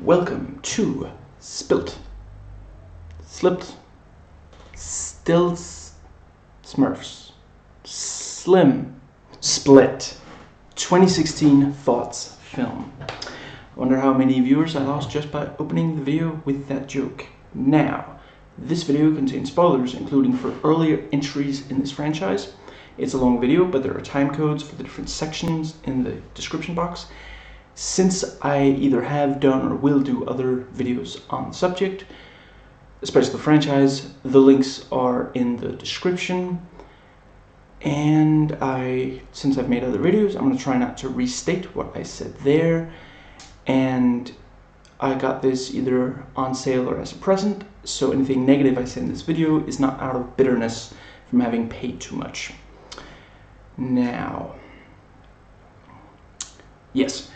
Welcome to Spilt, Slipped, Stills, Smurfs, Slim, Split, 2016 Thoughts film. I wonder how many viewers I lost just by opening the video with that joke. Now, this video contains spoilers, including for earlier entries in this franchise. It's a long video, but there are time codes for the different sections in the description box. Since I either have done or will do other videos on the subject, especially the franchise, the links are in the description. And since I've made other videos, I'm going to try not to restate what I said there. And I got this either on sale or as a present, so anything negative I say in this video is not out of bitterness from having paid too much. Now, yes,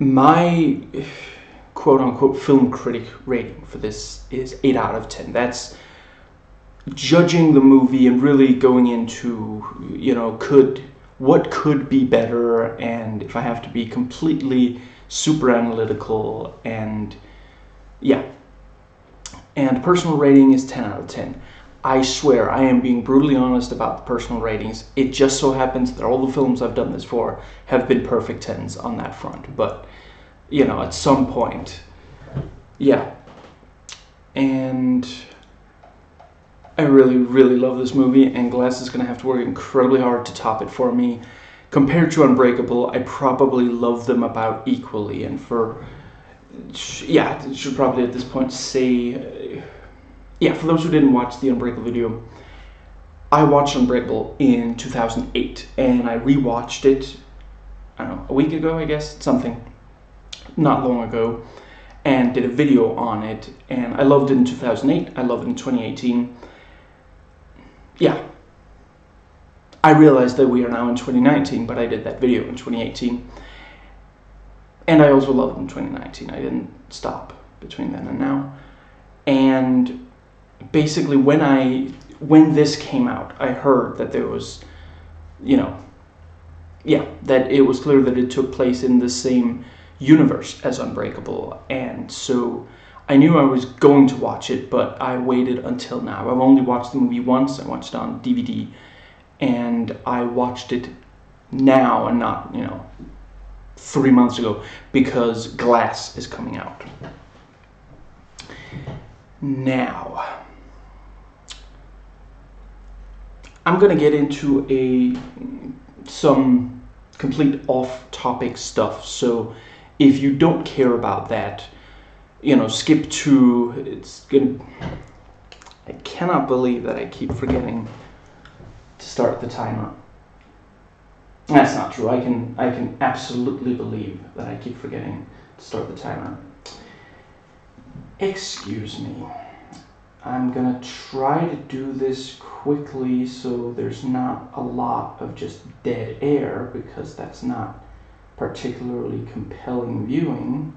my quote-unquote film critic rating for this is 8 out of 10. That's judging the movie and really going into, what could be better, and if I have to be completely super analytical, and yeah. And personal rating is 10 out of 10. I swear, I am being brutally honest about the personal ratings. It just so happens that all the films I've done this for have been perfect 10s on that front. But, at some point, yeah. And I really, really love this movie, and Glass is going to have to work incredibly hard to top it for me. Compared to Unbreakable, I probably love them about equally. And I should probably at this point say... for those who didn't watch the Unbreakable video, I watched Unbreakable in 2008, and I rewatched it, I don't know, a week ago, I guess, something, not long ago, and did a video on it, and I loved it in 2008, I loved it in 2018. Yeah. I realized that we are now in 2019, but I did that video in 2018, and I also loved it in 2019. I didn't stop between then and now, and basically, when this came out, I heard that there was, that it was clear that it took place in the same universe as Unbreakable, and so I knew I was going to watch it, but I waited until now. I've only watched the movie once. I watched it on DVD, and I watched it now and not, 3 months ago, because Glass is coming out. Now, I'm going to get into some complete off-topic stuff, so if you don't care about that, skip to, I cannot believe that I keep forgetting to start the timer. That's not true. I can absolutely believe that I keep forgetting to start the timer. Excuse me. I'm gonna try to do this quickly so there's not a lot of just dead air, because that's not particularly compelling viewing.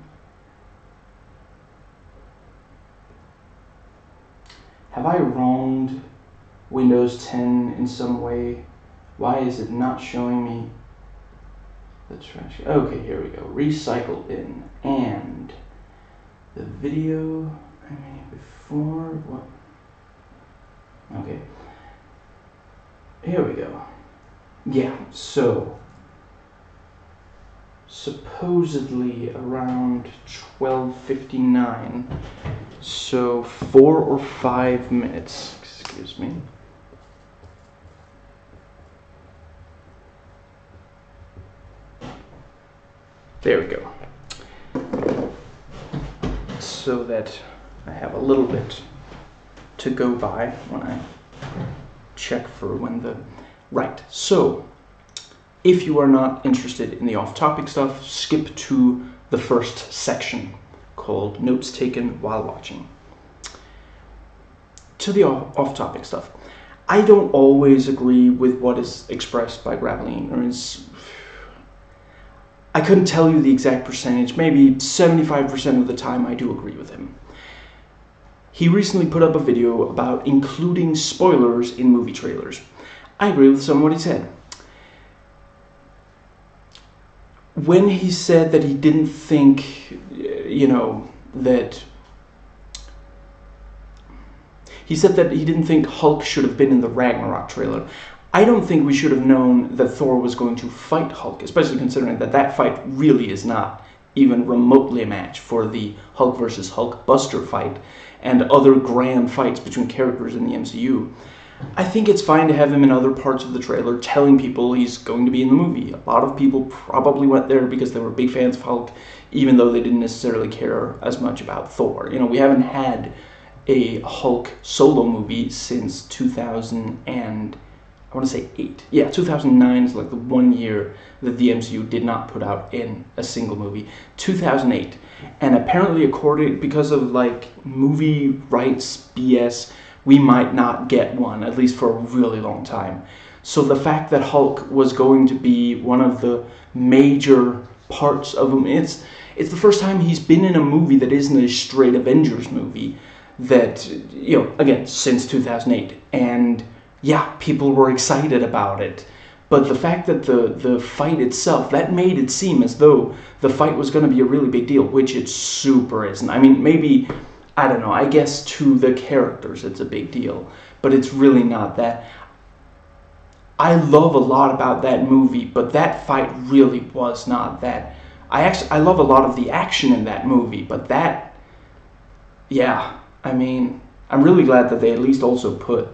Have I wronged Windows 10 in some way? Why is it not showing me the trash? Okay, here we go. Recycle in, and the video I made before, what? Okay. Here we go. Yeah, so supposedly around 12:59, so 4 or 5 minutes, excuse me. There we go. So that I have a little bit to go by when I check for when the... Right, so if you are not interested in the off-topic stuff, skip to the first section called Notes Taken While Watching. To the off-topic stuff. I don't always agree with what is expressed by Graveline, I couldn't tell you the exact percentage. Maybe 75% of the time I do agree with him. He recently put up a video about including spoilers in movie trailers. I agree with some of what he said. When he said that he didn't think that he said that he didn't think Hulk should have been in the Ragnarok trailer. I don't think we should have known that Thor was going to fight Hulk, especially considering that fight really is not even remotely a match for the Hulk versus Hulk Buster fight and other grand fights between characters in the MCU. I think it's fine to have him in other parts of the trailer telling people he's going to be in the movie. A lot of people probably went there because they were big fans of Hulk, even though they didn't necessarily care as much about Thor. We haven't had a Hulk solo movie since 2000 and I want to say 8. Yeah, 2009 is like the 1 year that the MCU did not put out in a single movie. 2008. And apparently because of like movie rights BS, we might not get one, at least for a really long time. So the fact that Hulk was going to be one of the major parts of him, it's the first time he's been in a movie that isn't a straight Avengers movie that, again, since 2008. And yeah, people were excited about it. But the fact that the fight itself, that made it seem as though the fight was going to be a really big deal, which it super isn't. I mean, maybe, I don't know, I guess to the characters it's a big deal, but it's really not that. I love a lot about that movie, but that fight really was not that. I love a lot of the action in that movie, but that, yeah, I mean, I'm really glad that they at least also put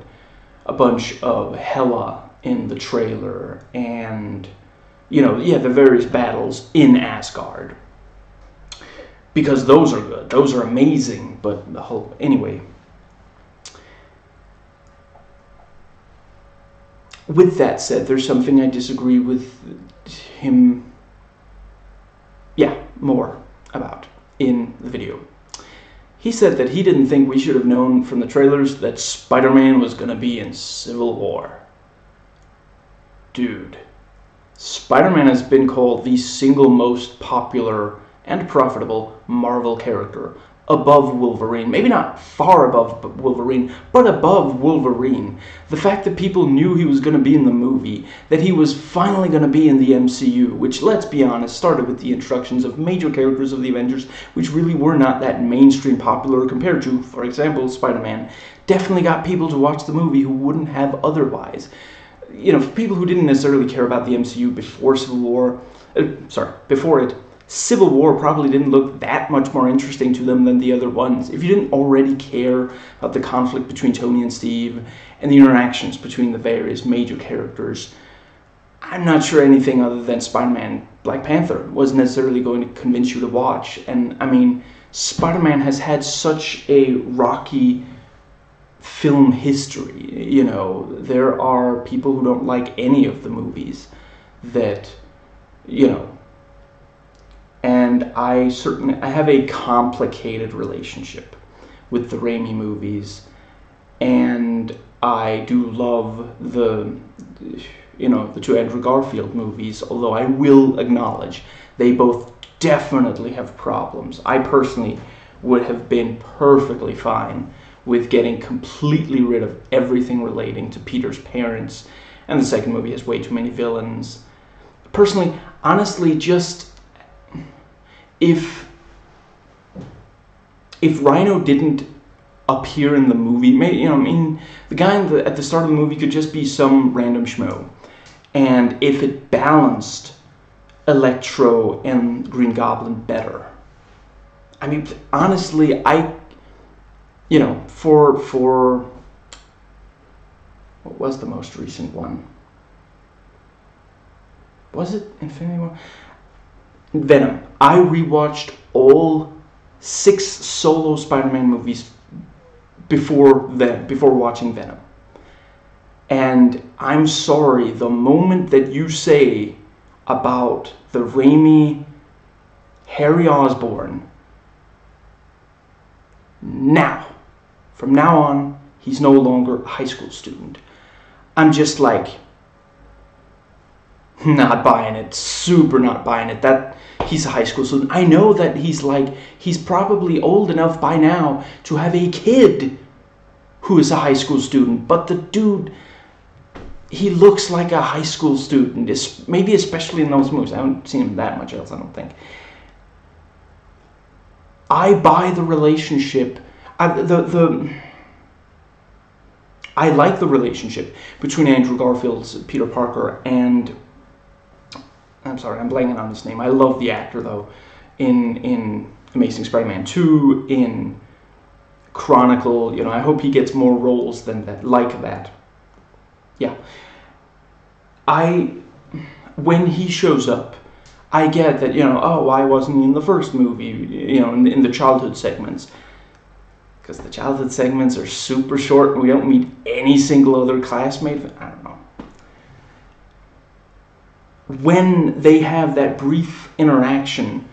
a bunch of Hela in the trailer and, the various battles in Asgard. Because those are good. Those are amazing. But the whole... Anyway. With that said, there's something I disagree with him, more about in the video. He said that he didn't think we should have known from the trailers that Spider-Man was going to be in Civil War. Dude. Spider-Man has been called the single most popular and profitable Marvel character, above Wolverine. Maybe not far above Wolverine, but above Wolverine. The fact that people knew he was going to be in the movie, that he was finally going to be in the MCU, which, let's be honest, started with the introductions of major characters of the Avengers, which really were not that mainstream popular compared to, for example, Spider-Man, definitely got people to watch the movie who wouldn't have otherwise. For people who didn't necessarily care about the MCU before Civil War, Civil War probably didn't look that much more interesting to them than the other ones. If you didn't already care about the conflict between Tony and Steve and the interactions between the various major characters, I'm not sure anything other than Spider-Man Black Panther was necessarily going to convince you to watch. And I mean, Spider-Man has had such a rocky film history. There are people who don't like any of the movies that, and I have a complicated relationship with the Raimi movies, and I do love the two Andrew Garfield movies, although I will acknowledge they both definitely have problems. I personally would have been perfectly fine with getting completely rid of everything relating to Peter's parents, and the second movie has way too many villains. Personally, honestly, just if Rhino didn't appear in the movie, the guy at the start of the movie could just be some random schmo, and if it balanced Electro and Green Goblin better, I mean, honestly, for what was the most recent one? Was it Infinity War? Venom. I rewatched all 6 solo Spider-Man movies before watching Venom. And I'm sorry, the moment that you say about the Raimi Harry Osborn, from now on, he's no longer a high school student. I'm just like, not buying it, super not buying it, that he's a high school student. I know that he's probably old enough by now to have a kid who is a high school student, but the dude, he looks like a high school student, maybe especially in those movies. I haven't seen him that much else, I don't think. I buy the relationship. I like the relationship between Andrew Garfield's Peter Parker and, I'm sorry, I'm blanking on his name. I love the actor though. In Amazing Spider-Man 2, in Chronicle, I hope he gets more roles than that, like that. Yeah. When he shows up, I get that, oh, why wasn't he in the first movie, in the childhood segments? Because the childhood segments are super short and we don't meet any single other classmate. I don't know. When they have that brief interaction,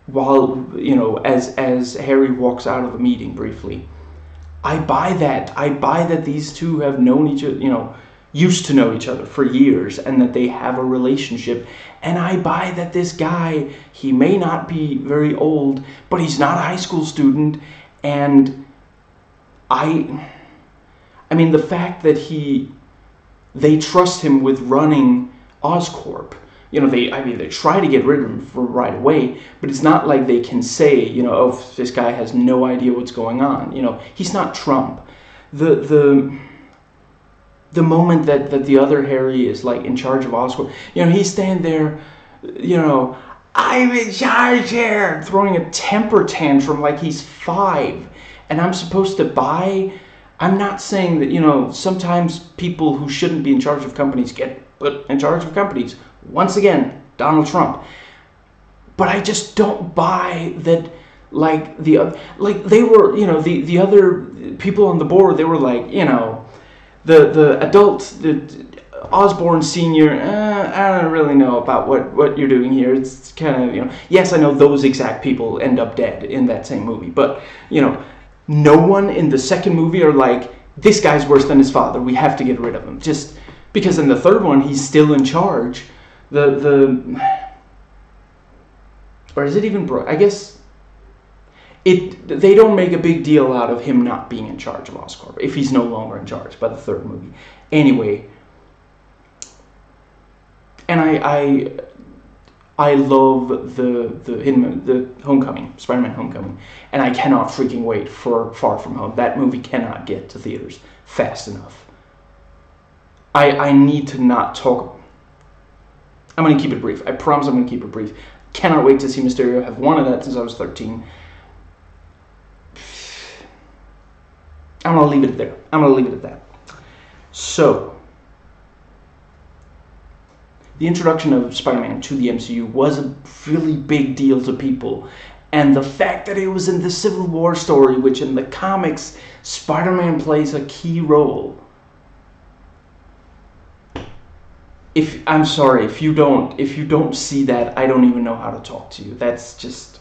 while, as Harry walks out of the meeting briefly, I buy that. I buy that these two have known each other, used to know each other for years, and that they have a relationship. And I buy that this guy, he may not be very old, but he's not a high school student. And I mean, the fact that they trust him with running Oscorp. They try to get rid of him right away, but it's not like they can say, oh, this guy has no idea what's going on. He's not Trump. The moment that the other Harry is like in charge of Oscorp, he's standing there, I'm in charge here, throwing a temper tantrum like he's 5, and I'm supposed to buy. I'm not saying that, sometimes people who shouldn't be in charge of companies get put in charge of companies. Once again, Donald Trump. But I just don't buy that, they were, the other people on the board, they were like, the adult, the Osborn Senior, I don't really know about what you're doing here. It's kind of, yes, I know those exact people end up dead in that same movie, but, no one in the second movie are like, this guy's worse than his father, we have to get rid of him. Just because in the third one, he's still in charge. Or is it even I guess they don't make a big deal out of him not being in charge of Oscorp if he's no longer in charge by the third movie. Anyway, and I love the Homecoming, Spider-Man Homecoming, and I cannot freaking wait for Far From Home. That movie cannot get to theaters fast enough. I need to not talk. I'm going to keep it brief. I promise I'm going to keep it brief. Cannot wait to see Mysterio. Have wanted that since I was 13. I'm going to leave it there. I'm going to leave it at that. So, the introduction of Spider-Man to the MCU was a really big deal to people. And the fact that it was in the Civil War story, which in the comics, Spider-Man plays a key role. I'm sorry, if you don't see that, I don't even know how to talk to you. That's just...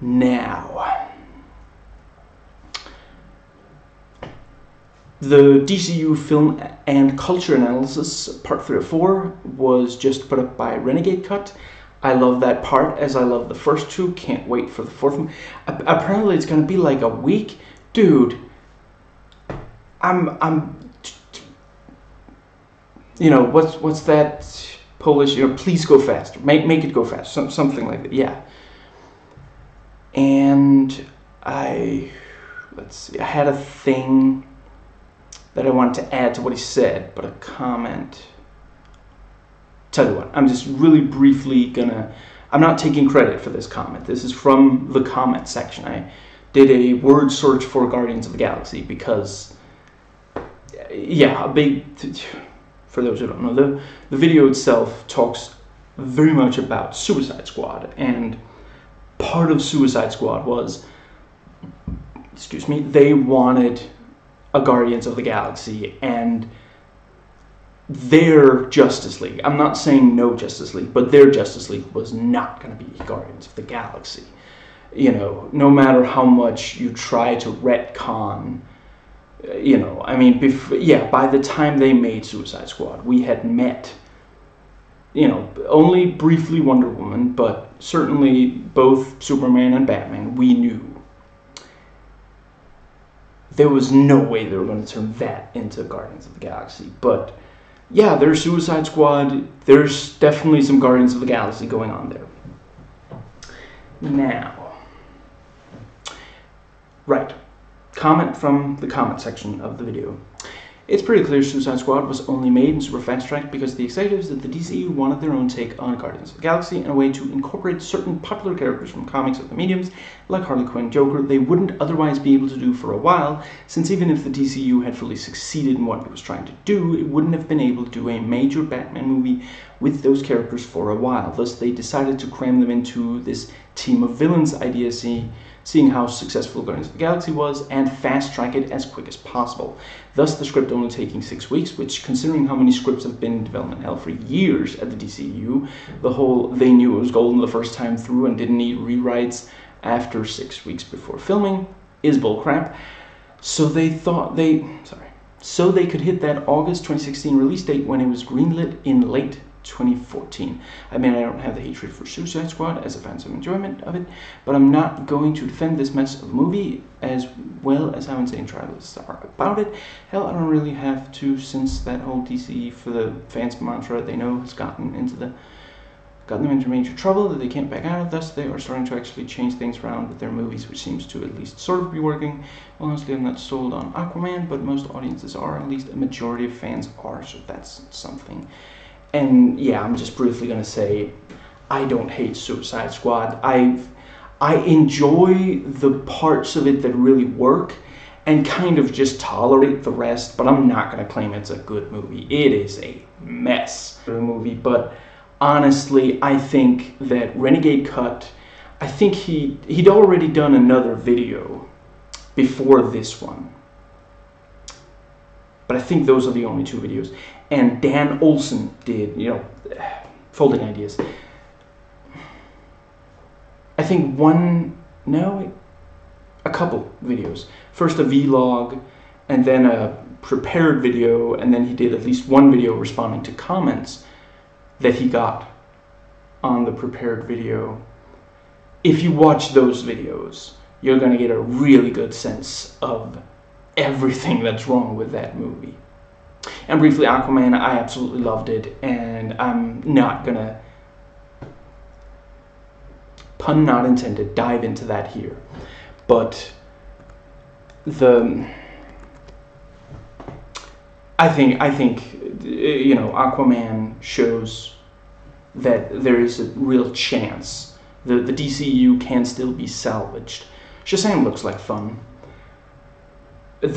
Now, the DCU Film and Culture Analysis, Part 3 of 4, was just put up by Renegade Cut. I love that part, as I love the first 2. Can't wait for the 4th one. Apparently it's going to be like a week. Dude, I'm what's that Polish, please go faster. Make it go fast. Something like that, yeah. And let's see, I had a thing that I wanted to add to what he said, but a comment. Tell you what, I'm just really briefly I'm not taking credit for this comment. This is from the comment section. I did a word search for Guardians of the Galaxy because, yeah, for those who don't know, the video itself talks very much about Suicide Squad, and part of Suicide Squad was, they wanted a Guardians of the Galaxy, and their Justice League, I'm not saying no Justice League, but their Justice League was not going to be Guardians of the Galaxy. No matter how much you try to retcon, by the time they made Suicide Squad, we had met, only briefly Wonder Woman, but certainly both Superman and Batman, we knew. There was no way they were going to turn that into Guardians of the Galaxy, but yeah, there's Suicide Squad. There's definitely some Guardians of the Galaxy going on there. Now, right, comment from the comment section of the video. It's pretty clear Suicide Squad was only made in super fast-tracked because the executives at the DCU wanted their own take on Guardians of the Galaxy and a way to incorporate certain popular characters from comics of the mediums, like Harley Quinn, Joker, they wouldn't otherwise be able to do for a while, since even if the DCU had fully succeeded in what it was trying to do, it wouldn't have been able to do a major Batman movie with those characters for a while. Thus, they decided to cram them into this team of villains idea, seeing how successful Guardians of the Galaxy was, and fast-track it as quick as possible. Thus, the script only taking 6 weeks, which, considering how many scripts have been in development hell for years at the DCU, the whole they knew it was golden the first time through and didn't need rewrites after 6 weeks before filming is bullcrap. So they could hit that August 2016 release date when it was greenlit in late 2014. I mean, I don't have the hatred for Suicide Squad as a fan of enjoyment of it, but I'm not going to defend this mess of a movie as well as how insane trialists are about it. Hell, I don't really have to, since that whole DC for the fans mantra they know has gotten them into major trouble that they can't back out of. Thus, they are starting to actually change things around with their movies, which seems to at least sort of be working. Honestly, I'm not sold on Aquaman, but most audiences are, at least a majority of fans are, so that's something. And yeah, I'm just briefly going to say, I don't hate Suicide Squad. I enjoy the parts of it that really work and kind of just tolerate the rest, but I'm not going to claim it's a good movie. It is a mess of a movie, but honestly, I think that Renegade Cut, I think he'd already done another video before this one. But I think those are the only 2 videos. And Dan Olsen did, Folding Ideas. I think a couple videos. First a vlog, and then a prepared video, and then he did at least one video responding to comments that he got on the prepared video. If you watch those videos, you're going to get a really good sense of everything that's wrong with that movie. And briefly, Aquaman, I absolutely loved it, and I'm not going to, pun not intended, dive into that here. But I think Aquaman shows that there is a real chance the DCU can still be salvaged. Shazam looks like fun. I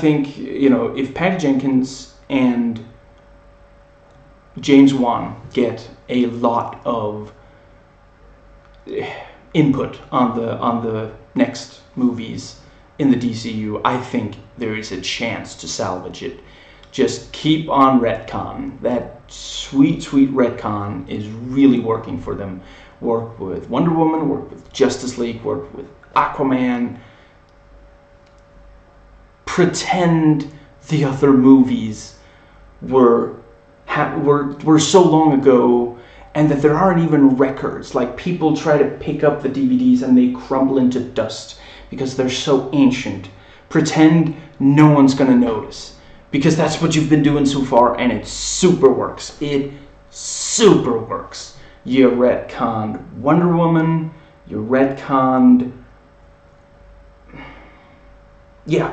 think if Patty Jenkins and James Wan get a lot of input on the next movies in the DCU, I think there is a chance to salvage it. Just keep on retcon. That sweet retcon is really working for them. Work with Wonder Woman, work with Justice League, work with Aquaman. Pretend the other movies were so long ago, and that there aren't even records. Like, people try to pick up the DVDs and they crumble into dust because they're so ancient. Pretend no one's gonna notice, because that's what you've been doing so far, and it super works. It super works. You retconned Wonder Woman, you retconned,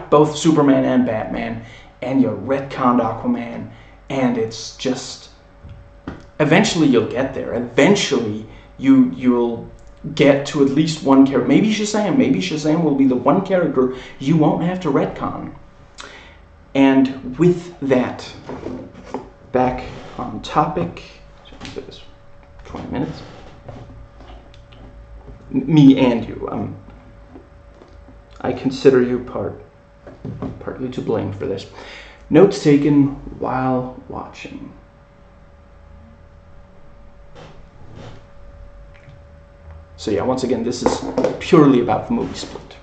both Superman and Batman, and you retconned Aquaman, and it's just, eventually you'll get there. Eventually you'll get to at least one character. Maybe Shazam will be the one character you won't have to retcon. And with that, back on topic. 20 minutes. Me and you. I consider you partly to blame for this. Notes taken while watching. So yeah, once again, this is purely about the movie Split.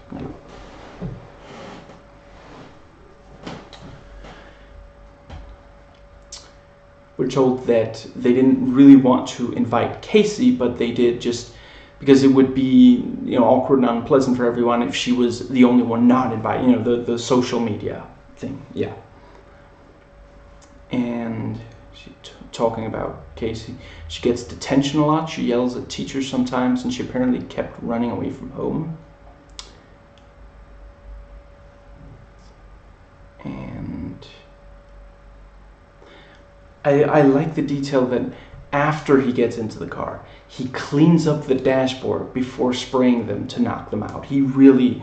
We're told that they didn't really want to invite Casey, but they did just because it would be awkward and unpleasant for everyone if she was the only one not invited. The social media thing. Yeah, and talking about Casey. She gets detention a lot. She yells at teachers sometimes, and she apparently kept running away from home. And I like the detail that after he gets into the car, he cleans up the dashboard before spraying them to knock them out. He really,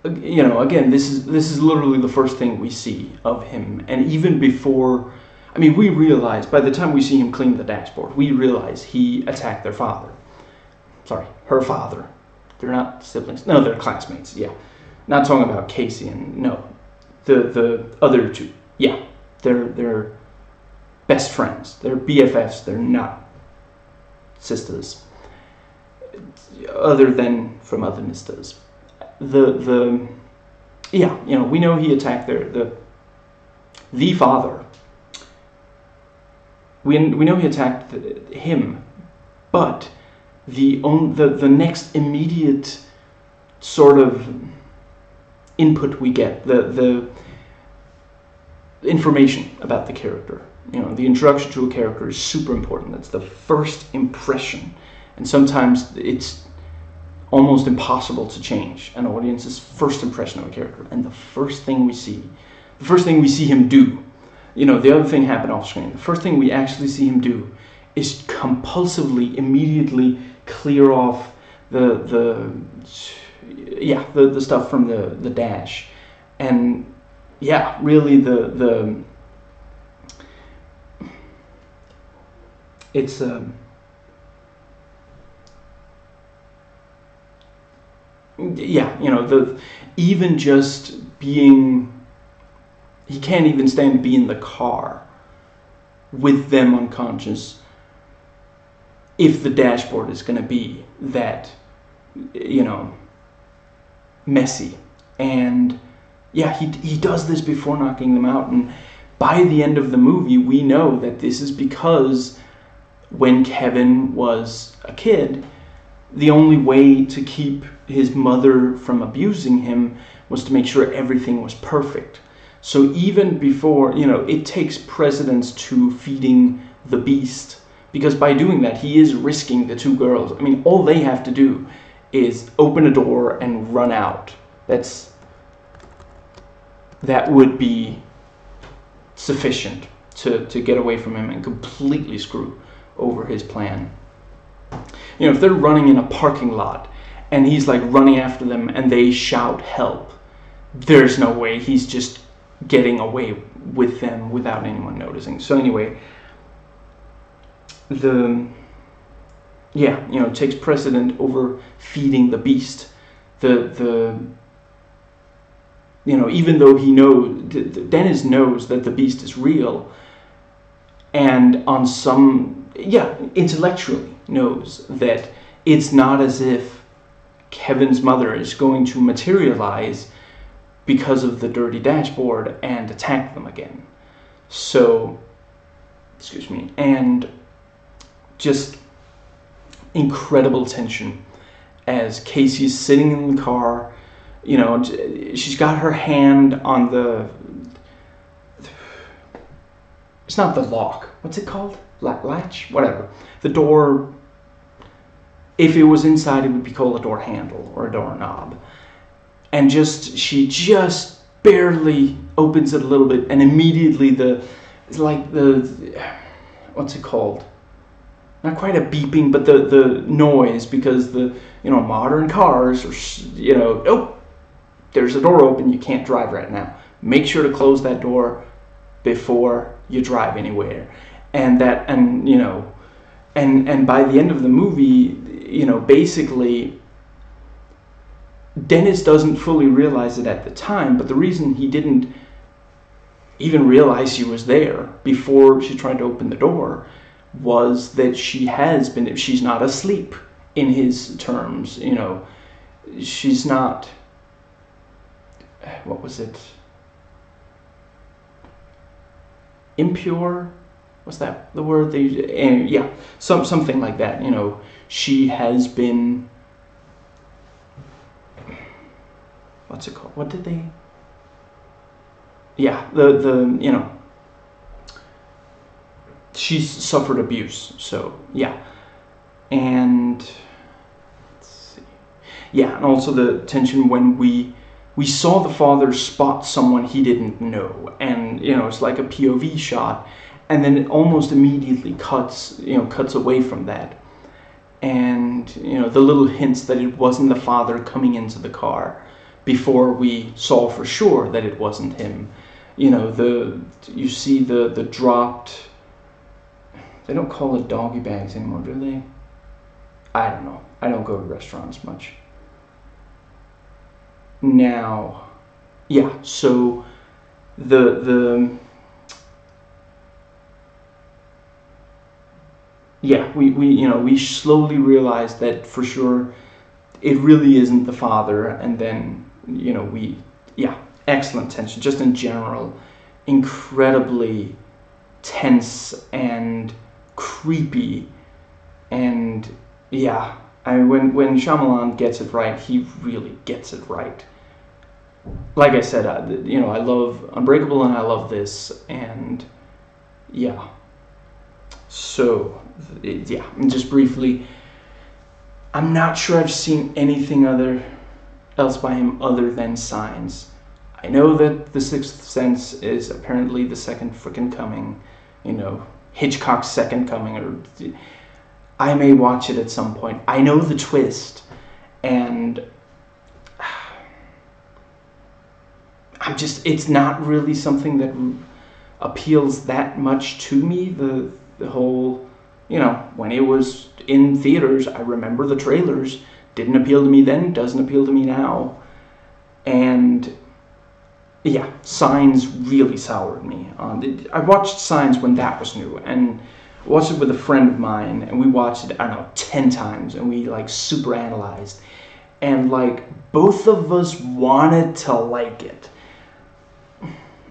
again, this is literally the first thing we see of him. And even before, we realize, by the time we see him clean the dashboard, we realize he attacked their father. Sorry, her father. They're not siblings. No, they're classmates, yeah. Not talking about Casey and, no. The other two, yeah. They're best friends. They're BFFs. They're not sisters. Other than from other misters. We know he attacked the father. We know he attacked him, but the next immediate sort of input we get, the information about the character, the introduction to a character is super important. That's the first impression, and sometimes it's almost impossible to change an audience's first impression of a character. And the first thing we see him do, the other thing happened off screen. The first thing we actually see him do is compulsively, immediately clear off the stuff from the dash. And yeah, really it's even just being, he can't even stand to be in the car with them unconscious if the dashboard is going to be that, messy. And yeah, he does this before knocking them out. And by the end of the movie, we know that this is because when Kevin was a kid, the only way to keep his mother from abusing him was to make sure everything was perfect. So even before, it takes precedence to feeding the beast, because by doing that, he is risking the two girls. All they have to do is open a door and run out. That would be sufficient to get away from him and completely screw over his plan. If they're running in a parking lot and he's like running after them and they shout help, there's no way he's just getting away with them without anyone noticing. So anyway, it takes precedent over feeding the beast. Even though he knows, Dennis knows that the beast is real, and on some, intellectually knows that it's not as if Kevin's mother is going to materialize because of the dirty dashboard and attack them again. So, and just incredible tension as Casey's sitting in the car. She's got her hand on it's not the lock. What's it called? Latch? Whatever. The door, if it was inside, it would be called a door handle or a door knob. And she just barely opens it a little bit, and immediately what's it called? Not quite a beeping, but the noise, because modern cars are, there's a door open, you can't drive right now. Make sure to close that door before you drive anywhere. And by the end of the movie, basically Dennis doesn't fully realize it at the time, but the reason he didn't even realize she was there before she tried to open the door was that she's not asleep in his terms. She's not, what was it? Impure? Was that the word they used? Something like that. She has been, what's it called? What did they? Yeah, she's suffered abuse. So yeah, and let's see. Yeah, and also the tension when we saw the father spot someone he didn't know, and it's like a POV shot, and then it almost immediately cuts away from that, and the little hints that it wasn't the father coming into the car before we saw for sure that it wasn't him. You see the dropped. They don't call it doggy bags anymore, do they? I don't know. I don't go to restaurants much. Now, yeah, so the yeah, we slowly realized that for sure it really isn't the father, and then excellent tension just in general, incredibly tense and creepy, and yeah, when Shyamalan gets it right, he really gets it right. Like I said, I love Unbreakable and I love this, and yeah. So and just briefly, I'm not sure I've seen anything else by him other than Signs. I know that The Sixth Sense is apparently the second frickin' coming, Hitchcock's second coming, or I may watch it at some point. I know the twist, and it's not really something that appeals that much to me. The whole, when it was in theaters, I remember the trailers. Didn't appeal to me then, doesn't appeal to me now. And yeah, Signs really soured me. I watched Signs when that was new, and watched it with a friend of mine, and we watched it, I don't know, 10 times, and we super analyzed. And both of us wanted to like it.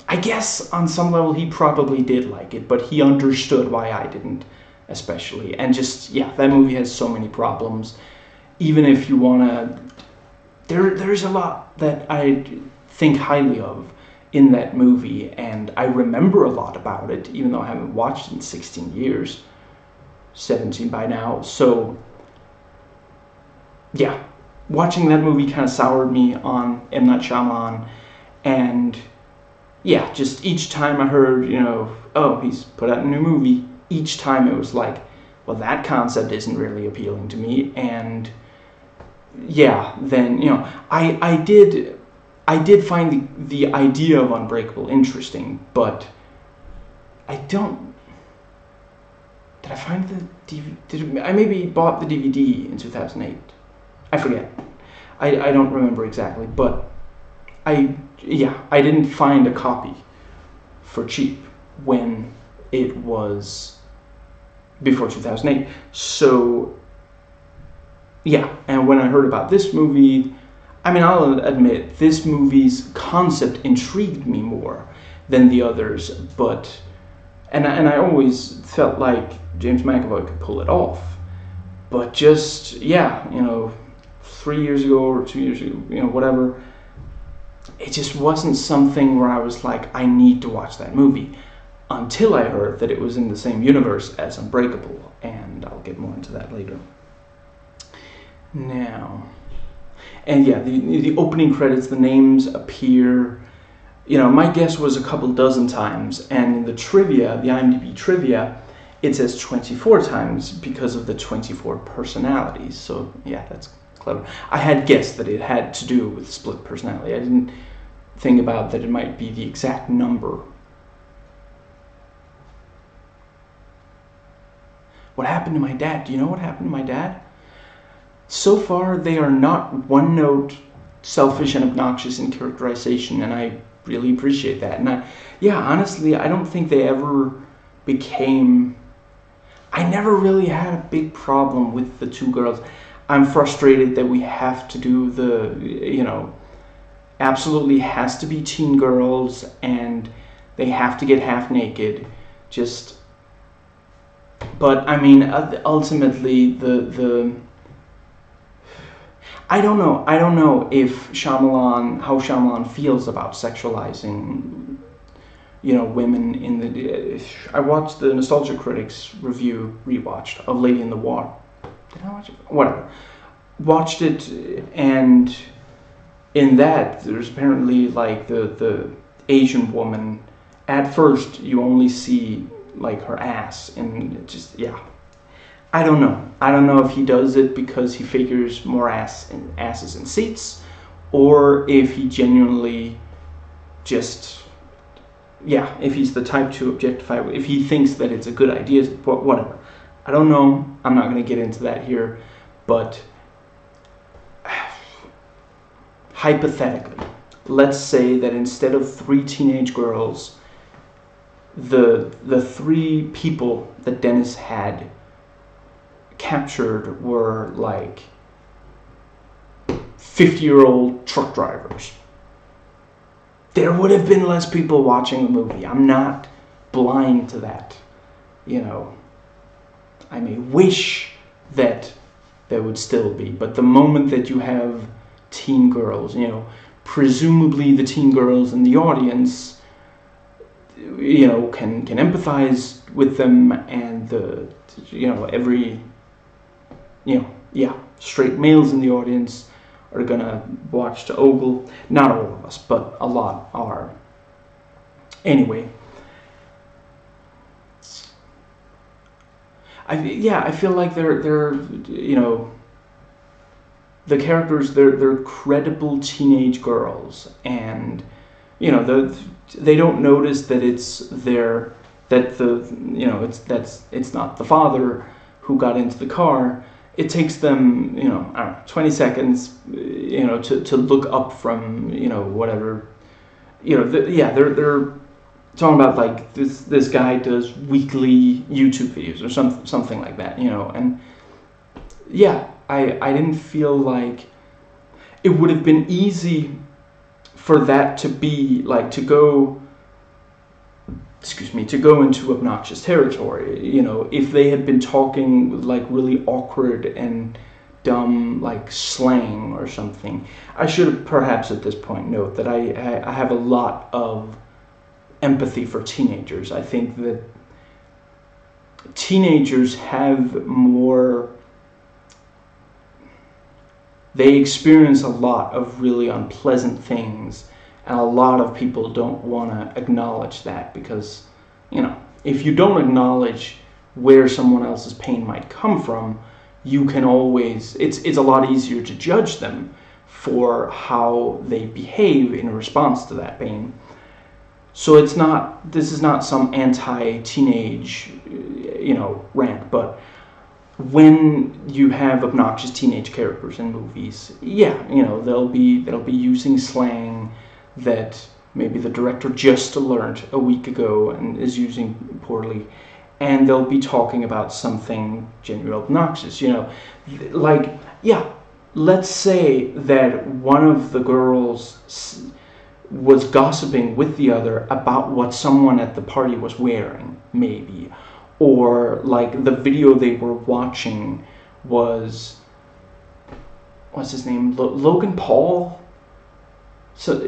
I guess on some level he probably did like it, but he understood why I didn't, especially. And that movie has so many problems. Even if you want to... There's a lot that I think highly of in that movie, and I remember a lot about it, even though I haven't watched it in 16 years. 17 by now. So, yeah. Watching that movie kind of soured me on M. Night Shyamalan, and... yeah, just each time I heard, oh, he's put out a new movie, each time it was like, well, that concept isn't really appealing to me, and yeah, then, I did find the idea of Unbreakable interesting, but I don't, did I find the DVD, I maybe bought the DVD in 2008, I forget, I don't remember exactly, but I didn't find a copy for cheap when it was before 2008. So, yeah, and when I heard about this movie, I'll admit, this movie's concept intrigued me more than the others, but, and I always felt like James McAvoy could pull it off, but just, 3 years ago or 2 years ago, whatever, it just wasn't something where I was like, I need to watch that movie, until I heard that it was in the same universe as Unbreakable, and I'll get more into that later. Now, and yeah, the opening credits, the names appear, my guess was a couple dozen times, and in the trivia, the IMDb trivia, it says 24 times because of the 24 personalities, so yeah, that's clever. I had guessed that it had to do with split personality. I didn't think about that it might be the exact number. What happened to my dad? Do you know what happened to my dad? So far, they are not one-note, selfish and obnoxious in characterization, and I really appreciate that. And honestly, I don't think they ever became... I never really had a big problem with the two girls. I'm frustrated that we have to do the, absolutely has to be teen girls, and they have to get half naked. But ultimately I don't know if how Shyamalan feels about sexualizing, women in the. I watched the Nostalgia Critics rewatched of Lady in the Water. Did I watch it? Whatever. Watched it, and in that there's apparently like the Asian woman. At first, you only see like her ass, and it just I don't know. I don't know if he does it because he figures more asses in seats, or if he genuinely just, if he's the type to objectify, if he thinks that it's a good idea, whatever. I don't know. I'm not going to get into that here, but hypothetically, let's say that instead of 3 teenage girls, the 3 people that Dennis had captured were like 50-year-old truck drivers. There would have been less people watching the movie. I'm not blind to that. I may wish that there would still be, but the moment that you have teen girls, presumably the teen girls in the audience, can empathize with them, and every straight males in the audience are gonna watch to ogle. Not all of us, but a lot are. Anyway, I feel like they're the characters, they're credible teenage girls, and they don't notice that it's not the father who got into the car. It takes them, I don't know, 20 seconds, to look up from, whatever, they're talking about like this guy does weekly YouTube videos or something like that, and I didn't feel like it would have been easy for that to be like to go into obnoxious territory, if they had been talking like really awkward and dumb like slang or something. I should perhaps at this point note that I have a lot of empathy for teenagers. I think that teenagers have more, they experience a lot of really unpleasant things, and a lot of people don't want to acknowledge that because, if you don't acknowledge where someone else's pain might come from, you can always, it's a lot easier to judge them for how they behave in response to that pain. So this is not some anti-teenage, rant, but when you have obnoxious teenage characters in movies, they'll be using slang that maybe the director just learned a week ago and is using poorly, and they'll be talking about something genuinely obnoxious, let's say that one of the girls was gossiping with the other about what someone at the party was wearing, maybe, or like the video they were watching was, what's his name, Logan Paul. So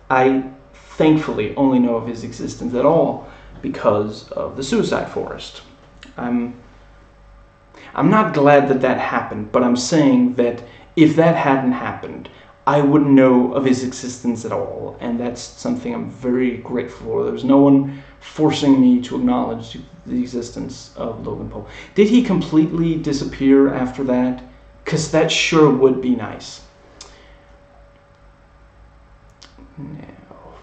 I thankfully only know of his existence at all because of the Suicide Forest. I'm not glad that happened, but I'm saying that if that hadn't happened, I wouldn't know of his existence at all, and that's something I'm very grateful for. There's no one forcing me to acknowledge the existence of Logan Paul. Did he completely disappear after that? Because that sure would be nice. Now,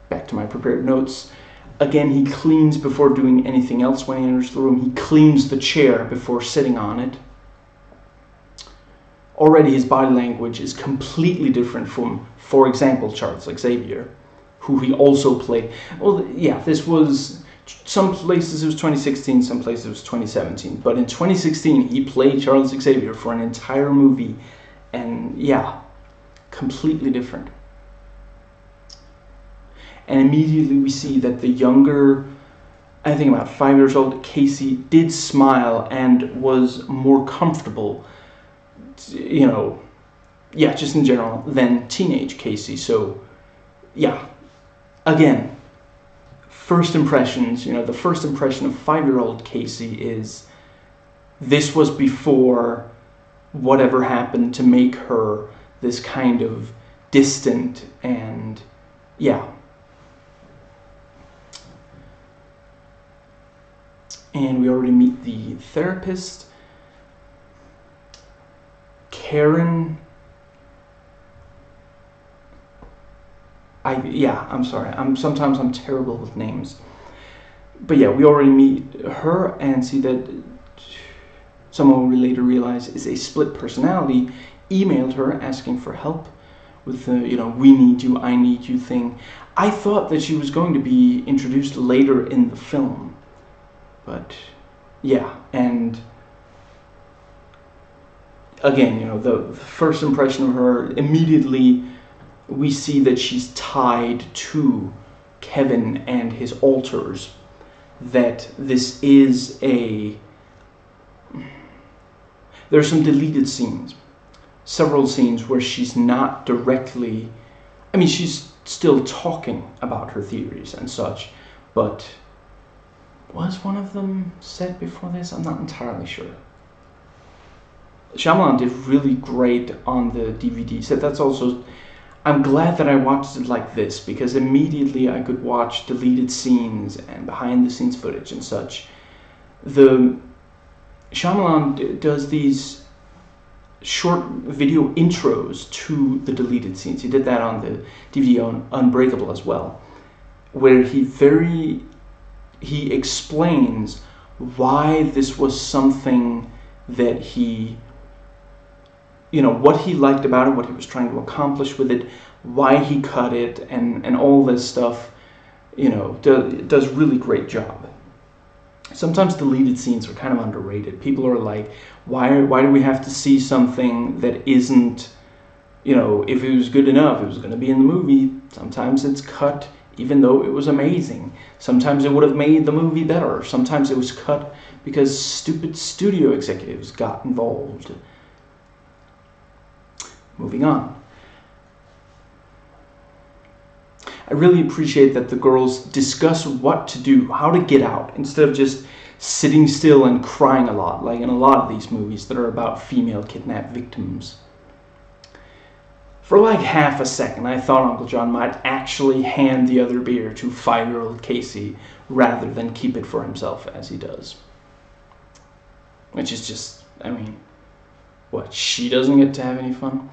back to my prepared notes. Again, he cleans before doing anything else when he enters the room. He cleans the chair before sitting on it. Already his body language is completely different from, for example, Charles Xavier, who he also played. Well, this was, some places it was 2016, some places it was 2017. But in 2016, he played Charles Xavier for an entire movie. And completely different. And immediately we see that the younger, I think about 5 years old, Casey did smile and was more comfortable, just in general, than teenage Casey. So, again, first impressions, the first impression of 5-year-old Casey is this was before whatever happened to make her this kind of distant and, yeah. And we already meet the therapist, Karen. I'm sorry. Sometimes I'm terrible with names. But yeah, we already meet her and see that someone we later realize is a split personality emailed her asking for help with the, we need you, I need you thing. I thought that she was going to be introduced later in the film. But yeah, and again, the first impression of her, immediately we see that she's tied to Kevin and his altars. That this is there's some deleted scenes, several scenes where she's not directly, she's still talking about her theories and such, but was one of them said before this? I'm not entirely sure. Shyamalan did really great on the DVD set. That's also, I'm glad that I watched it like this, because immediately I could watch deleted scenes and behind the scenes footage and such. Shyamalan does these short video intros to the deleted scenes. He did that on the DVD on Unbreakable as well, where he explains why this was something that he, what he liked about it, what he was trying to accomplish with it, why he cut it, and all this stuff, does really great job. Sometimes deleted scenes are kind of underrated. People are like, why do we have to see something that isn't, if it was good enough, it was going to be in the movie. Sometimes it's cut even though it was amazing. Sometimes it would have made the movie better. Sometimes it was cut because stupid studio executives got involved. Moving on. I really appreciate that the girls discuss what to do, how to get out, instead of just sitting still and crying a lot, like in a lot of these movies that are about female kidnapped victims. For like half a second, I thought Uncle John might actually hand the other beer to 5-year-old Casey rather than keep it for himself as he does. Which is just, what, she doesn't get to have any fun?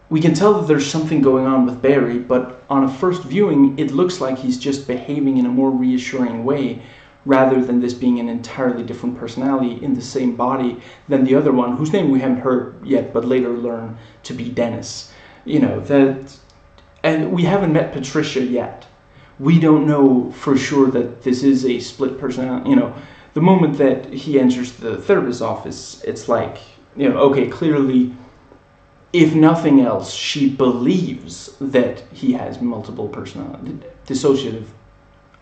We can tell that there's something going on with Barry, but on a first viewing, it looks like he's just behaving in a more reassuring way, rather than this being an entirely different personality in the same body than the other one, whose name we haven't heard yet, but later learn to be Dennis. And we haven't met Patricia yet. We don't know for sure that this is a split personality. The moment that he enters the therapist's office, it's like, okay, clearly, if nothing else, she believes that he has multiple personality, dissociative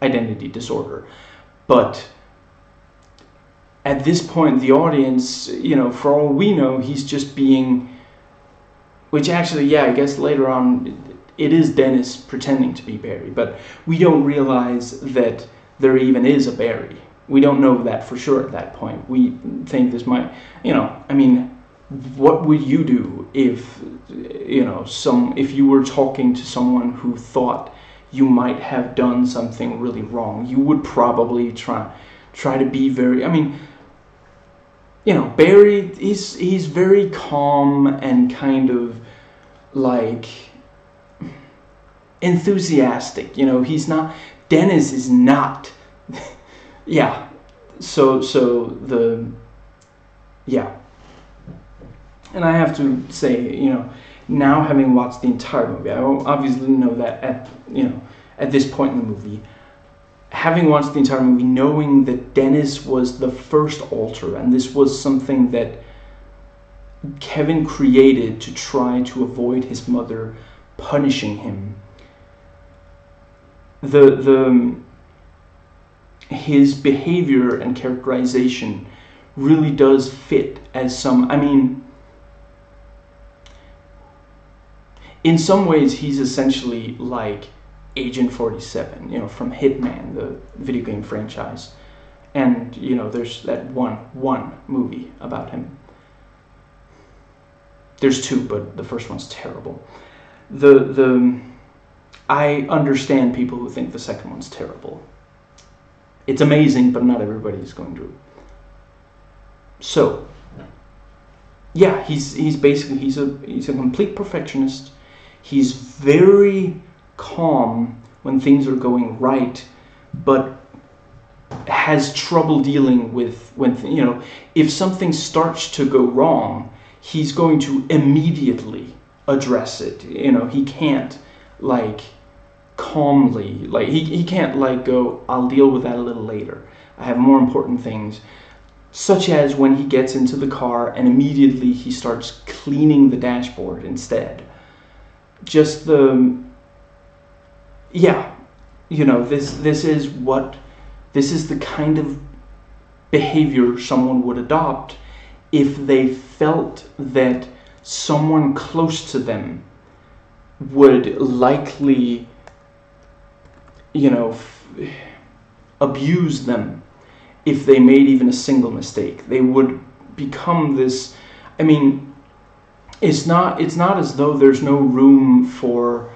identity disorder. But at this point, the audience, for all we know, he's just being, which actually, I guess later on, it is Dennis pretending to be Barry, but we don't realize that there even is a Barry. We don't know that for sure at that point. We think this might, what would you do if, if you were talking to someone who thought you might have done something really wrong? You would probably try to be very, Barry, he's very calm and kind of like enthusiastic. He's not, Dennis is not. And I have to say, now having watched the entire movie, I obviously know that at this point in the movie, having watched the entire movie, knowing that Dennis was the first altar, and this was something that Kevin created to try to avoid his mother punishing him. His behavior and characterization really does fit as some, in some ways he's essentially like Agent 47, from Hitman, the video game franchise. And, there's that one movie about him. There's two, but the first one's terrible. I understand people who think the second one's terrible. It's amazing, but not everybody is going to. So, yeah, he's basically he's a complete perfectionist. He's very calm when things are going right, but has trouble dealing with when if something starts to go wrong, he's going to immediately address it. He can't calmly he can't go, I'll deal with that a little later. I have more important things. Such as when he gets into the car and immediately he starts cleaning the dashboard instead. Just this is the kind of behavior someone would adopt if they felt that someone close to them would likely, abuse them if they made even a single mistake. They would become this. It's not as though there's no room for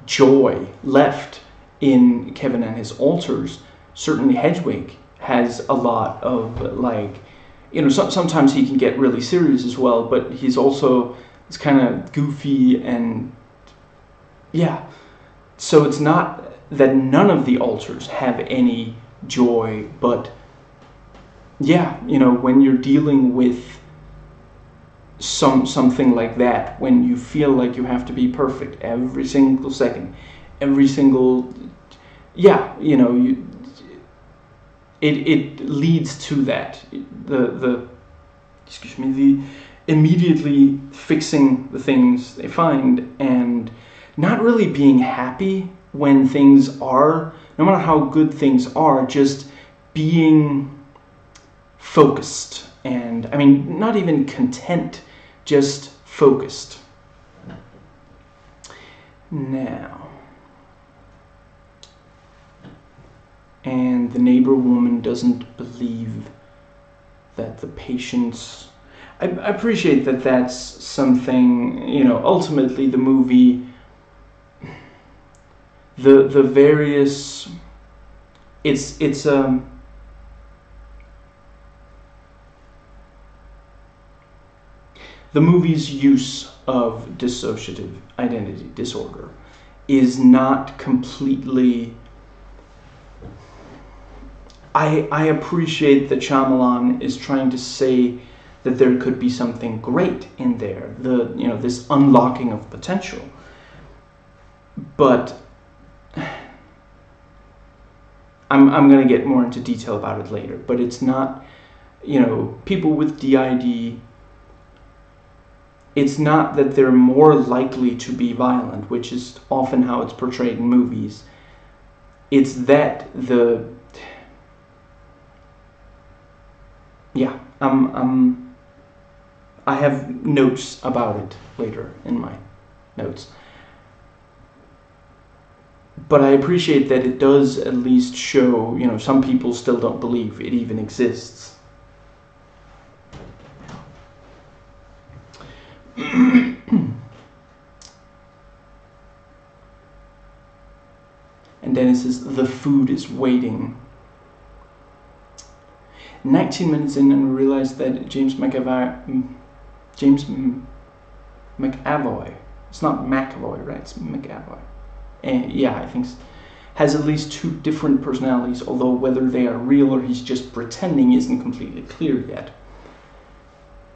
joy left in Kevin and his alters. Certainly Hedwig has a lot of sometimes he can get really serious as well, but he's also it's kind of goofy and so it's not that none of the alters have any joy, but when you're dealing with something like that, when you feel like you have to be perfect every single second, every single it leads to that. The immediately fixing the things they find and not really being happy when things are, no matter how good things are, just being focused and not even content, just focused. Now, and the neighbor woman doesn't believe that the patients. I appreciate that that's something, ultimately the movie, the various, it's the movie's use of dissociative identity disorder is not completely. I appreciate that Shyamalan is trying to say that there could be something great in there, this unlocking of potential. But I'm going to get more into detail about it later. But it's not, people with DID. It's not that they're more likely to be violent, which is often how it's portrayed in movies. It's that I have notes about it later in my notes. But I appreciate that it does at least show, some people still don't believe it even exists. And then it says, the food is waiting. 19 minutes in, and we realized that James McAvoy, it's not McAvoy, right? It's McAvoy. And I think has at least two different personalities, although whether they are real or he's just pretending isn't completely clear yet.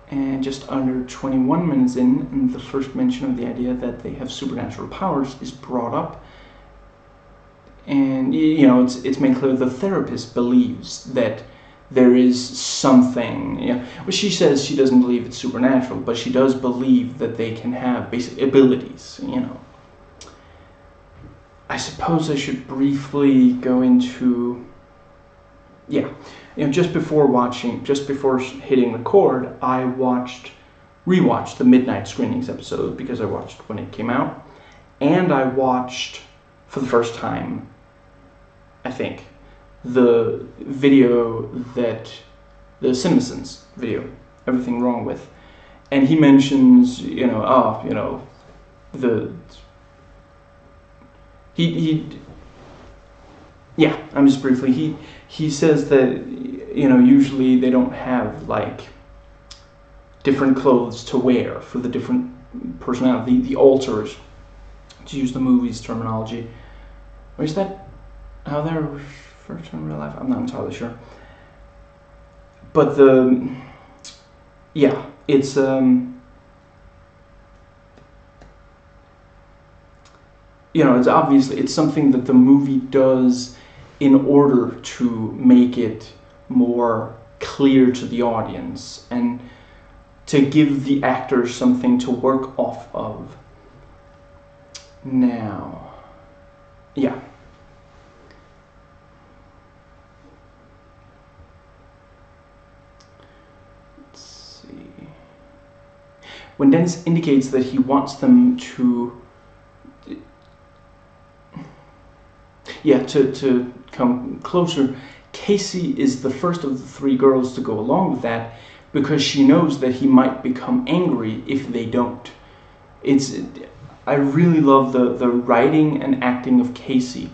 And just under 21 minutes in, and the first mention of the idea that they have supernatural powers is brought up. And, it's made clear the therapist believes that there is something, well, she says she doesn't believe it's supernatural, but she does believe that they can have basic abilities, I suppose I should briefly go into, just before hitting record, I rewatched the Midnight Screenings episode because I watched when it came out, and I watched for the first time, I think, the video that the CinemaSins video, Everything Wrong With, and he mentions, I'm just briefly, he says that, usually they don't have like different clothes to wear for the different personality, the alters, to use the movie's terminology. Or is that how they're referred to in real life? I'm not entirely sure. But it's it's obviously, it's something that the movie does in order to make it more clear to the audience and to give the actors something to work off of. Now, yeah. Let's see. When Dennis indicates that he wants them to come closer, Casey is the first of the three girls to go along with that because she knows that he might become angry if they don't. I really love the writing and acting of Casey.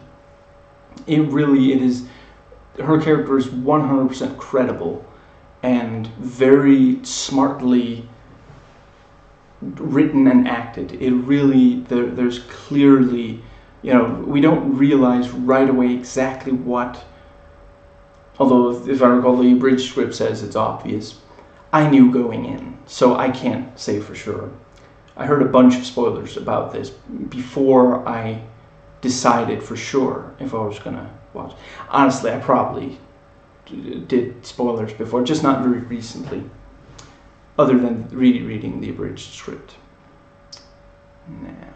It is, her character is 100% credible and very smartly written and acted. It really, there's clearly, we don't realize right away exactly what, although if I recall the abridged script says it's obvious. I knew going in, so I can't say for sure. I heard a bunch of spoilers about this before I decided for sure if I was gonna watch. Honestly, I probably did spoilers before, just not very recently, other than reading the abridged script. Now,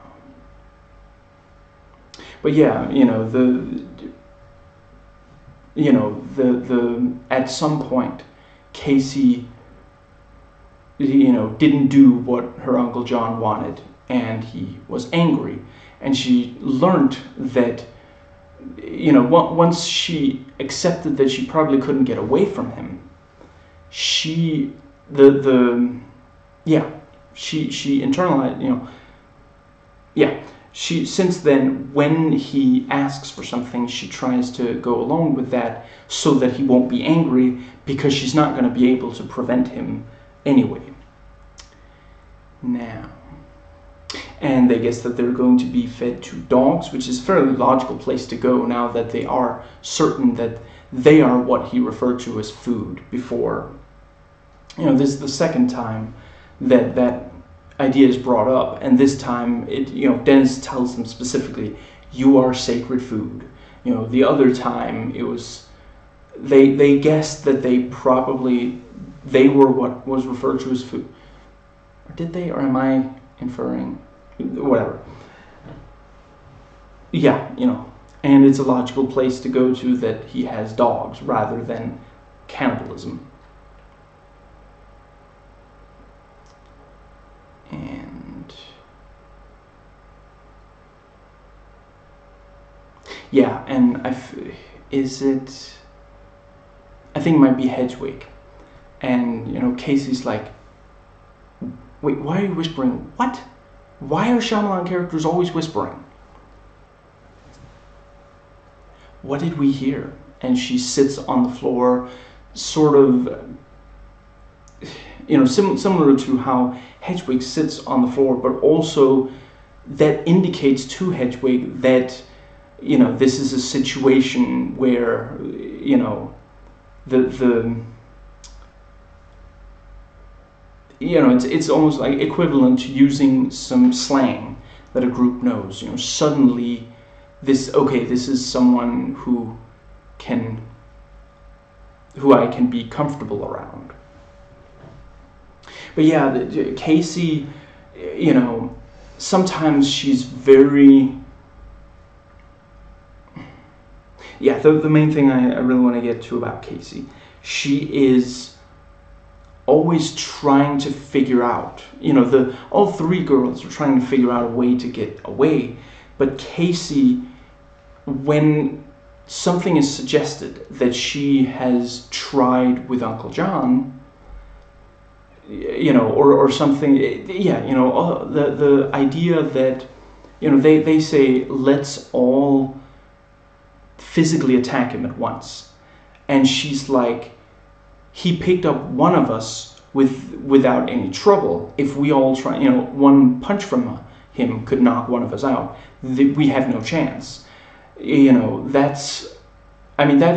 but yeah, at some point, Casey, didn't do what her Uncle John wanted, and he was angry. And she learned that, once she accepted that she probably couldn't get away from him, she internalized, since then, when he asks for something, she tries to go along with that so that he won't be angry, because she's not going to be able to prevent him anyway. Now, and they guess that they're going to be fed to dogs, which is a fairly logical place to go now that they are certain that they are what he referred to as food before. This is the second time that idea is brought up, and this time Dennis tells them specifically, "You are sacred food." The other time it was they guessed that they were what was referred to as food. Or did they, or am I inferring? Whatever. Yeah, and it's a logical place to go to that he has dogs rather than cannibalism. And yeah, and I think it might be Hedwig, and Casey's like, "Wait, why are you whispering? What? Why are Shyamalan characters always whispering? What did we hear?" And she sits on the floor, sort of, similar to how Hedwig sits on the floor, but also that indicates to Hedwig that, this is a situation where, it's almost like equivalent to using some slang that a group knows. Suddenly, this is someone who I can be comfortable around. But yeah, Casey, sometimes she's very. Yeah, the main thing I really want to get to about Casey, she is always trying to figure out, all three girls are trying to figure out a way to get away, but Casey when something is suggested that she has tried with Uncle John, or something, the idea that, they say, let's all physically attack him at once. And she's like, he picked up one of us without any trouble. If we all try, one punch from him could knock one of us out. We have no chance. That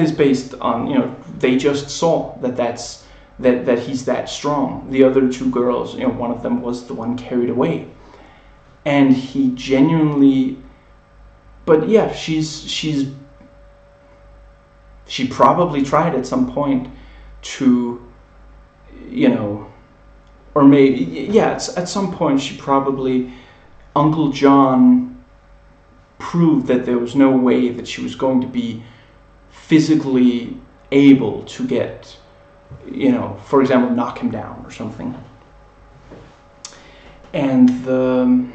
is based on, they just saw that he's that strong. The other two girls, one of them was the one carried away. And he genuinely, but yeah, she probably tried at some point to, or maybe, yeah, at some point she probably, Uncle John proved that there was no way that she was going to be physically able to get, for example, knock him down or something. And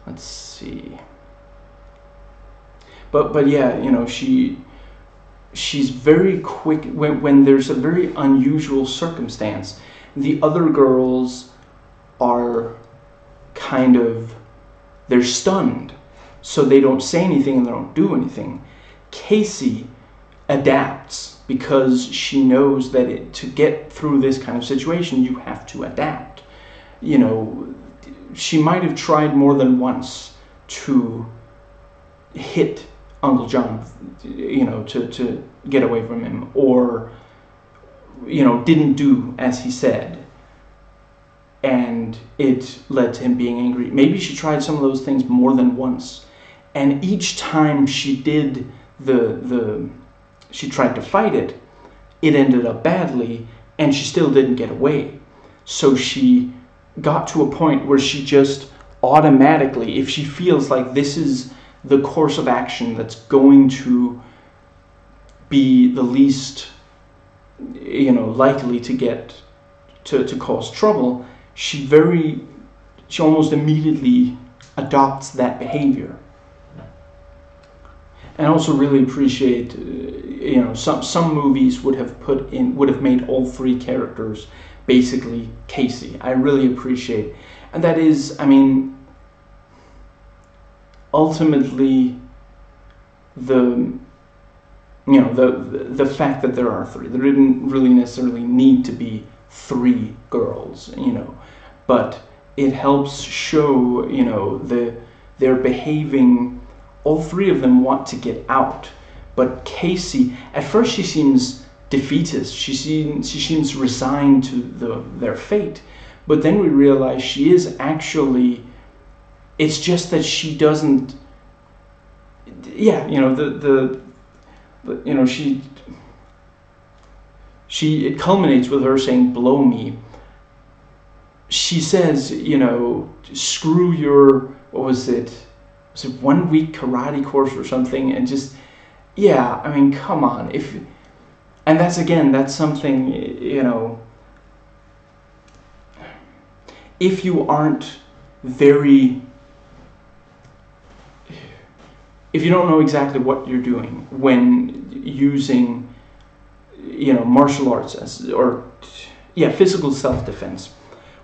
let's see. But yeah, she's very quick when there's a very unusual circumstance. The other girls are kind of, they're stunned, so they don't say anything and they don't do anything. Casey adapts because she knows that to get through this kind of situation, you have to adapt. She might have tried more than once to hit Uncle John, to get away from him, or, didn't do as he said, and it led to him being angry. Maybe she tried some of those things more than once, and each time she did she tried to fight it, it ended up badly, and she still didn't get away. So she got to a point where she just automatically, if she feels like this is the course of action that's going to be the least, likely to get to cause trouble, she almost immediately adopts that behavior. And I also really appreciate, some movies would have made all three characters basically Casey. I really appreciate, and that is, ultimately the fact that there are three. There didn't really necessarily need to be three girls, but it helps show, they're behaving. All three of them want to get out, but Casey, at first she seems defeatist. She seems resigned to their fate, but then we realize she is actually. It's just that she doesn't. Yeah, it culminates with her saying, "Blow me." She says, screw your, what was it? Was it 1 week karate course or something? And just, yeah, come on. And that's something, if you aren't if you don't know exactly what you're doing when using, martial arts physical self-defense,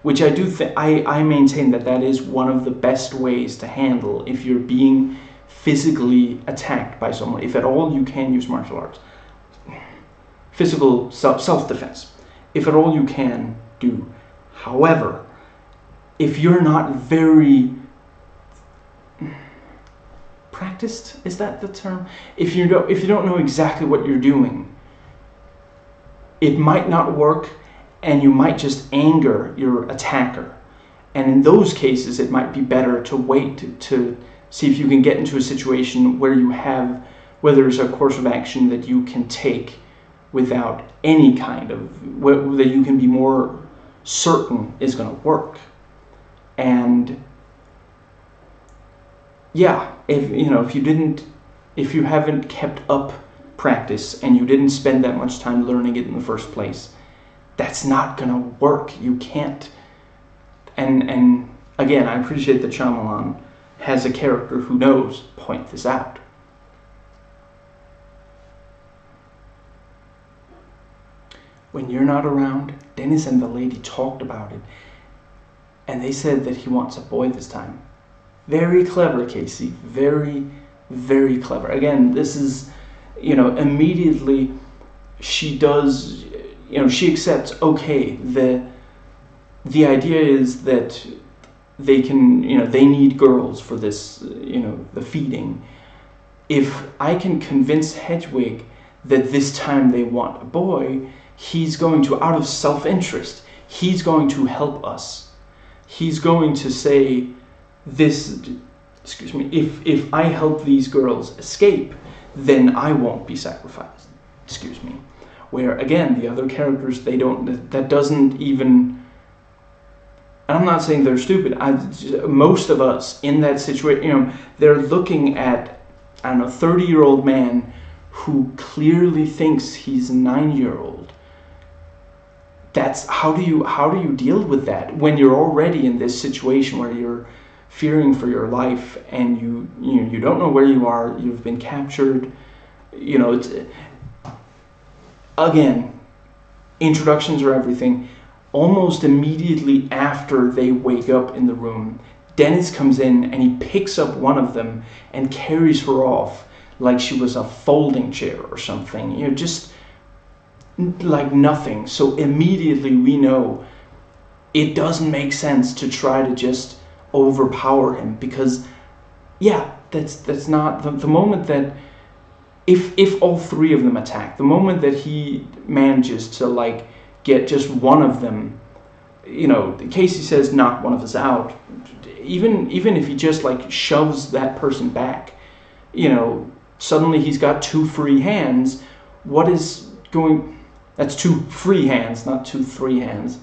which I do think, I maintain that is one of the best ways to handle if you're being physically attacked by someone. If at all you can use martial arts. Physical self-defense, if at all you can do. However, if you're not very practiced, is that the term? If you don't know exactly what you're doing, it might not work, and you might just anger your attacker. And in those cases, it might be better to wait to see if you can get into a situation where there's a course of action that you can take without any kind of, that you can be more certain is going to work. And yeah, if you haven't kept up practice and you didn't spend that much time learning it in the first place, that's not going to work. You can't. And again, I appreciate that Shyamalan has a character who knows point this out. When you're not around, Dennis and the lady talked about it, and they said that he wants a boy this time. Very clever, Casey. Very, very clever. Again, this is, immediately she does, she accepts, okay, the idea is that they can, they need girls for this, the feeding. If I can convince Hedwig that this time they want a boy, he's going to, out of self-interest, he's going to help us. He's going to say this, if I help these girls escape, then I won't be sacrificed. Where, again, the other characters, that doesn't even, and I'm not saying they're stupid. Most of us in that situation, they're looking at, 30-year-old man who clearly thinks he's a 9-year-old. That's how do you deal with that when you're already in this situation where you're fearing for your life and you don't know where you are, you've been captured. It's, again, introductions are everything. Almost immediately after they wake up in the room, Dennis comes in and he picks up one of them and carries her off like she was a folding chair or something. Just like nothing. So immediately we know it doesn't make sense to try to just overpower him, because that's not the moment that if all three of them attack, the moment that he manages to get just one of them, Casey says knock one of us out, even if he just shoves that person back, suddenly he's got two free hands. That's two free hands, not 2 free hands.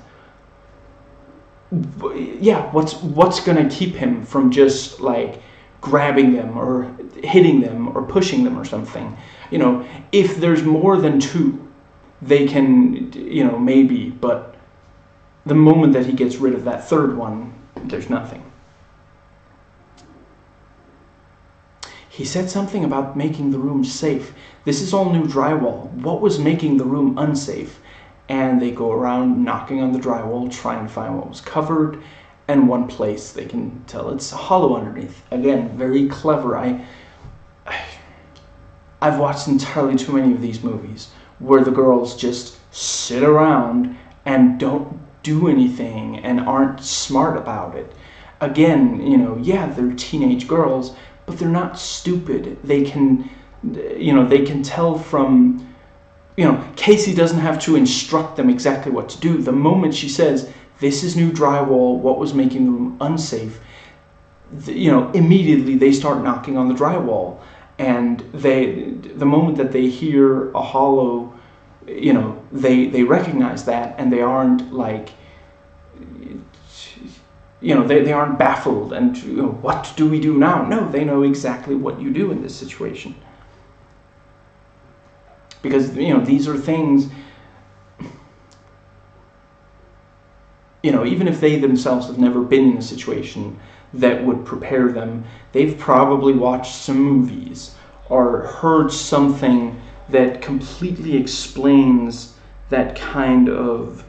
Yeah, what's gonna keep him from just grabbing them or hitting them or pushing them or something? If there's more than 2, they can, maybe, but the moment that he gets rid of that third one, there's nothing. He said something about making the room safe. This is all new drywall. What was making the room unsafe? And they go around knocking on the drywall, trying to find what was covered, and one place they can tell it's hollow underneath. Again, very clever. I've watched entirely too many of these movies where the girls just sit around and don't do anything and aren't smart about it. Again, they're teenage girls, but they're not stupid. They can, they can tell from, Casey doesn't have to instruct them exactly what to do. The moment she says, this is new drywall, what was making the room unsafe, immediately they start knocking on the drywall. And the moment that they hear a hollow, they recognize that, and they aren't they aren't baffled and what do we do now? No, they know exactly what you do in this situation. Because, these are things, even if they themselves have never been in a situation that would prepare them, they've probably watched some movies or heard something that completely explains that kind of,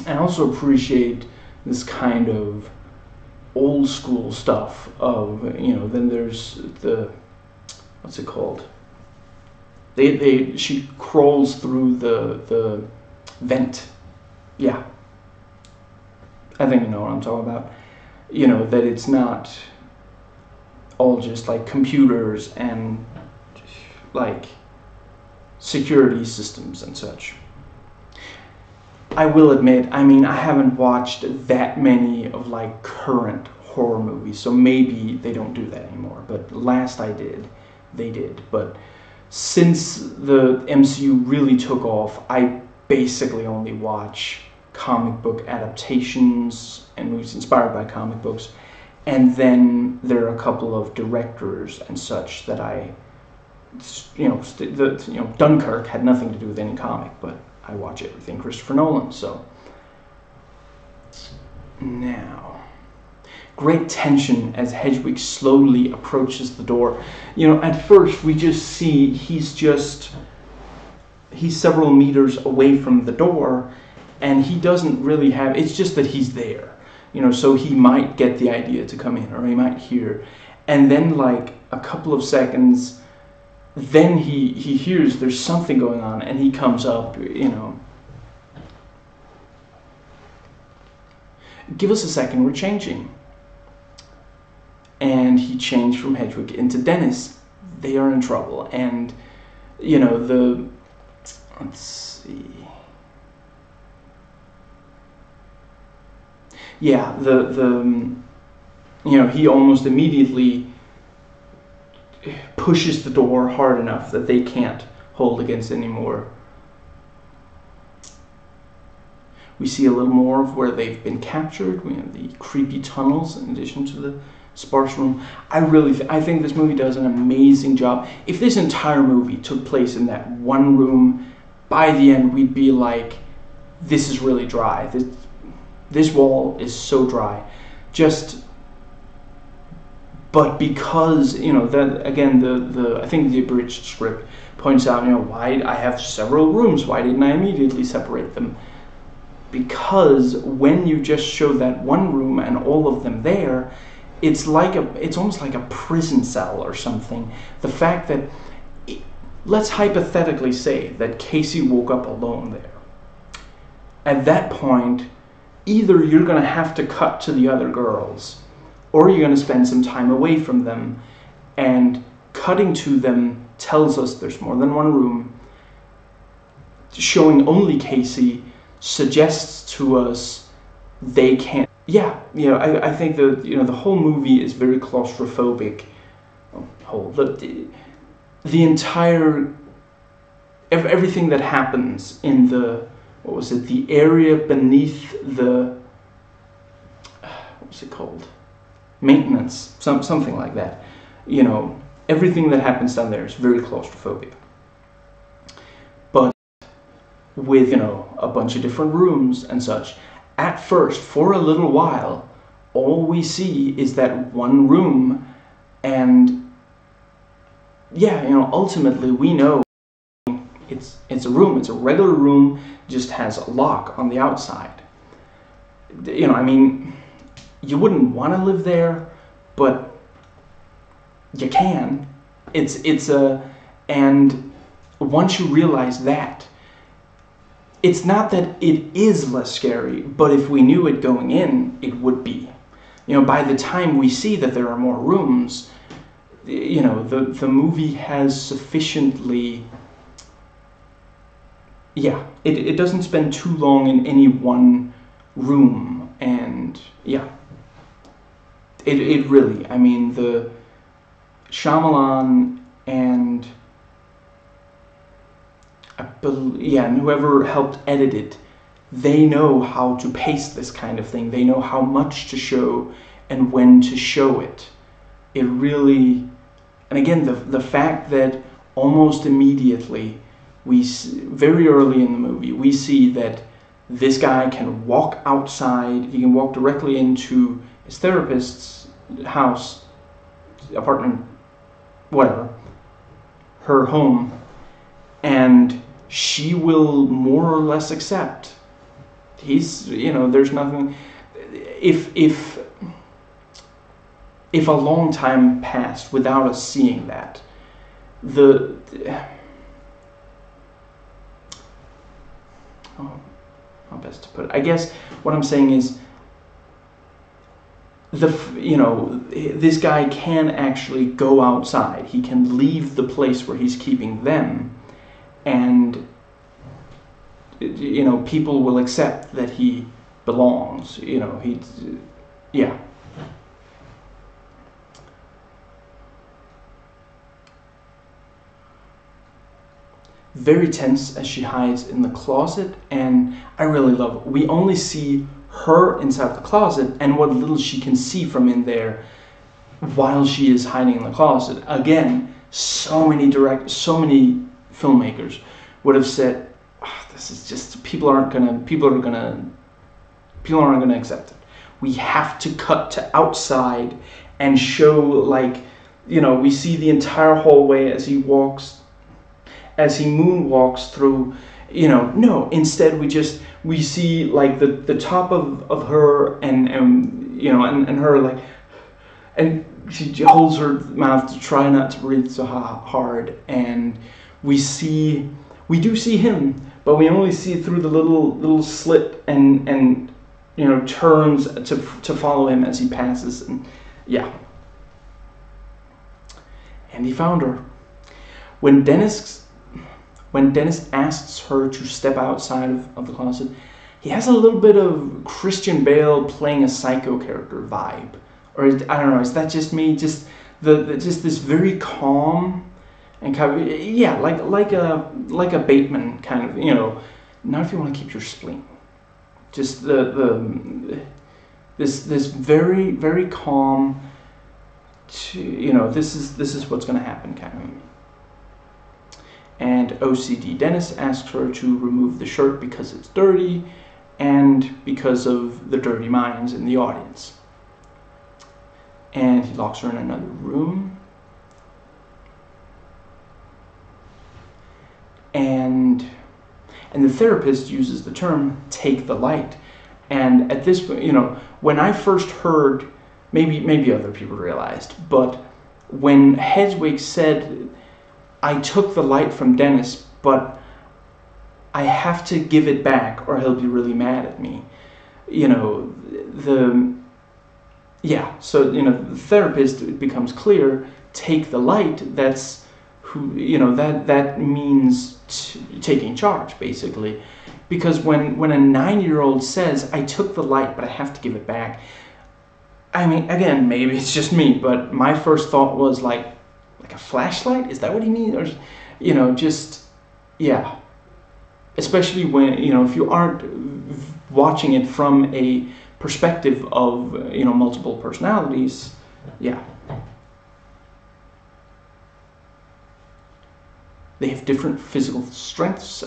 I also appreciate this kind of old school stuff of, then there's what's it called? She crawls through the vent. Yeah. I think you know what I'm talking about. That it's not all just computers and security systems and such. I will admit, I haven't watched that many of current horror movies, so maybe they don't do that anymore. But last I did, they did. But since the MCU really took off, I basically only watch comic book adaptations and movies inspired by comic books. And then there are a couple of directors and such that Dunkirk had nothing to do with any comic, but I watch everything Christopher Nolan, so Now, great tension as Hedwig slowly approaches the door. At first we just see he's several meters away from the door, and he doesn't really have, it's just that he's there. So he might get the idea to come in, or he might hear. And then like a couple of seconds, then he hears there's something going on, and he comes up, Give us a second, we're changing. And he changed from Hedwig into Dennis. They are in trouble. And, let's see. Yeah, he almost immediately pushes the door hard enough that they can't hold against anymore. We see a little more of where they've been captured. We have the creepy tunnels in addition to the sparse room. I think this movie does an amazing job. If this entire movie took place in that one room, by the end we'd be like, this is really dry. This wall is so dry. But because, that again, I think the abridged script points out, why I have several rooms, why didn't I immediately separate them? Because when you just show that one room and all of them there, it's almost like a prison cell or something. The fact that, let's hypothetically say that Casey woke up alone there. At that point, either you're going to have to cut to the other girls, or you're going to spend some time away from them, and cutting to them tells us there's more than one room. Showing only Casey suggests to us they can't. I think the whole movie is very claustrophobic. The entire everything that happens in the area beneath the, what's it called? Maintenance, something like that. Everything that happens down there is very claustrophobic. But with, a bunch of different rooms and such, at first, for a little while, all we see is that one room, and ultimately we know it's a room, it's a regular room, just has a lock on the outside. You wouldn't want to live there, but you can. And once you realize that, it's not that it is less scary, but if we knew it going in, it would be. By the time we see that there are more rooms, the movie has sufficiently, it doesn't spend too long in any one room, and it really, the Shyamalan and and whoever helped edit it, they know how to pace this kind of thing. They know how much to show and when to show it. It really, and again, the fact that almost immediately, very early in the movie, we see that this guy can walk outside, he can walk directly into his therapist's house, apartment, whatever, her home, and she will more or less accept. There's nothing. If a long time passed without us seeing that, how best to put it? I guess what I'm saying is, this guy can actually go outside. He can leave the place where he's keeping them, and people will accept that he belongs. Very tense as she hides in the closet, and I really love it. We only see her inside the closet and what little she can see from in there while she is hiding in the closet. Again, so many filmmakers would have said, this is just, people aren't gonna accept it. we have to cut to outside and show, like, we see the entire hallway as he moonwalks through. No, instead we see like the top of her and her, like, and she holds her mouth to try not to breathe so hard, and we do see him, but we only see through the little slit, and turns to follow him as he passes, and and he found her. When Dennis asks her to step outside of the closet, he has a little bit of Christian Bale playing a psycho character vibe. Or I don't know, is that just me? Just this very calm and kind of, like a Bateman kind of, not if you want to keep your spleen. Just this very, very calm, this is what's going to happen kind of. And OCD Dennis asks her to remove the shirt because it's dirty and because of the dirty minds in the audience. And he locks her in another room. And the therapist uses the term "take the light." And at this point, when I first heard, maybe other people realized, but when Hedwig said, "I took the light from Dennis, but I have to give it back or he'll be really mad at me," so the therapist, it becomes clear, take the light, that's who, that means taking charge, basically. Because when a 9-year-old says, "I took the light, but I have to give it back," I mean, again, maybe it's just me, but my first thought was like a flashlight? Is that what he means? Or, especially when, if you aren't watching it from a perspective of, multiple personalities, They have different physical strengths.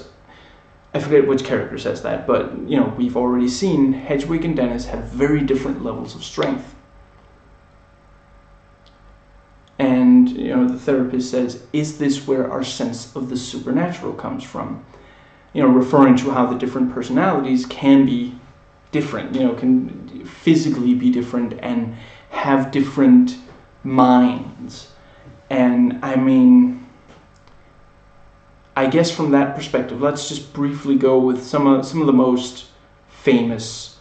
I forget which character says that, but, we've already seen Hedwig and Dennis have very different levels of strength. And, the therapist says, "Is this where our sense of the supernatural comes from?" Referring to how the different personalities can be different, can physically be different and have different minds. And I mean, I guess from that perspective, let's just briefly go with some of the most famous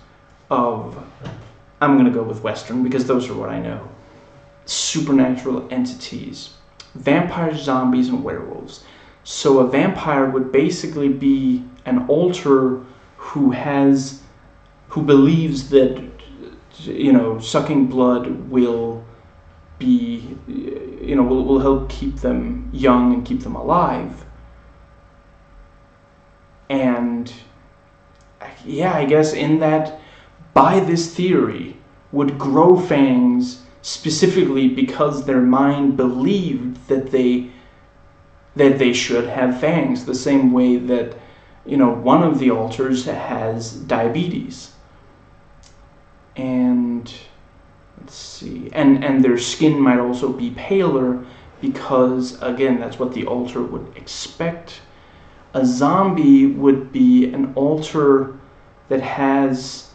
of, I'm going to go with Western because those are what I know. Supernatural entities, vampires, zombies, and werewolves. So a vampire would basically be an alter who believes that, sucking blood will be, will help keep them young and keep them alive. And I guess in that, by this theory, would grow fangs specifically because their mind believed that they should have fangs, the same way that, one of the alters has diabetes. And let's see, and their skin might also be paler because, again, that's what the alter would expect. A zombie would be an alter that has,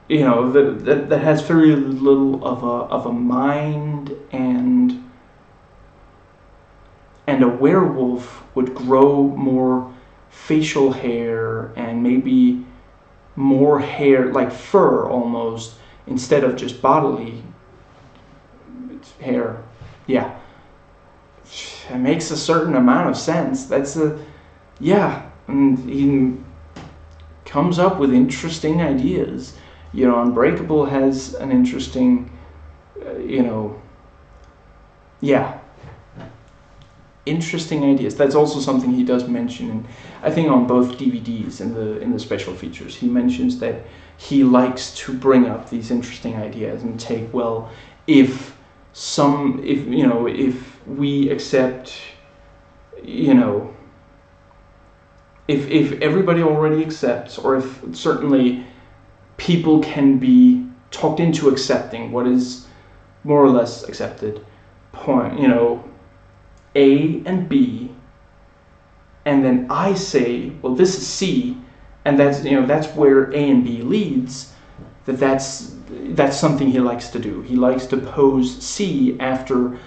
that has very little of a mind, and a werewolf would grow more facial hair and maybe more hair, like fur almost, instead of just bodily hair. Yeah. It makes a certain amount of sense. And he comes up with interesting ideas. Unbreakable has an interesting, interesting ideas. That's also something he does mention, and I think on both DVDs in the special features, he mentions that he likes to bring up these interesting ideas and take, well, if we accept, if everybody already accepts, or if certainly people can be talked into accepting what is more or less accepted point, A and B, and then I say, well, this is C, and that's where A and B leads. That's something he likes to do. He likes to pose C after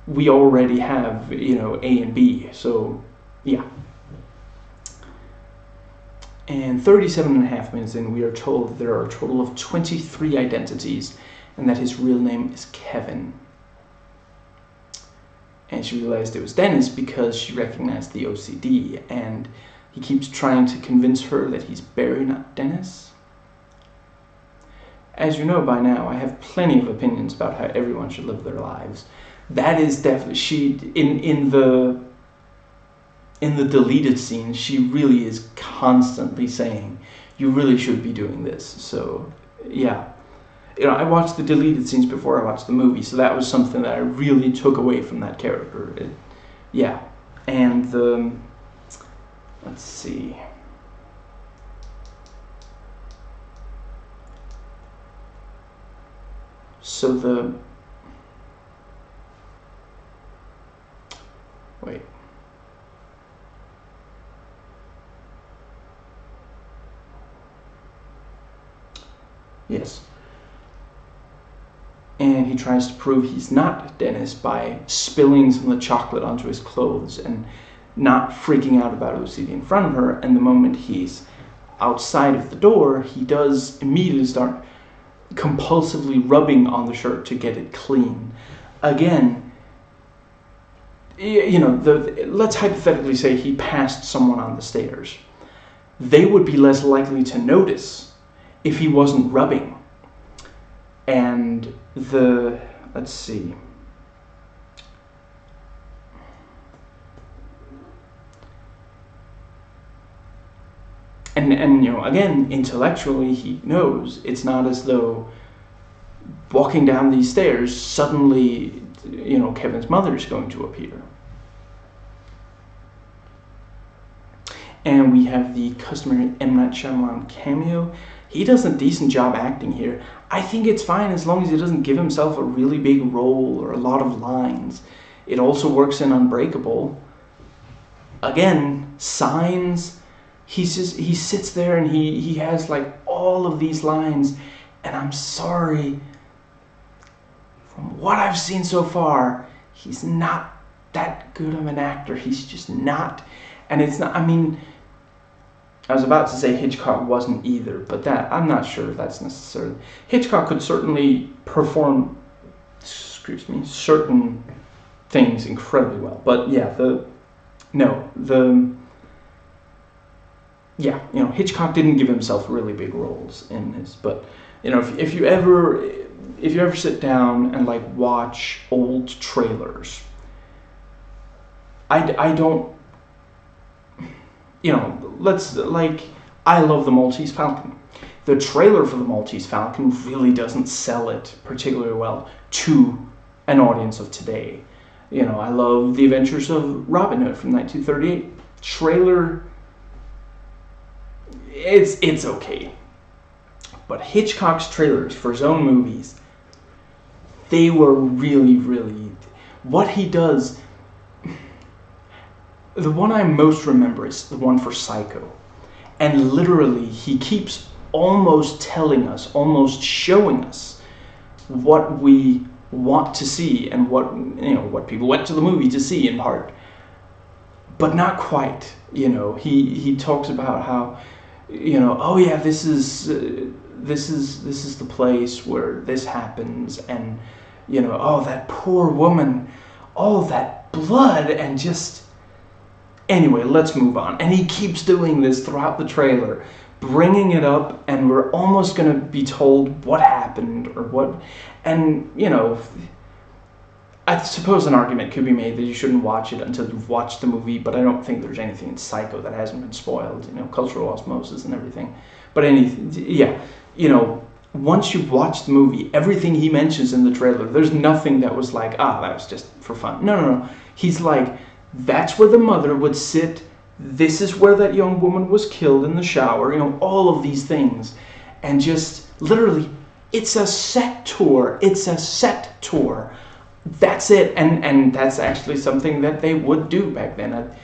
we already have A and B. So yeah. And 37 and a half minutes in, we are told that there are a total of 23 identities, and that his real name is Kevin. And she realized it was Dennis because she recognized the OCD, and he keeps trying to convince her that he's Barry, not Dennis. As you know by now, I have plenty of opinions about how everyone should live their lives. That is definitely, in the deleted scenes, she really is constantly saying, you really should be doing this. So, yeah. I watched the deleted scenes before I watched the movie, so that was something that I really took away from that character. Yeah. And let's see. So wait. Yes. And he tries to prove he's not Dennis by spilling some of the chocolate onto his clothes and not freaking out about OCD in front of her. And the moment he's outside of the door, he does immediately start compulsively rubbing on the shirt to get it clean. Again, let's hypothetically say he passed someone on the stairs. They would be less likely to notice if he wasn't rubbing. And let's see. And again, intellectually, he knows it's not as though walking down these stairs, suddenly, Kevin's mother is going to appear. And we have the customary M. Night Shyamalan cameo. He does a decent job acting here. I think it's fine as long as he doesn't give himself a really big role or a lot of lines. It also works in Unbreakable. Again, Signs. He sits there and he has like all of these lines, and I'm sorry, from what I've seen so far, he's not that good of an actor. He's just not. And it's not, I was about to say Hitchcock wasn't either, but that, I'm not sure if that's necessarily. Hitchcock could certainly perform, certain things incredibly well. But yeah, Hitchcock didn't give himself really big roles in this. But, if you ever sit down and like watch old trailers, I don't, I love the Maltese Falcon. The trailer for the Maltese Falcon really doesn't sell it particularly well to an audience of today. I love The Adventures of Robin Hood from 1938. Trailer, it's okay. But Hitchcock's trailers for his own movies, they were really, really, what he does. The one I most remember is the one for Psycho. And literally, he keeps almost telling us, almost showing us what we want to see and what people went to the movie to see in part. But not quite. He talks about how, oh yeah, this is the place where this happens, and oh, that poor woman, all that blood, and just. Anyway, let's move on. And he keeps doing this throughout the trailer, bringing it up, and we're almost going to be told what happened or what. And, I suppose an argument could be made that you shouldn't watch it until you've watched the movie, but I don't think there's anything in Psycho that hasn't been spoiled, cultural osmosis and everything. But once you've watched the movie, everything he mentions in the trailer, there's nothing that was like, that was just for fun. No. He's like, that's where the mother would sit. This is where that young woman was killed in the shower. All of these things. and just literally, it's a set tour. It's a set tour. That's it. And that's actually something that they would do back then.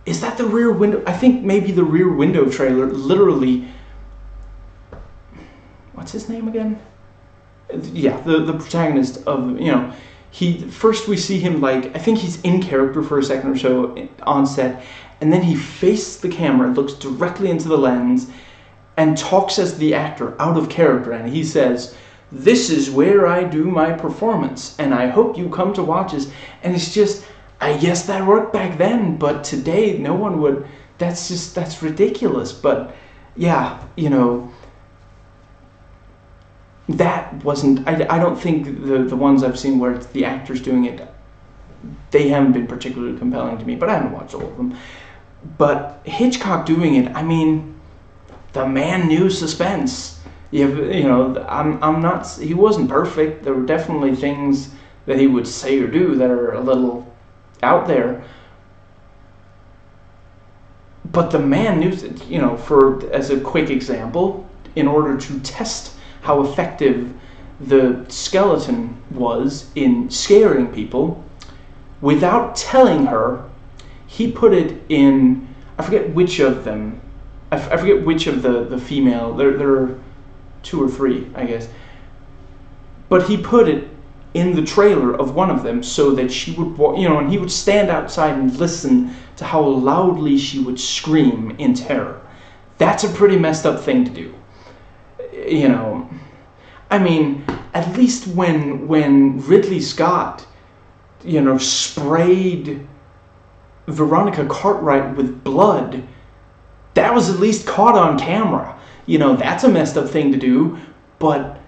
Is that the Rear Window? I think maybe the Rear Window trailer literally... What's his name again? Yeah, the protagonist of, first we see him, like, I think he's in character for a second or so on set, and then he faces the camera, looks directly into the lens, and talks as the actor out of character, and he says, "This is where I do my performance, and I hope you come to watch this." And it's just, I guess that worked back then, but today no one would. That's ridiculous. But yeah, that wasn't, I don't think the ones I've seen where it's the actors doing it, they haven't been particularly compelling to me, but I haven't watched all of them. But Hitchcock doing it, I mean, the man knew suspense. I'm not, he wasn't perfect. There were definitely things that he would say or do that are a little out there. But the man knew, as a quick example, in order to test how effective the skeleton was in scaring people, without telling her, he put it in, I forget which of them, I forget which of the female, there are 2 or 3, I guess, but he put it in the trailer of one of them so that she would, and he would stand outside and listen to how loudly she would scream in terror. That's a pretty messed up thing to do. I mean, at least when Ridley Scott, sprayed Veronica Cartwright with blood, that was at least caught on camera. That's a messed up thing to do, but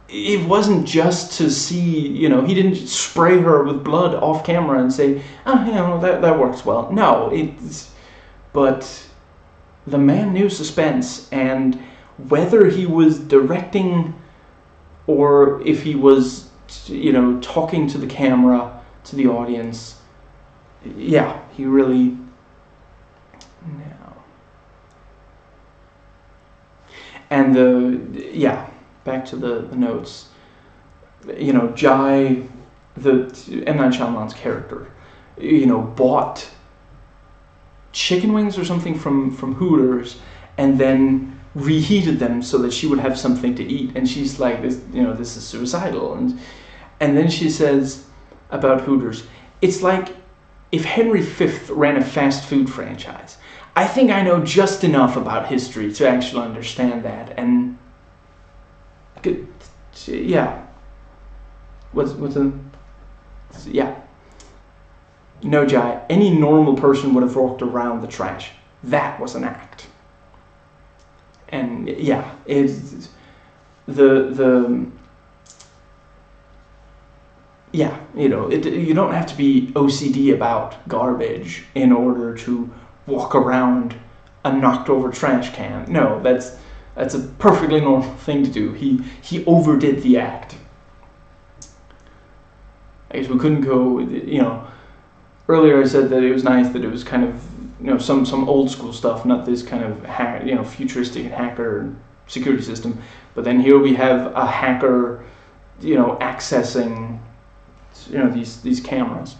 it wasn't just to see, he didn't spray her with blood off camera and say, that works well. No, but the man knew suspense, and whether he was directing or if he was, talking to the camera, to the audience, yeah, he really... And back to the notes. Jai, the M. Night Shyamalan's character, bought chicken wings or something from Hooters, and then reheated them so that she would have something to eat. And she's like, this is suicidal. And then she says about Hooters, it's like if Henry V ran a fast food franchise. I think I know just enough about history to actually understand that. And yeah, no, Jai, any normal person would have walked around the trash. That was an act. And yeah, it's you don't have to be OCD about garbage in order to walk around a knocked over trash can. No, that's a perfectly normal thing to do. He overdid the act. I guess we couldn't go, earlier I said that it was nice that it was kind of, some old school stuff, not this kind of futuristic hacker security system. But then here we have a hacker, accessing, these cameras.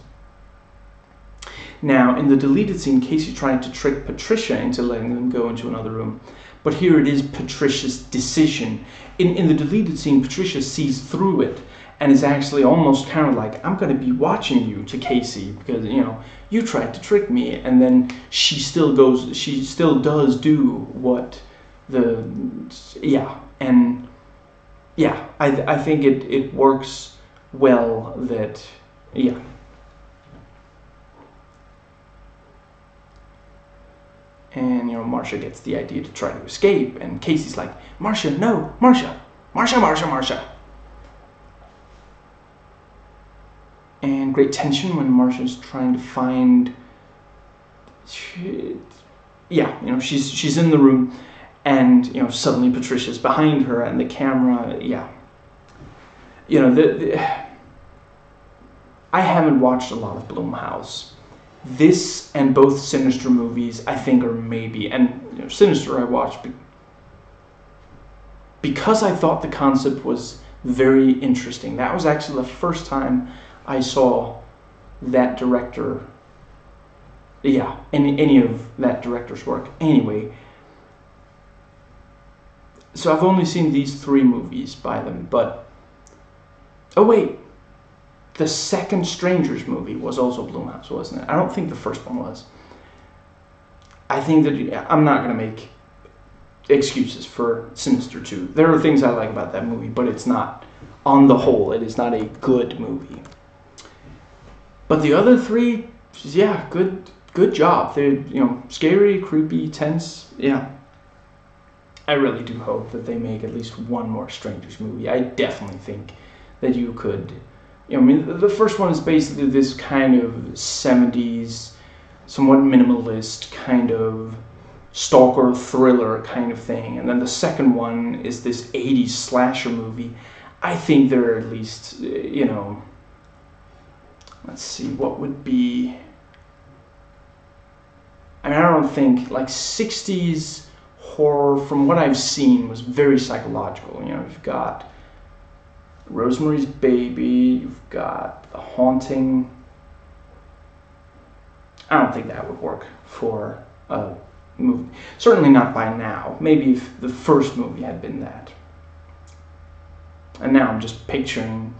Now, in the deleted scene, Casey tried to trick Patricia into letting them go into another room. But here it is Patricia's decision. In the deleted scene, Patricia sees through it and is actually almost kind of like, I'm going to be watching you, to Casey, because, you tried to trick me. And then she still does do what I think it works well that, And, Marcia gets the idea to try to escape, and Casey's like, Marcia, no, Marcia. And great tension when Marcia's trying to find, she's in the room, and, suddenly Patricia's behind her, and the camera, I haven't watched a lot of Blumhouse. This and both Sinister movies, I think, are maybe, and Sinister I watched because I thought the concept was very interesting. That was actually the first time I saw that director, any of that director's work. Anyway, so I've only seen these 3 movies by them, but oh wait, the second Strangers movie was also Blumhouse, wasn't it? I don't think the first one was. I think that I'm not going to make excuses for Sinister 2. There are things I like about that movie, but it's not, on the whole, it is not a good movie. But the other 3, yeah, good job. They're, scary, creepy, tense. Yeah. I really do hope that they make at least one more Strangers movie. I definitely think that you could, the first one is basically this kind of 70s, somewhat minimalist kind of stalker thriller kind of thing. And then the second one is this 80s slasher movie. I think there are at least, let's see, what would be, I don't think, 60s horror, from what I've seen, was very psychological. You've got Rosemary's Baby, you've got The Haunting. I don't think that would work for a movie. Certainly not by now. Maybe if the first movie had been that. And now I'm just picturing,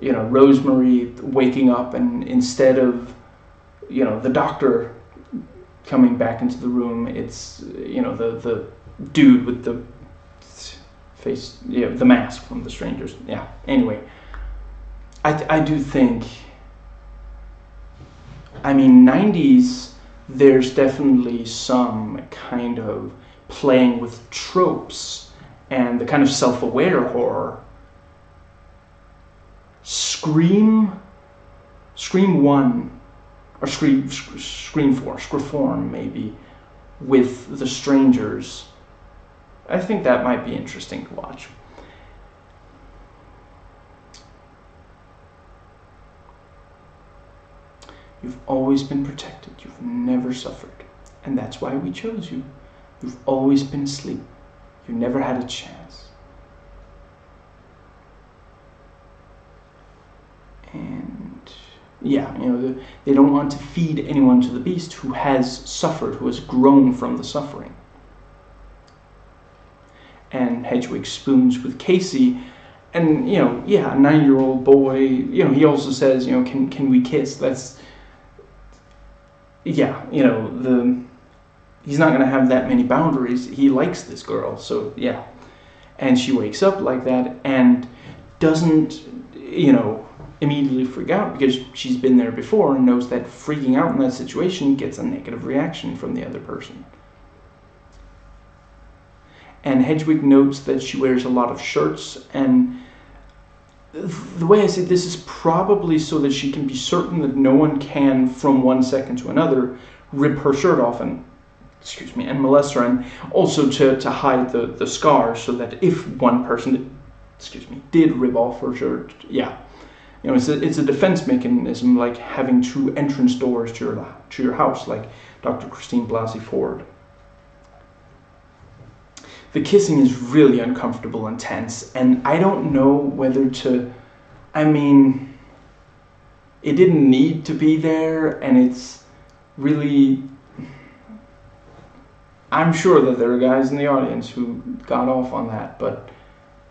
Rosemary waking up, and instead of, the doctor coming back into the room, it's, the dude with the face, the mask from The Strangers. Yeah, anyway. I do think, 90s, there's definitely some kind of playing with tropes and the kind of self-aware horror. Scream 1, or Scream 4, Scream maybe, with The Strangers. I think that might be interesting to watch. You've always been protected. You've never suffered. And that's why we chose you. You've always been asleep. You never had a chance. And yeah, they don't want to feed anyone to the beast who has suffered, who has grown from the suffering. And Hedwig spoons with Casey, and a 9-year-old boy, he also says, can we kiss? That's, he's not going to have that many boundaries. He likes this girl, so yeah. And she wakes up like that and doesn't, immediately freak out, because she's been there before and knows that freaking out in that situation gets a negative reaction from the other person. And Hedwig notes that she wears a lot of shirts, and the way I say this is probably so that she can be certain that no one can, from one second to another, rip her shirt off and molest her, and also to hide the scars, so that if one person did rip off her shirt, it's a defense mechanism, like having 2 entrance doors to your house, like Dr. Christine Blasey Ford. The kissing is really uncomfortable and tense, and I don't know whether to, it didn't need to be there, and it's really, I'm sure that there are guys in the audience who got off on that, but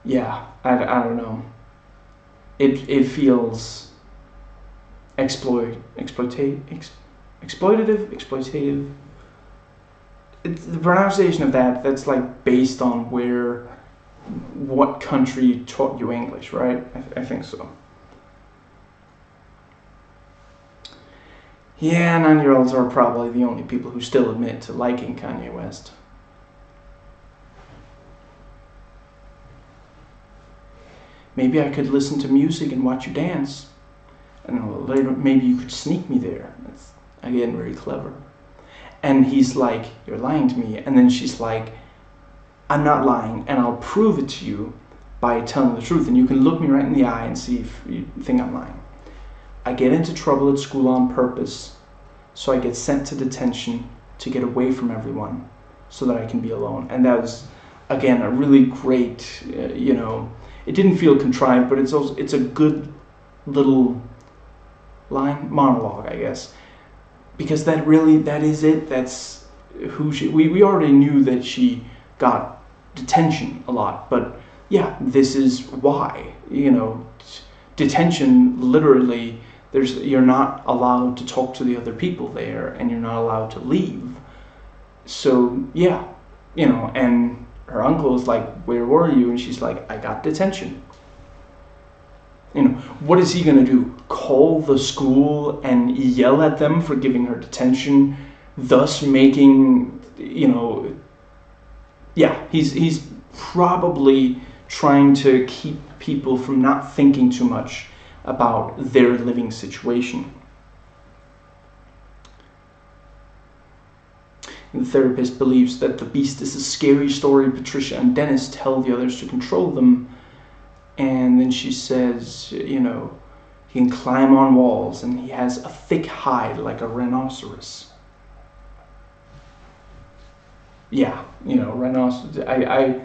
yeah, I don't know. It feels exploitative. The pronunciation of that's like based on what country taught you English, right? I think so. Yeah, 9-year-olds are probably the only people who still admit to liking Kanye West. Maybe I could listen to music and watch you dance. And later, maybe you could sneak me there. That's, again, very clever. And he's like, you're lying to me. And then she's like, I'm not lying, and I'll prove it to you by telling the truth. And you can look me right in the eye and see if you think I'm lying. I get into trouble at school on purpose, so I get sent to detention to get away from everyone, so that I can be alone. And that was, again, a really great, it didn't feel contrived, but it's a good little monologue, I guess, because that is it. That's who we already knew that she got detention a lot, but yeah, this is why, detention, literally, you're not allowed to talk to the other people there, and you're not allowed to leave. So yeah, and her uncle is like, where were you? And she's like, I got detention. What is he going to do? Call the school and yell at them for giving her detention, thus making, yeah, he's probably trying to keep people from not thinking too much about their living situation. The therapist believes that the beast is a scary story Patricia and Dennis tell the others to control them. And then she says, he can climb on walls and he has a thick hide like a rhinoceros. Yeah, rhinoceros.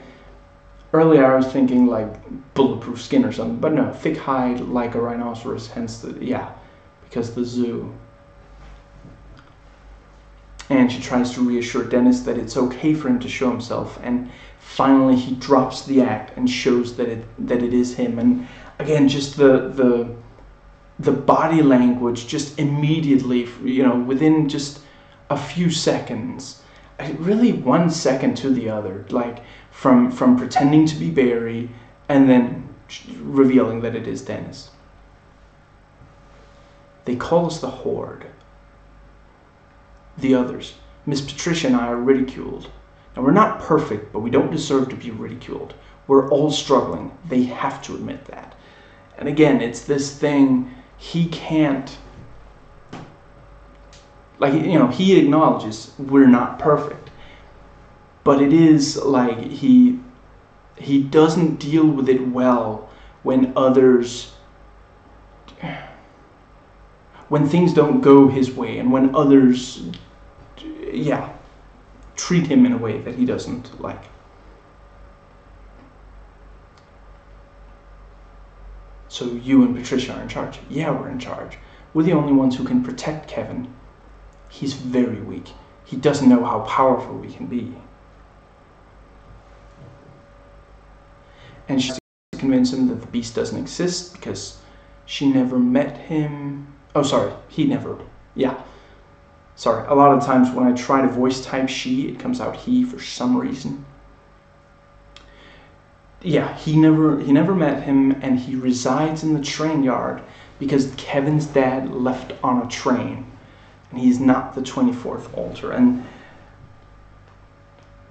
Earlier I was thinking like bulletproof skin or something, but no, thick hide like a rhinoceros, hence because the zoo. And she tries to reassure Dennis that it's okay for him to show himself, and finally he drops the act and shows that it is him. And again, just the body language, just immediately, within just a few seconds, really 1 second to the other, like from pretending to be Barry and then revealing that it is Dennis. They call us the Horde. The others, Miss Patricia and I, are ridiculed. And we're not perfect, but we don't deserve to be ridiculed. We're all struggling. They have to admit that. And again, it's this thing, he can't, he acknowledges we're not perfect. But it is like he doesn't deal with it well when things don't go his way, and when others, treat him in a way that he doesn't like. So you and Patricia are in charge. Yeah, we're in charge. We're the only ones who can protect Kevin. He's very weak. He doesn't know how powerful we can be. And she convince him that the beast doesn't exist because she never met him. Oh, sorry, he never. Yeah. Sorry, a lot of times when I try to voice type she, it comes out he for some reason. Yeah, he never met him, and he resides in the train yard because Kevin's dad left on a train, and he's not the 24th altar. And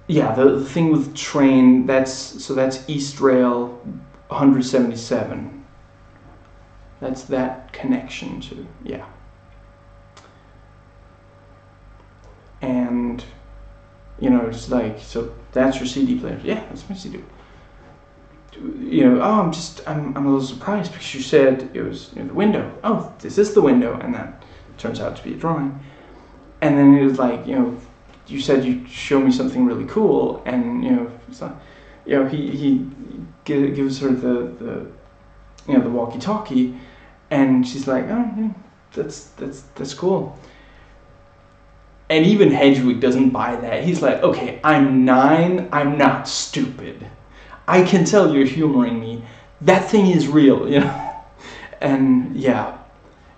yeah, the thing with train, that's East Rail 177. That's that connection to, yeah. And, it's like, so that's your CD player. Yeah, that's my CD. I'm a little surprised because you said it was the window. Oh, this is the window. And that turns out to be a drawing. And then it was like, you said you'd show me something really cool. And, it's like, he gives her the walkie-talkie. And she's like, oh, that's cool. And even Hedwig doesn't buy that. He's like, okay, I'm 9, I'm not stupid. I can tell you're humoring me. That thing is real, And yeah.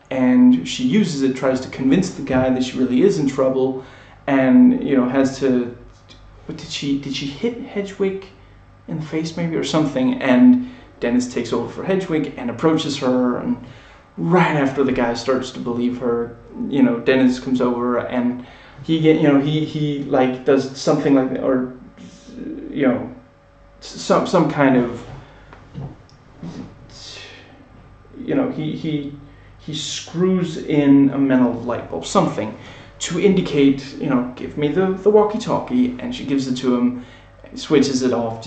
And she uses it, tries to convince the guy that she really is in trouble, and has to. What did she hit Hedwig in the face maybe or something? And Dennis takes over for Hedwig and approaches her, and right after the guy starts to believe her, Dennis comes over and he like does something like that, or some kind of he screws in a metal light bulb, something to indicate, give me the walkie-talkie, and she gives it to him, switches it off,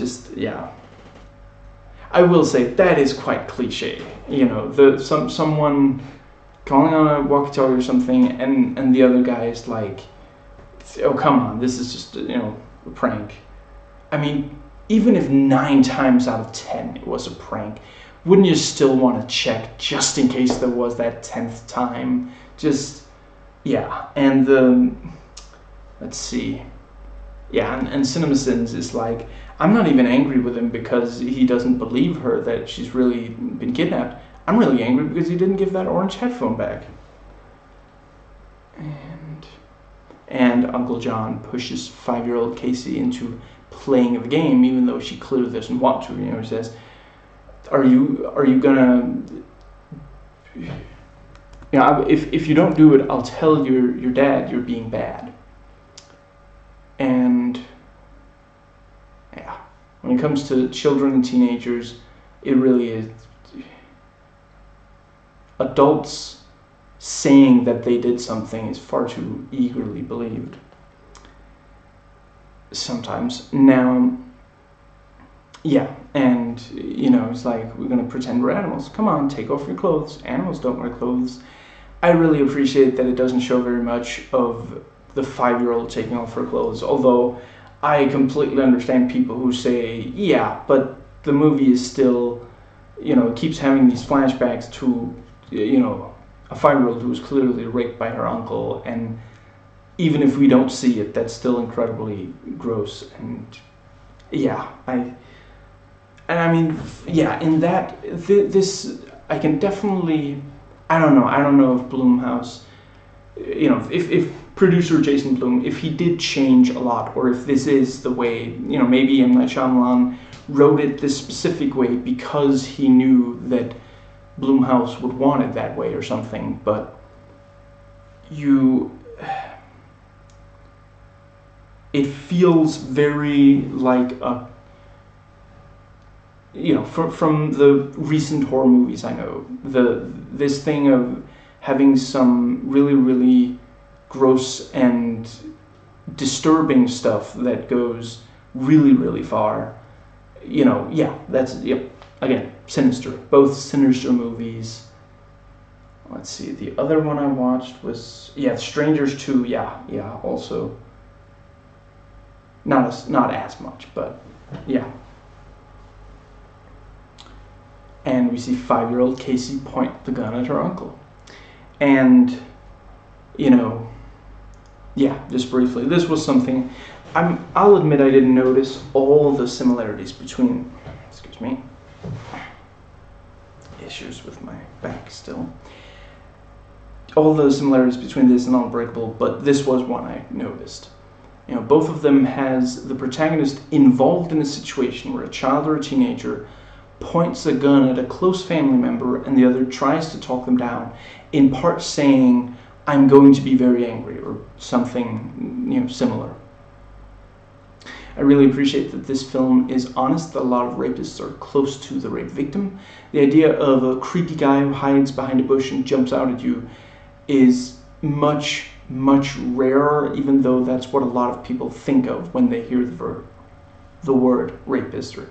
I will say that is quite cliche, someone calling on a walkie-talkie or something, and the other guy is like, oh come on, this is just a prank. I mean, even if 9 times out of 10 it was a prank, wouldn't you still want to check just in case there was that 10th time? Just, yeah. And let's see. Yeah, and CinemaSins is like, I'm not even angry with him because he doesn't believe her that she's really been kidnapped. I'm really angry because he didn't give that orange headphone back. And Uncle John pushes 5-year-old Casey into playing the game, even though she clearly doesn't want to. He says, "Are you gonna? If you don't do it, I'll tell your dad you're being bad." And yeah, when it comes to children and teenagers, it really is. Adults saying that they did something is far too eagerly believed sometimes. Now, yeah, and it's like, we're gonna pretend we're animals. Come on, take off your clothes. Animals don't wear clothes. I really appreciate that it doesn't show very much of the 5-year-old taking off her clothes, although I completely understand people who say, yeah, but the movie is still, keeps having these flashbacks to, a 5-year-old who was clearly raped by her uncle, and even if we don't see it, that's still incredibly gross. And yeah, in that, this, I can definitely, I don't know if Blumhouse, if producer Jason Blum, if he did change a lot, or if this is the way, maybe M. Night Shyamalan wrote it this specific way because he knew that Blumhouse would want it that way or something, but it feels very like a, from the recent horror movies I know, this thing of having some really, really gross and disturbing stuff that goes really, really far. Again, Sinister. Both Sinister movies. Let's see, the other one I watched was, Strangers 2, also. Not as much, but yeah. And we see 5-year-old Casey point the gun at her uncle. And, just briefly, this was something, I'll admit I didn't notice all the similarities between, issues with my back still. All the similarities between this and Unbreakable, but this was one I noticed. Both of them has the protagonist involved in a situation where a child or a teenager points a gun at a close family member and the other tries to talk them down, in part saying, "I'm going to be very angry," or something similar. I really appreciate that this film is honest that a lot of rapists are close to the rape victim. The idea of a creepy guy who hides behind a bush and jumps out at you is much, much rarer, even though that's what a lot of people think of when they hear the word rapist. Or,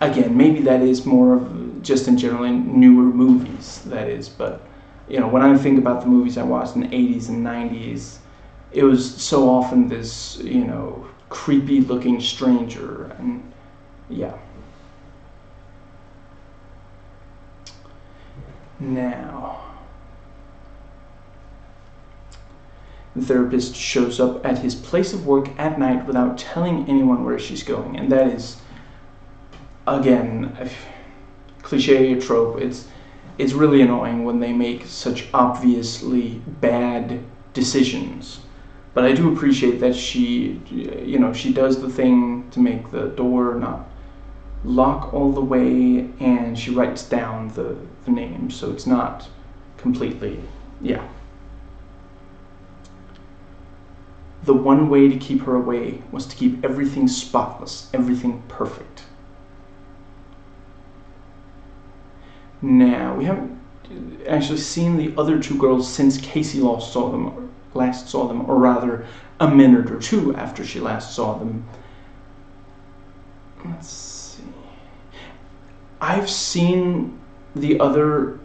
again, maybe that is more of just in general in newer movies, that is, but when I think about the movies I watched in the 80s and 90s, it was so often this, creepy looking stranger, and yeah. Now, the therapist shows up at his place of work at night without telling anyone where she's going, and that is, again, a cliche, a trope. It's really annoying when they make such obviously bad decisions. But I do appreciate that she does the thing to make the door not lock all the way, and she writes down the name, so it's not completely, The one way to keep her away was to keep everything spotless, everything perfect. Now, we haven't actually seen the other two girls since Casey last saw them, or rather, a minute or two after she last saw them. Let's see. I've seen other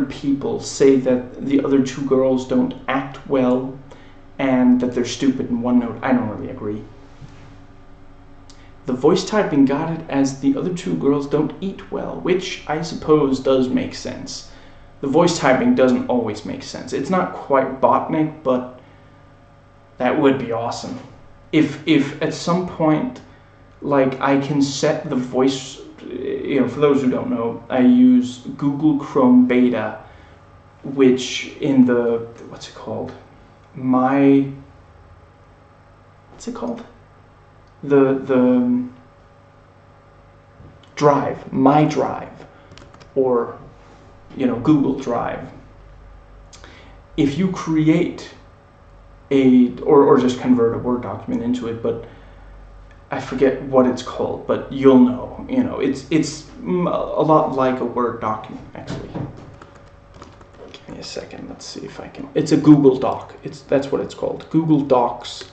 people say that the other two girls don't act well and that they're stupid in one note. I don't really agree. The voice typing got it as the other two girls don't eat well, which I suppose does make sense. The voice typing doesn't always make sense. It's not quite botnik, but that would be awesome. If at some point, like, I can set the voice, for those who don't know, I use Google Chrome Beta, which in the, what's it called? The Drive, My Drive, or Google Drive. If you create or just convert a Word document into it, but I forget what it's called, but you'll know. It's a lot like a Word document, actually. Give me a second. Let's see if I can. It's a Google Doc. That's what it's called, Google Docs,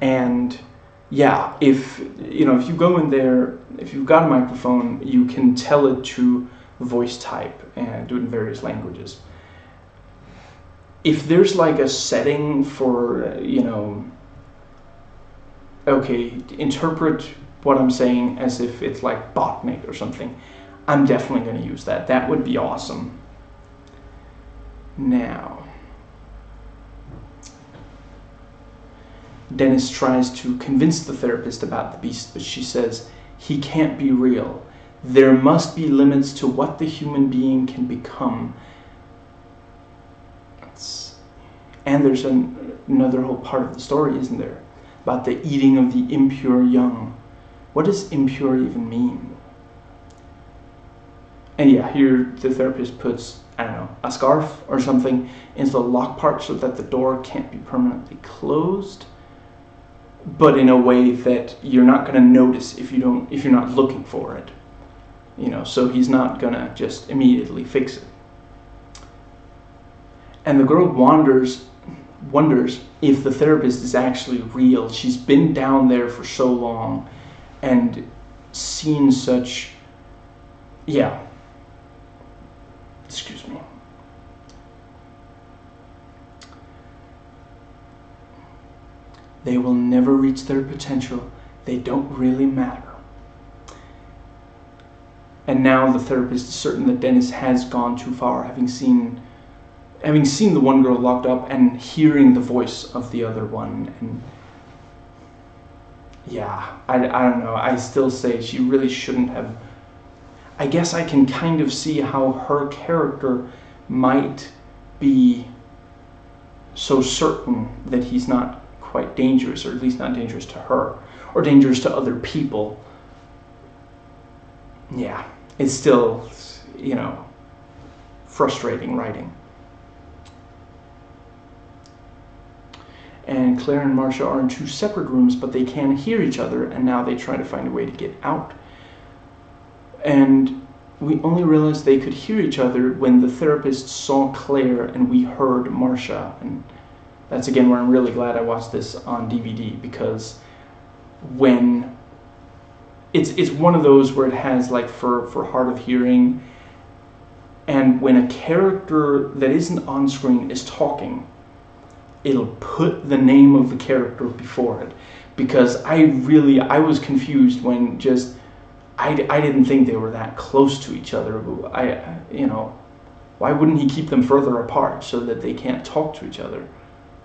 and yeah, if you go in there, if you've got a microphone, you can tell it to voice type and do it in various languages. If there's like a setting for, okay, interpret what I'm saying as if it's like botnik or something, I'm definitely going to use that. That would be awesome. Now, Dennis tries to convince the therapist about the beast, but she says he can't be real. There must be limits to what the human being can become. And there's another whole part of the story, isn't there? About the eating of the impure young. What does impure even mean? And yeah, here the therapist puts, I don't know, a scarf or something into the lock part so that the door can't be permanently closed, but in a way that you're not going to notice if you're not looking for it. So he's not going to just immediately fix it. And the girl wonders if the therapist is actually real. She's been down there for so long and seen such, excuse me. They will never reach their potential. They don't really matter. And now the therapist is certain that Dennis has gone too far, having seen the one girl locked up and hearing the voice of the other one. And yeah, I don't know. I still say she really shouldn't have. I guess I can kind of see how her character might be so certain that he's not quite dangerous, or at least not dangerous to her, or dangerous to other people. Yeah, it's still, frustrating writing. And Claire and Marcia are in two separate rooms, but they can hear each other, and now they try to find a way to get out. And we only realized they could hear each other when the therapist saw Claire and we heard Marcia. And that's again where I'm really glad I watched this on DVD, because when it's one of those where it has like for hard of hearing, and when a character that isn't on screen is talking, it'll put the name of the character before it, because I was confused when I didn't think they were that close to each other. Why wouldn't he keep them further apart so that they can't talk to each other?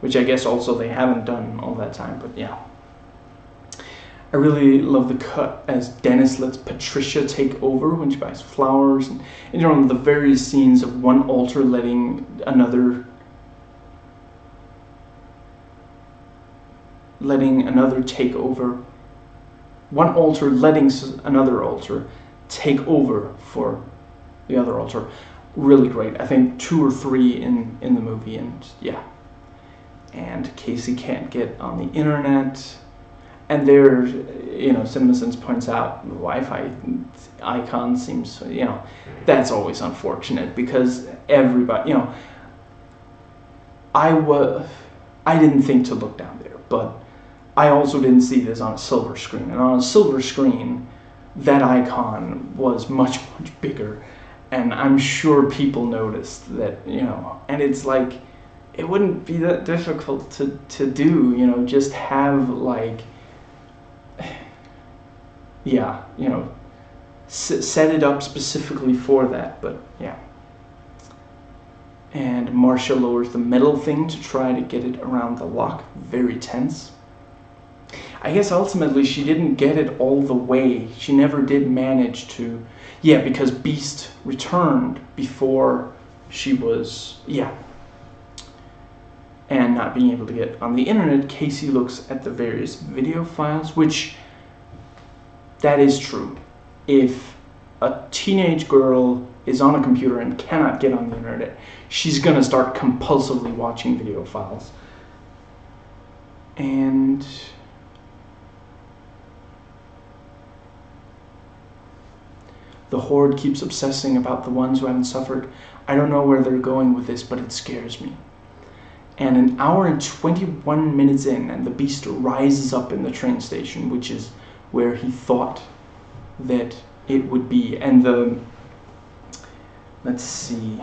Which I guess also they haven't done all that time, but yeah. I really love the cut as Dennis lets Patricia take over when she buys flowers, and the various scenes of one altar letting another take over. One altar letting another altar take over for the other altar. Really great. I think 2 or 3 in the movie, and yeah. And Casey can't get on the internet. And there, CinemaSins points out the Wi-Fi icon seems, that's always unfortunate, because everybody, I didn't think to look down there, but I also didn't see this on a silver screen. And on a silver screen, that icon was much, much bigger. And I'm sure people noticed that, and it's like, it wouldn't be that difficult to do, just have like, yeah, set it up specifically for that, but yeah. And Marcia lowers the metal thing to try to get it around the lock. Very tense. I guess ultimately she didn't get it all the way. She never did manage to... Yeah, because Beast returned before she was... Yeah. And not being able to get on the internet, Casey looks at the various video files, which... That is true. If a teenage girl is on a computer and cannot get on the internet, she's going to start compulsively watching video files. And... The Horde keeps obsessing about the ones who haven't suffered. I don't know where they're going with this, but it scares me. And an hour and 21 minutes in, and the Beast rises up in the train station, which is where he thought that it would be. And the... Let's see.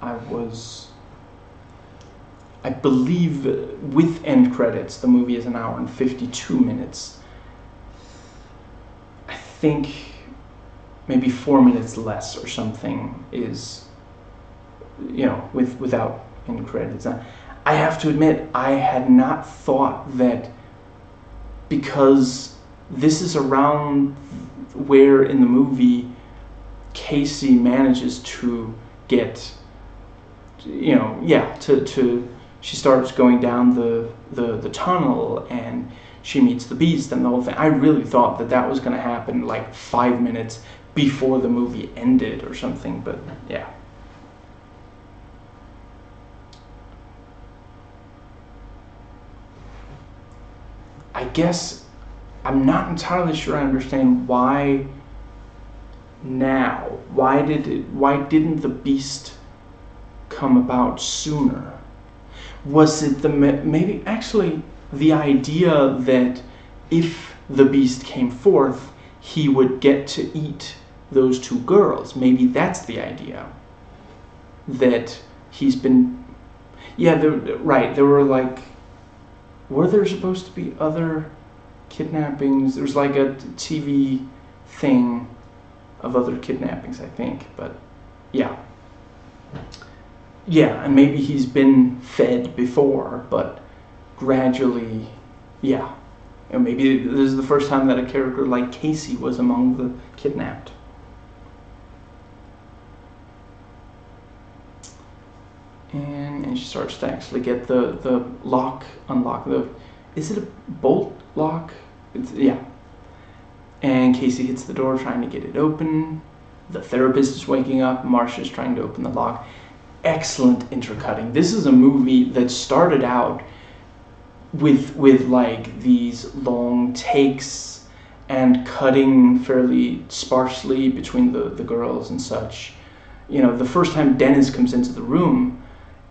I believe with end credits, the movie is an hour and 52 minutes. I think maybe 4 minutes less or something is, without end credits. I have to admit, I had not thought that, because this is around where in the movie Casey manages to get, she starts going down the tunnel and she meets the Beast and the whole thing. I really thought that was going to happen like 5 minutes before the movie ended or something, but yeah. I guess I'm not entirely sure I understand why now. Why didn't the Beast come about sooner? Was it maybe actually the idea that if the Beast came forth, he would get to eat those two girls? Maybe that's the idea. That he's been... Yeah, right, there were like... Were there supposed to be other kidnappings? There was like a TV thing of other kidnappings, I think, but yeah. Yeah, and maybe he's been fed before, but gradually, yeah. And maybe this is the first time that a character like Casey was among the kidnapped. And she starts to actually get the lock unlocked. Is it a bolt lock? Yeah. And Casey hits the door trying to get it open. The therapist is waking up. Marcia's trying to open the lock. Excellent intercutting. This is a movie that started out with like these long takes and cutting fairly sparsely between the girls and such. The first time Dennis comes into the room,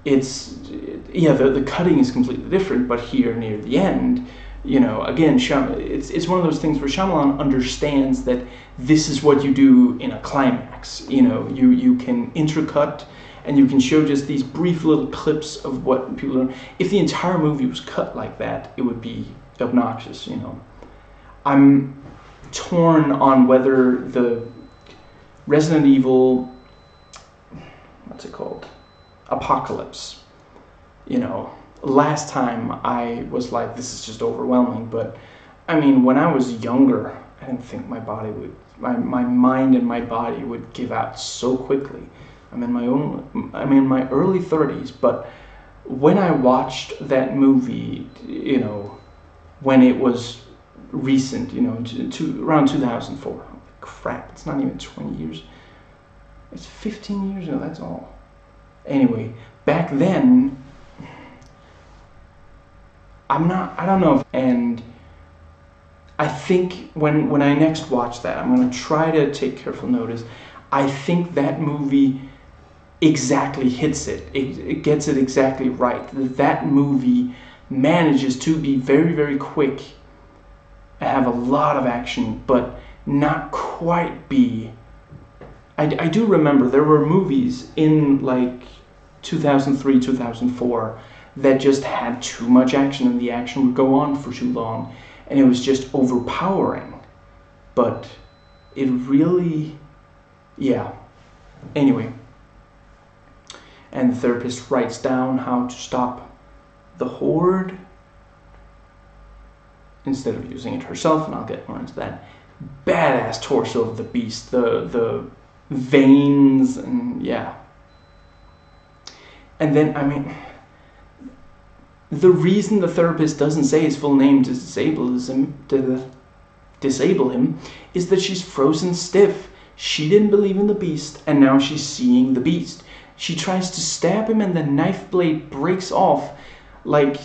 the cutting is completely different, but here near the end, again, it's one of those things where Shyamalan understands that this is what you do in a climax. You can intercut and you can show just these brief little clips of what people are. If the entire movie was cut like that, it would be obnoxious, I'm torn on whether the Resident Evil, what's it called? Apocalypse. Last time I was like, this is just overwhelming, but I mean, when I was younger, I didn't think my mind and my body would give out so quickly. I'm in my early 30s, but when I watched that movie, when it was recent, around 2004, crap, it's not even 20 years. It's 15 years ago, that's all. Anyway, back then, I don't know. And I think when I next watch that, I'm going to try to take careful notice. I think that movie exactly hits it. It gets it exactly right. That movie manages to be very, very quick and have a lot of action, but not quite be... I do remember there were movies in like 2003, 2004 that just had too much action and the action would go on for too long and it was just overpowering. but it really, yeah. Anyway, and the therapist writes down how to stop the horde instead of using it herself, and I'll get more into that. Badass torso of the beast, the veins, and yeah. And then, I mean, the reason the therapist doesn't say his full name to disable him is that she's frozen stiff. She didn't believe in the beast, and now she's seeing the beast. She tries to stab him, and the knife blade breaks off, like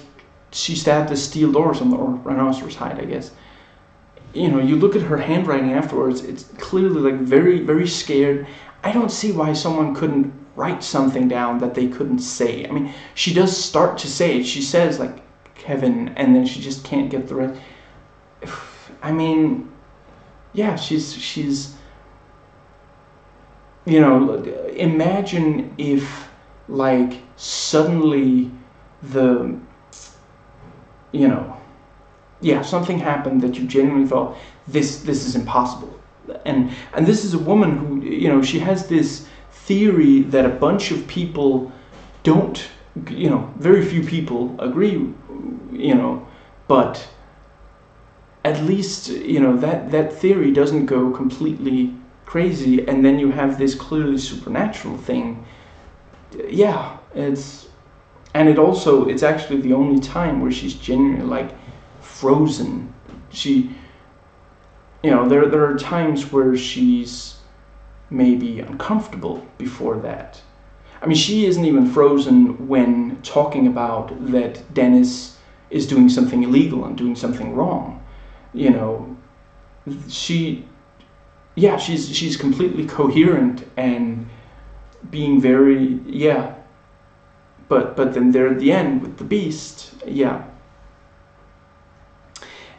she stabbed the steel doors on the rhinoceros hide, I guess. You know, you look at her handwriting afterwards, it's clearly like very, very scared. I don't see why someone couldn't write something down that they couldn't say. I mean, she does start to say it. She says, like, Kevin, and then she just can't get the rest. I mean, yeah, she's you know, imagine if, like, suddenly the, you know, yeah, something happened that you genuinely thought, this is impossible. And this is a woman who, you know, she has this theory that a bunch of people don't, you know, very few people agree, you know, but at least, you know, that theory doesn't go completely crazy, and then you have this clearly supernatural thing. Yeah, it's actually the only time where she's genuinely, like, frozen. She, you know, there are times where she's maybe uncomfortable before that. I mean, she isn't even frozen when talking about that Dennis is doing something illegal and doing something wrong. You know, she's completely coherent and being very, yeah. But then there at the end with the beast, yeah.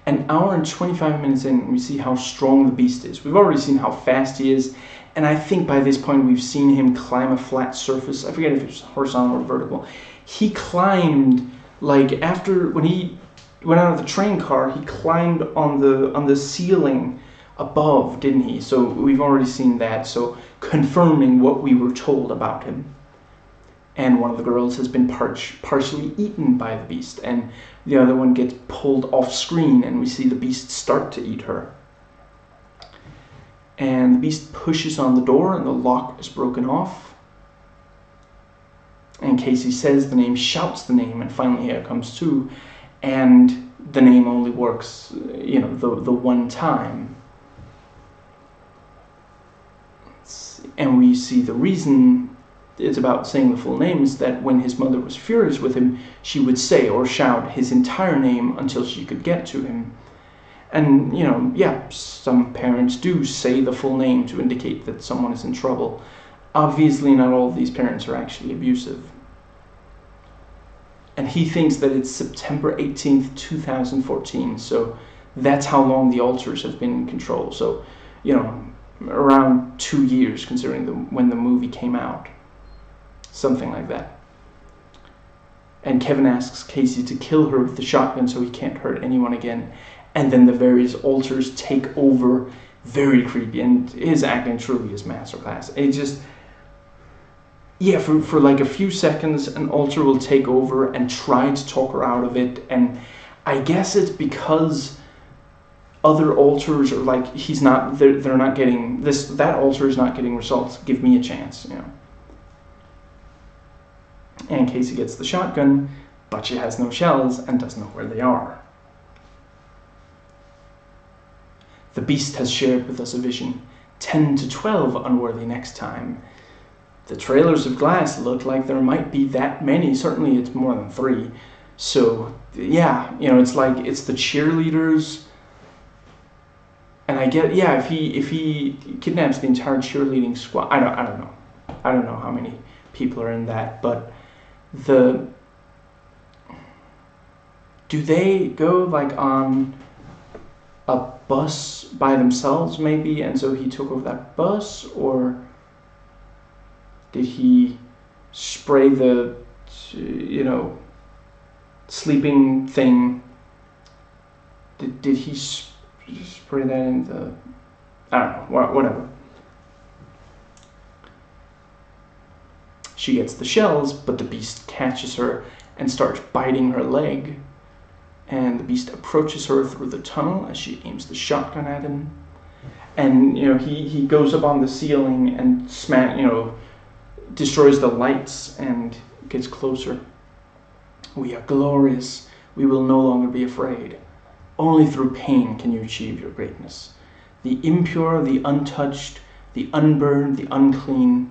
An hour and 25 minutes in, we see how strong the beast is. We've already seen how fast he is, and I think by this point we've seen him climb a flat surface. I forget if it's horizontal or vertical. He climbed, like, after, when he went out of the train car, he climbed on the ceiling above, didn't he? So we've already seen that, so confirming what we were told about him. And one of the girls has been partially eaten by the beast, and the other one gets pulled off screen, and we see the beast start to eat her. And the beast pushes on the door, and the lock is broken off. And Casey says the name, shouts the name, and finally here it comes to, and the name only works, you know, the one time. And we see the reason it's about saying the full name is that when his mother was furious with him, she would say or shout his entire name until she could get to him. And, you know, yeah, some parents do say the full name to indicate that someone is in trouble. Obviously, not all of these parents are actually abusive. And he thinks that it's September 18th, 2014, so that's how long the altars have been in control. So, you know, around 2 years, considering when the movie came out. Something like that. And Kevin asks Casey to kill her with the shotgun so he can't hurt anyone again. And then the various altars take over. Very creepy. And his acting truly is masterclass. It just, yeah, for like a few seconds, an altar will take over and try to talk her out of it. And I guess it's because other altars are like, they're not getting this, that altar is not getting results. Give me a chance, you know. And Casey gets the shotgun, but she has no shells and doesn't know where they are. The beast has shared with us a vision. 10 to 12 unworthy next time. The trailers of glass look like there might be that many. Certainly it's more than 3. So, yeah, you know, it's like, it's the cheerleaders. And I get, yeah, if he kidnaps the entire cheerleading squad, I don't know. I don't know how many people are in that, but do they go like on a bus by themselves maybe, and so he took over that bus, or did he spray the, you know, sleeping thing? Did he spray that in the I don't know, whatever. She gets the shells, but the beast catches her and starts biting her leg. And the beast approaches her through the tunnel as she aims the shotgun at him. And, he goes up on the ceiling and destroys the lights and gets closer. We are glorious. We will no longer be afraid. Only through pain can you achieve your greatness. The impure, the untouched, the unburned, the unclean.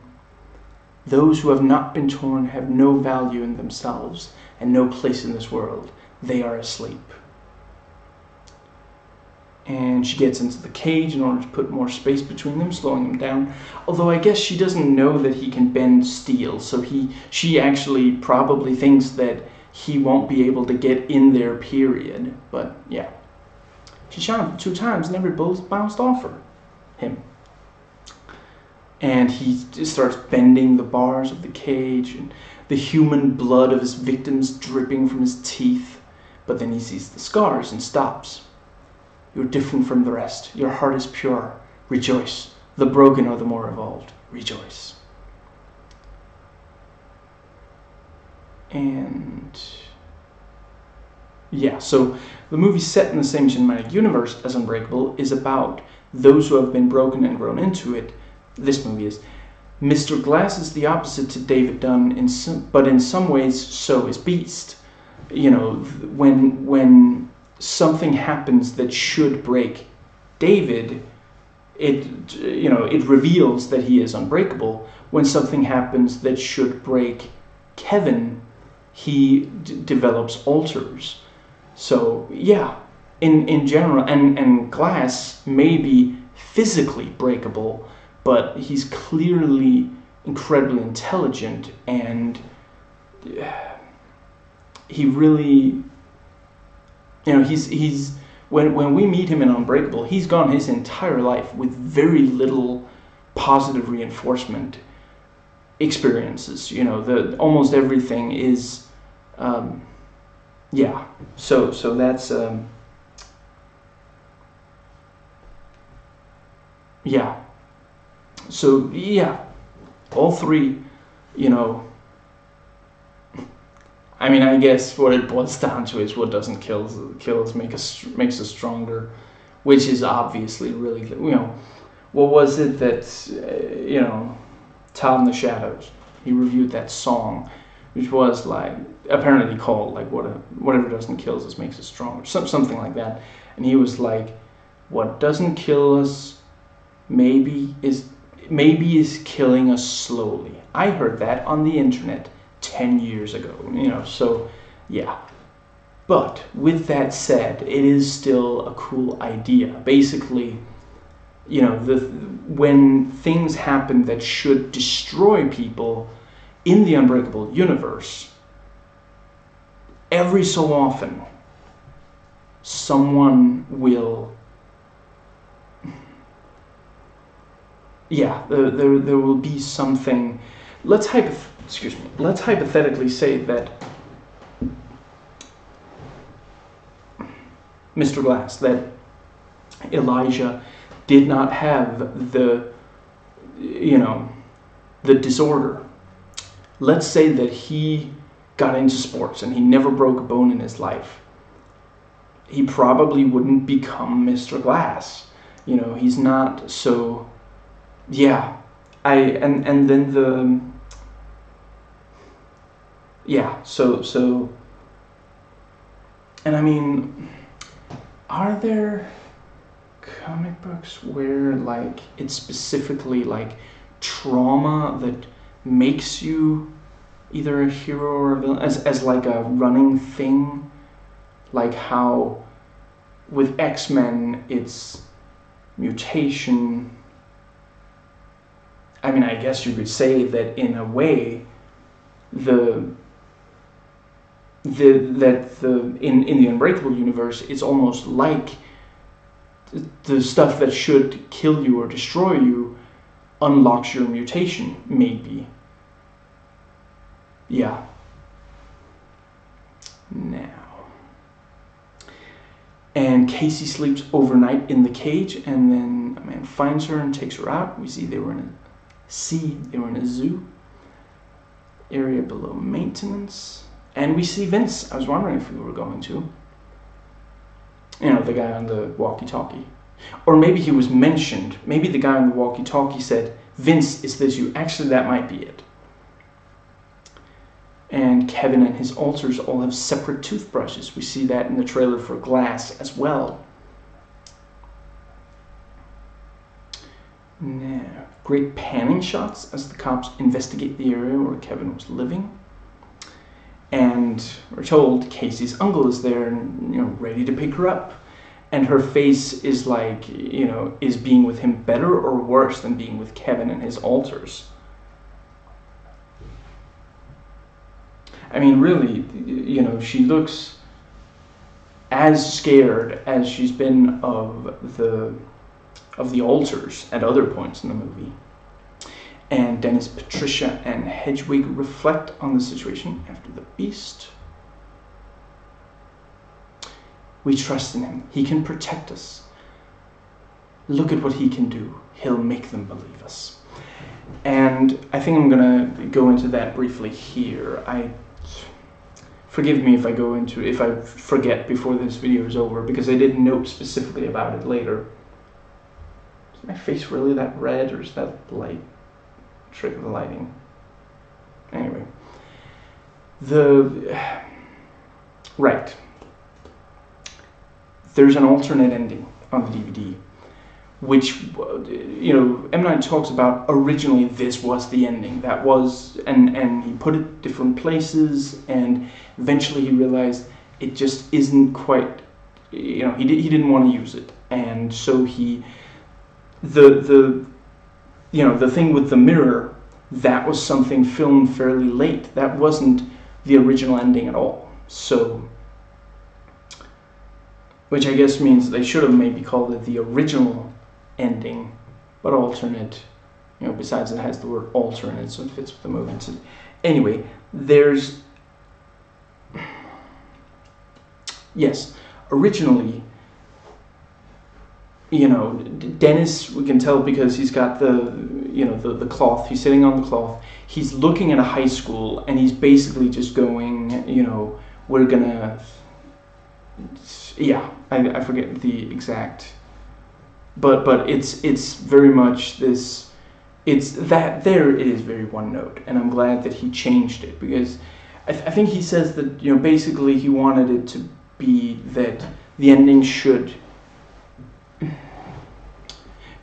Those who have not been torn have no value in themselves and no place in this world. They are asleep. And she gets into the cage in order to put more space between them, slowing him down. Although I guess she doesn't know that he can bend steel, so she actually probably thinks that he won't be able to get in there, period. But yeah. She shot him 2 times and every bullet bounced off him. And he starts bending the bars of the cage, and the human blood of his victims dripping from his teeth. But then he sees the scars and stops. You're different from the rest. Your heart is pure. Rejoice. The broken are the more evolved. Rejoice. And yeah, so the movie set in the same cinematic universe as Unbreakable is about those who have been broken and grown into it. This movie is. Mr. Glass is the opposite to David Dunn, but in some ways so is Beast. When something happens that should break David, it reveals that he is unbreakable. When something happens that should break Kevin, he develops alters. So yeah, in general, and Glass may be physically breakable, but he's clearly incredibly intelligent, and he really, he's when we meet him in Unbreakable, he's gone his entire life with very little positive reinforcement experiences. Almost everything is, yeah. So that's yeah. So yeah, all three, I guess what it boils down to is what doesn't kill us makes us stronger, which is obviously really, what was it that, Todd in the Shadows, he reviewed that song, which was apparently called whatever doesn't kill us makes us stronger, something like that, and he was like, what doesn't kill us maybe is killing us slowly. I heard that on the internet 10 years ago, so yeah. But with that said, it is still a cool idea. Basically, when things happen that should destroy people in the Unbreakable universe, every so often, someone will, there will be something. Let's hypothetically say that Mr. Glass, that Elijah did not have the disorder. Let's say that he got into sports and he never broke a bone in his life. He probably wouldn't become Mr. Glass. He's not. So yeah, and then the yeah, so and are there comic books where it's specifically trauma that makes you either a hero or a villain as a running thing, like how with X-Men it's mutation? I guess you could say that in a way in the Unbreakable universe, it's almost like the stuff that should kill you or destroy you unlocks your mutation, maybe. Yeah. Now. And Casey sleeps overnight in the cage, and then a man finds her and takes her out. We see they were in a zoo area below maintenance. And we see Vince. I was wondering if we were going to. You know, the guy on the walkie-talkie. Or maybe he was mentioned. Maybe the guy on the walkie-talkie said, "Vince, is this you?" Actually, that might be it. And Kevin and his alters all have separate toothbrushes. We see that in the trailer for Glass as well. Now, great panning shots as the cops investigate the area where Kevin was living. And we're told Casey's uncle is there and, you know, ready to pick her up. And her face is like, you know, is being with him better or worse than being with Kevin and his alters? I mean, really, you know, she looks as scared as she's been of the alters at other points in the movie. And Dennis, Patricia, and Hedwig reflect on the situation after the beast. We trust in him. He can protect us. Look at what he can do. He'll make them believe us. And I think I'm going to go into that briefly here. Forgive me if I forget before this video is over, because I didn't note specifically about it later. Is my face really that red, or is that the light? Trick of the lighting. Anyway. Right. There's an alternate ending on the DVD, which, you know, M. Night talks about originally this was the ending. That was, and he put it different places, and eventually he realized it just isn't quite, you know, he didn't want to use it. And so you know, the thing with the mirror, that was something filmed fairly late. That wasn't the original ending at all. So, which I guess means they should have maybe called it the original ending, but alternate, you know, besides it has the word alter in it, so it fits with the movie. So anyway, yes, originally, you know, Dennis, we can tell because he's got the cloth, he's sitting on the cloth, he's looking at a high school, and he's basically just going, you know, we're gonna, yeah, I forget the exact, but it's very much this, it's that there it is very one note, and I'm glad that he changed it, because I think he says that, you know, basically he wanted it to be that the ending should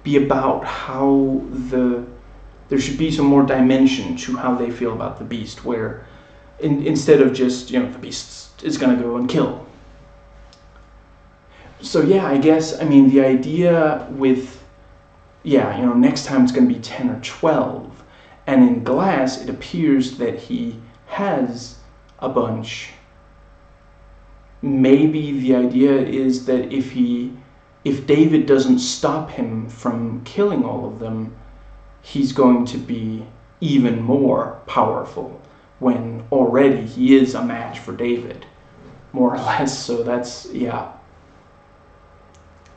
be about how there should be some more dimension to how they feel about the beast, where instead of just, you know, the beast is gonna go and kill. So yeah, I guess, I mean, the idea with, yeah, you know, next time it's gonna be 10 or 12, and in Glass it appears that he has a bunch. Maybe the idea is that if David doesn't stop him from killing all of them, he's going to be even more powerful, when already he is a match for David, more or less. So that's, yeah.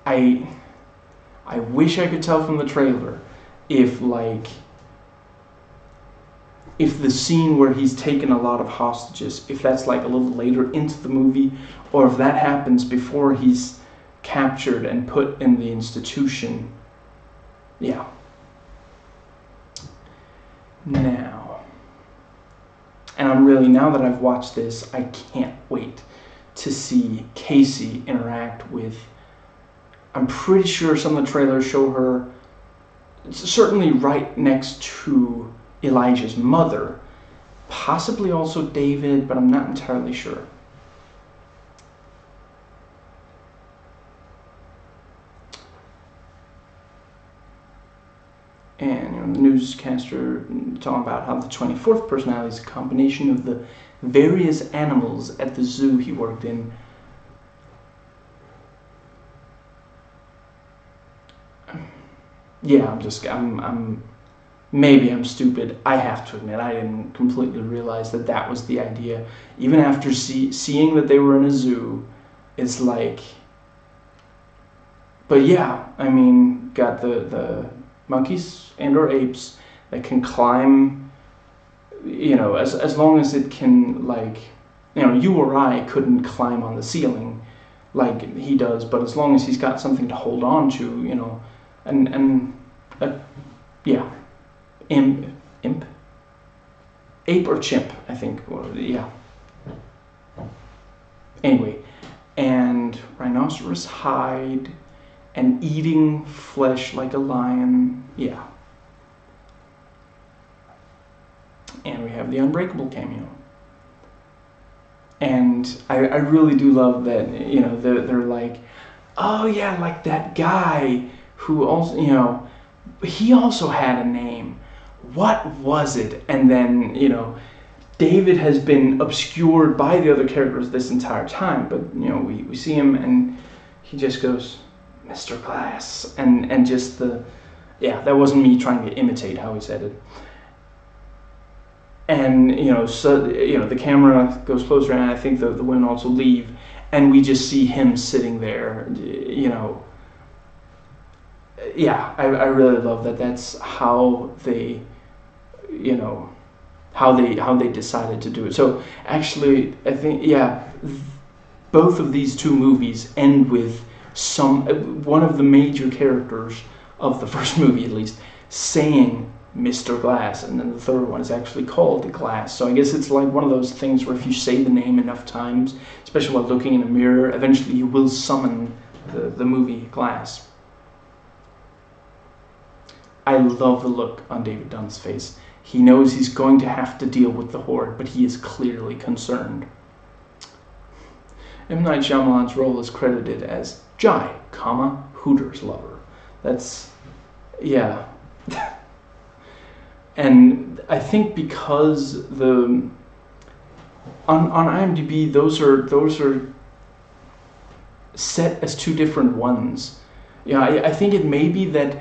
I wish I could tell from the trailer if the scene where he's taken a lot of hostages, if that's like a little later into the movie, or if that happens before he's captured and put in the institution. Yeah. Now, and I'm really, now that I've watched this, I can't wait to see Casey interact with, I'm pretty sure some of the trailers show her certainly right next to Elijah's mother, possibly also David, but I'm not entirely sure. And, you know, the newscaster talking about how the 24th personality is a combination of the various animals at the zoo he worked in. Yeah, maybe I'm stupid. I have to admit, I didn't completely realize that that was the idea. Even after seeing that they were in a zoo, it's like, but yeah, I mean, got the monkeys and or apes that can climb, as long as it can, like, you or I couldn't climb on the ceiling like he does, but as long as he's got something to hold on to, and yeah, imp, ape or chimp, I think, yeah. Anyway, and rhinoceros hide and eating flesh like a lion, yeah. And we have the Unbreakable cameo. And I really do love that, they're like, oh yeah, like that guy who also, he also had a name. What was it? And then, David has been obscured by the other characters this entire time, but, we see him and he just goes, Mr. Glass, and just that wasn't me trying to imitate how he said it. And the camera goes closer, and I think the women also leave, and we just see him sitting there. I really love that. That's how they, how they decided to do it. So actually, I think both of these two movies end with one of the major characters of the first movie, at least, saying Mr. Glass, and then the third one is actually called Glass. So I guess it's like one of those things where if you say the name enough times, especially while looking in a mirror, eventually you will summon the movie Glass. I love the look on David Dunn's face. He knows he's going to have to deal with the Horde, but he is clearly concerned. M. Night Shyamalan's role is credited as Jai, Hooters lover. That's, yeah. And I think because on IMDb those are set as two different ones. I think it may be that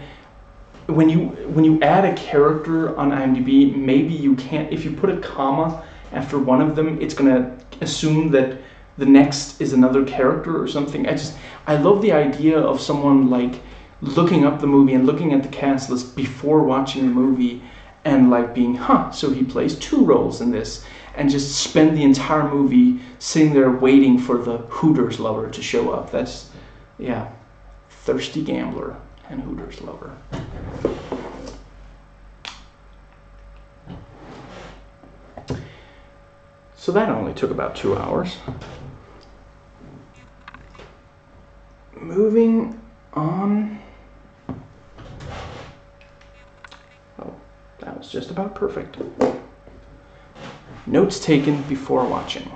when you add a character on IMDb, maybe you can't, if you put a comma after one of them, it's gonna assume that the next is another character or something. I love the idea of someone like looking up the movie and looking at the cast list before watching the movie and like being, so he plays two roles in this, and just spend the entire movie sitting there waiting for the Hooters lover to show up. That's, thirsty gambler and Hooters lover. So that only took about 2 hours. Moving on. That was just about perfect. Notes taken before watching.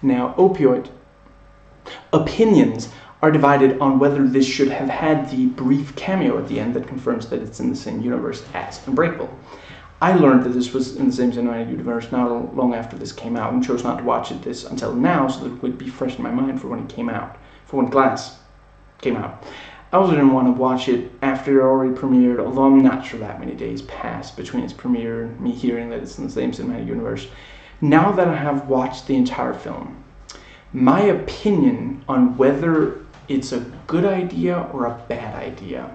Now, opioid. Opinions are divided on whether this should have had the brief cameo at the end that confirms that it's in the same universe as Unbreakable. I learned that this was in the same cinematic universe not long after this came out, and chose not to watch this until now so that it would be fresh in my mind for when it came out, for when Glass came out. I also didn't want to watch it after it already premiered, although I'm not sure that many days passed between its premiere and me hearing that it's in the same cinematic universe. Now that I have watched the entire film, my opinion on whether it's a good idea or a bad idea.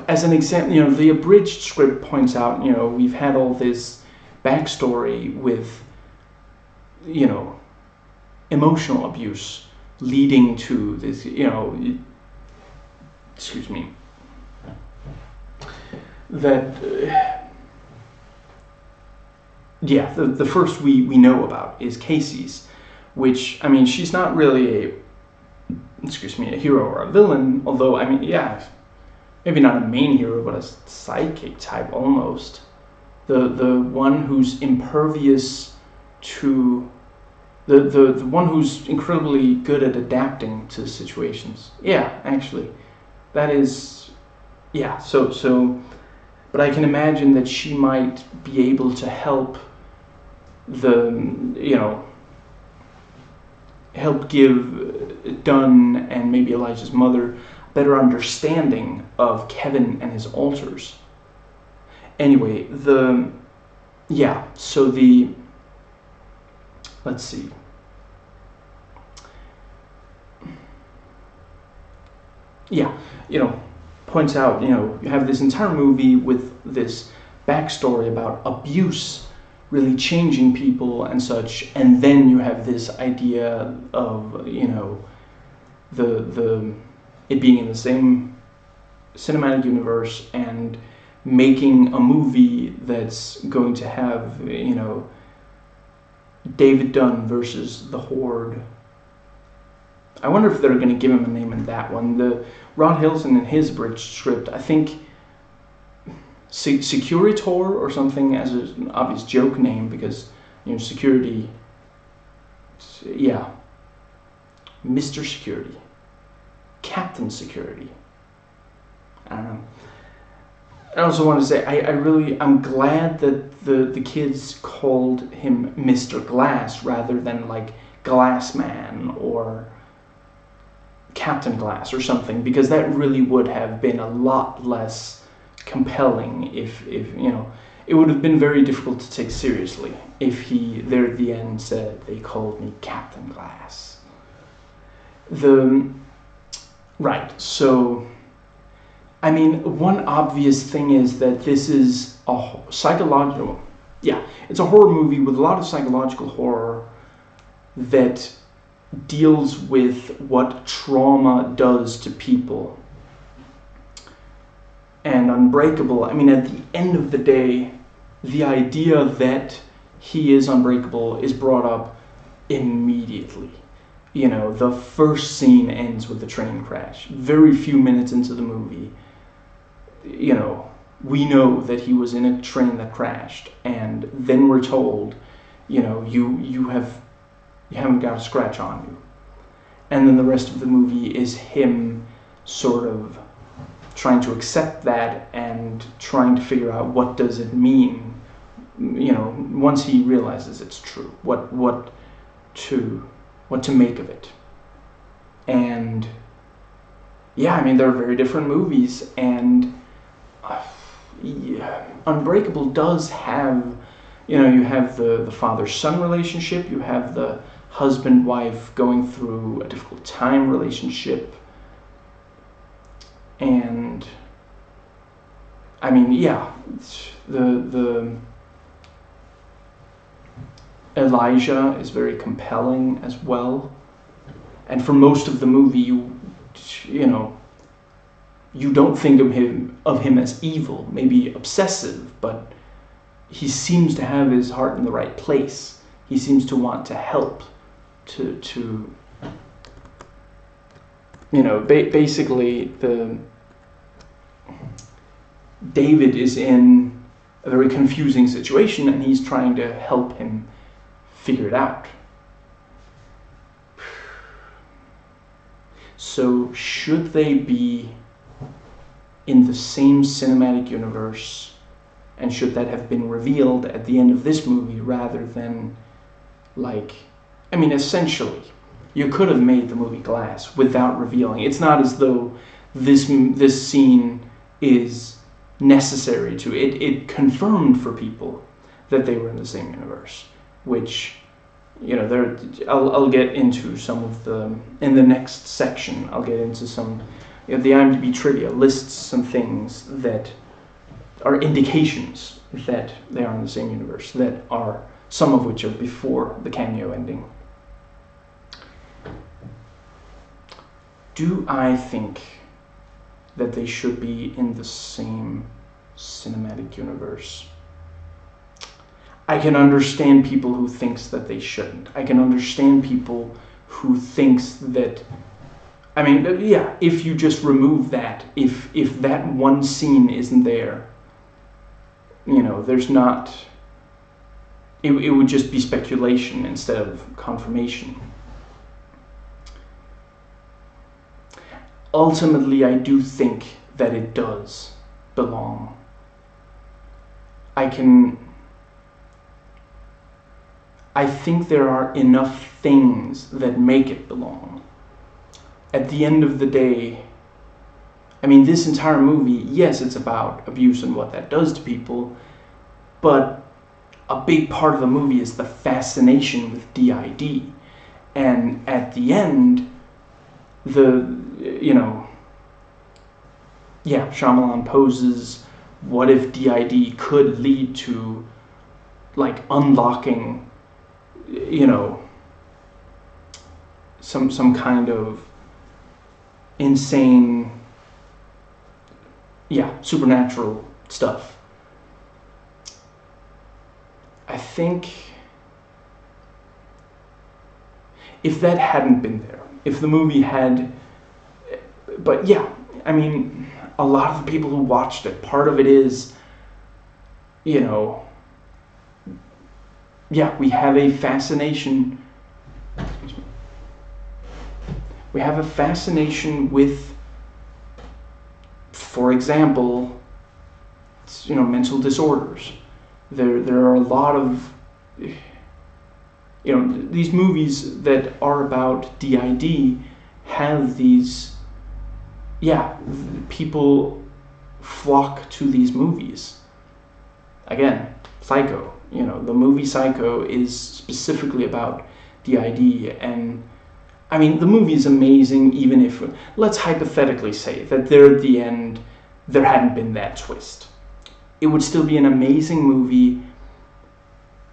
As an example, the abridged script points out, we've had all this backstory with, emotional abuse leading to this, excuse me, that, the first we know about is Casey's, which, I mean, she's not really a hero or a villain, although, I mean, maybe not a main hero, but a sidekick type almost. The one who's impervious to the one who's incredibly good at adapting to situations. Yeah, actually. That is, so but I can imagine that she might be able to help help give Dunn and maybe Elijah's mother better understanding of Kevin and his alters. Anyway, let's see. yeah, points out, you have this entire movie with this backstory about abuse really changing people and such, and then you have this idea of, the it being in the same cinematic universe and making a movie that's going to have, David Dunn versus the Horde. I wonder if they're going to give him a name in that one. The Rod Hilson in his bridge script, I think Securitor or something as an obvious joke name, because security. Yeah, Mr. Security, Captain Security. I don't know. I also want to say I'm glad that the kids called him Mr. Glass rather than like Glass Man or Captain Glass or something, because that really would have been a lot less compelling if it would have been very difficult to take seriously if he there at the end said, they called me Captain Glass. Right, so I mean, one obvious thing is that this is a psychological, it's a horror movie with a lot of psychological horror that deals with what trauma does to people. And Unbreakable, I mean, at the end of the day, the idea that he is unbreakable is brought up immediately. The first scene ends with the train crash. Very few minutes into the movie, we know that he was in a train that crashed, and then we're told, you haven't got a scratch on you. And then the rest of the movie is him sort of trying to accept that and trying to figure out what does it mean, once he realizes it's true, what to make of it. And I mean, they're very different movies, and Unbreakable does have, you have the father-son relationship, you have the husband-wife going through a difficult time relationship, and I mean, the Elijah is very compelling as well, and for most of the movie, you don't think of him as evil, maybe obsessive, but he seems to have his heart in the right place. He seems to want to help, to basically David is in a very confusing situation, and he's trying to help him figure it out. So should they be in the same cinematic universe, and should that have been revealed at the end of this movie rather than essentially you could have made the movie Glass without revealing. It's not as though this scene is necessary to it. It confirmed for people that they were in the same universe, which I'll get into some of the in the next section. I'll get into some. The IMDb trivia lists some things that are indications that they are in the same universe, that are some of which are before the cameo ending. Do I think that they should be in the same cinematic universe? I can understand people who thinks that they shouldn't. I can understand people who thinks that, if you just remove that, if that one scene isn't there, there's not, it would just be speculation instead of confirmation. Ultimately, I do think that it does belong. I think there are enough things that make it belong. At the end of the day, this entire movie, yes, it's about abuse and what that does to people, but a big part of the movie is the fascination with DID. And at the end, yeah, Shyamalan poses, what if DID could lead to, like, unlocking, you know, some kind of insane, yeah, supernatural stuff. I think if that hadn't been there, if the movie had, but yeah, I mean, a lot of the people who watched it, part of it is, you know, yeah, we have a fascination. We have a fascination with, for example, you know, mental disorders. There are a lot of, you know, these movies that are about DID have these, yeah, people flock to these movies. Again, Psycho, you know, the movie Psycho is specifically about DID, and I mean, the movie is amazing, even if, let's hypothetically say that there at the end, there hadn't been that twist. It would still be an amazing movie,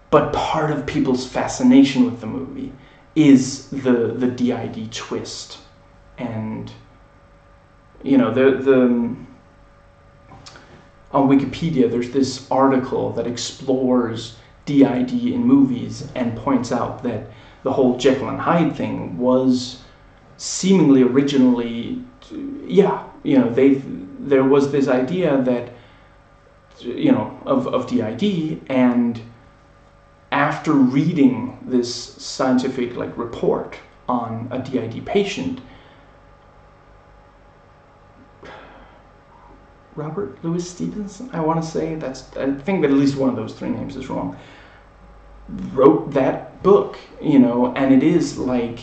but part of people's fascination with the movie is the DID twist. And, you know, on Wikipedia, there's this article that explores DID in movies and points out that the whole Jekyll and Hyde thing was seemingly originally, yeah, you know, there was this idea that, you know, of DID, and after reading this scientific, like, report on a DID patient, Robert Louis Stevenson, I want to say, I think that at least one of those three names is wrong, wrote that book, you know, and it is like,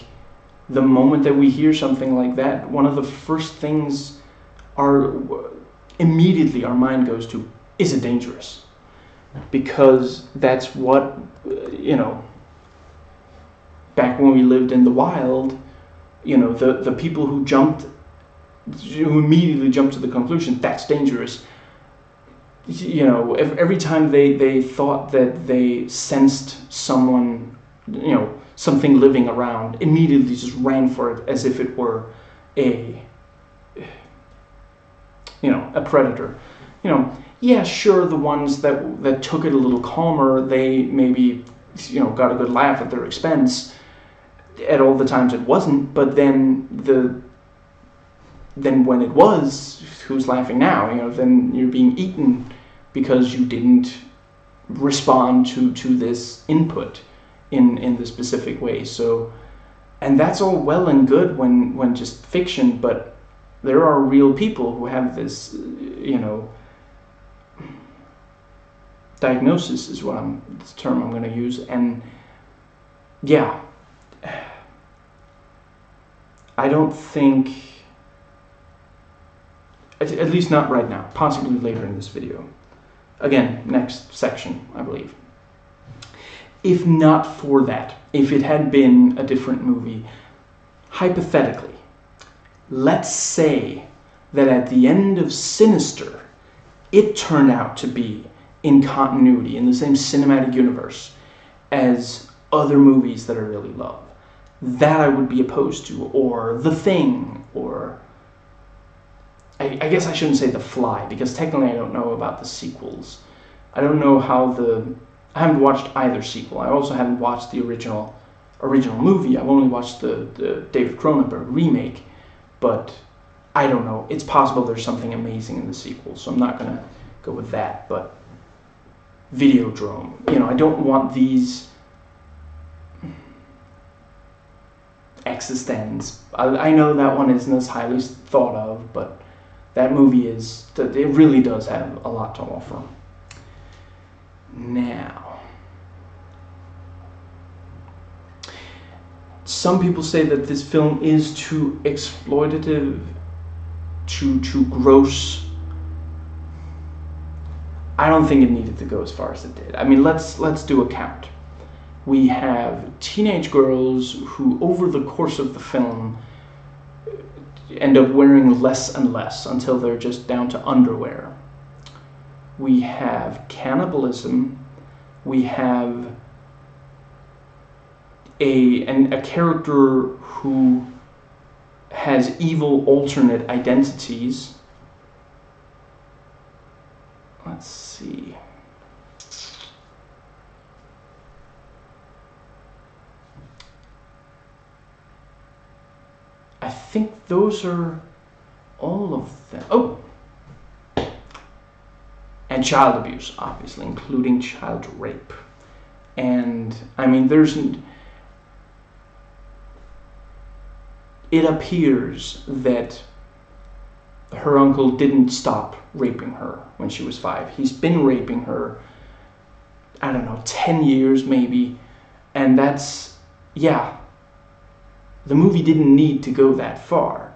the moment that we hear something like that, one of the first things immediately our mind goes to, is it dangerous? Because that's what, you know, back when we lived in the wild, you know, the people who immediately jumped to the conclusion, that's dangerous. You know, every time they thought that they sensed someone, you know, something living around, immediately just ran for it as if it were a predator. You know, yeah, sure, the ones that took it a little calmer, they maybe, you know, got a good laugh at their expense. At all the times it wasn't, but then when it was, who's laughing now? You know, then you're being eaten because you didn't respond to this input in the specific way. So, and that's all well and good when just fiction, but there are real people who have this, you know, diagnosis is the term I'm going to use, and yeah, I don't think, at least not right now, possibly later in this video. Again, next section, I believe. If not for that, if it had been a different movie, hypothetically, let's say that at the end of Sinister, it turned out to be in continuity, in the same cinematic universe as other movies that I really love. That I would be opposed to, or The Thing, or I guess I shouldn't say The Fly, because technically I don't know about the sequels. I don't know how I haven't watched either sequel. I also haven't watched the original movie. I've only watched the David Cronenberg remake, but I don't know. It's possible there's something amazing in the sequel, so I'm not going to go with that, but Videodrome. You know, I don't want these Existenz. I know that one isn't as highly thought of, but that movie it really does have a lot to offer. Now, some people say that this film is too exploitative, too gross. I don't think it needed to go as far as it did. I mean, let's do a count. We have teenage girls who, over the course of the film, end up wearing less and less until they're just down to underwear. We have cannibalism. We have a character who has evil alternate identities. Let's see. I think those are all of them. Oh! And child abuse, obviously, including child rape. And, I mean, it appears that her uncle didn't stop raping her when she was 5. He's been raping her, I don't know, 10 years maybe. And that's, yeah, the movie didn't need to go that far.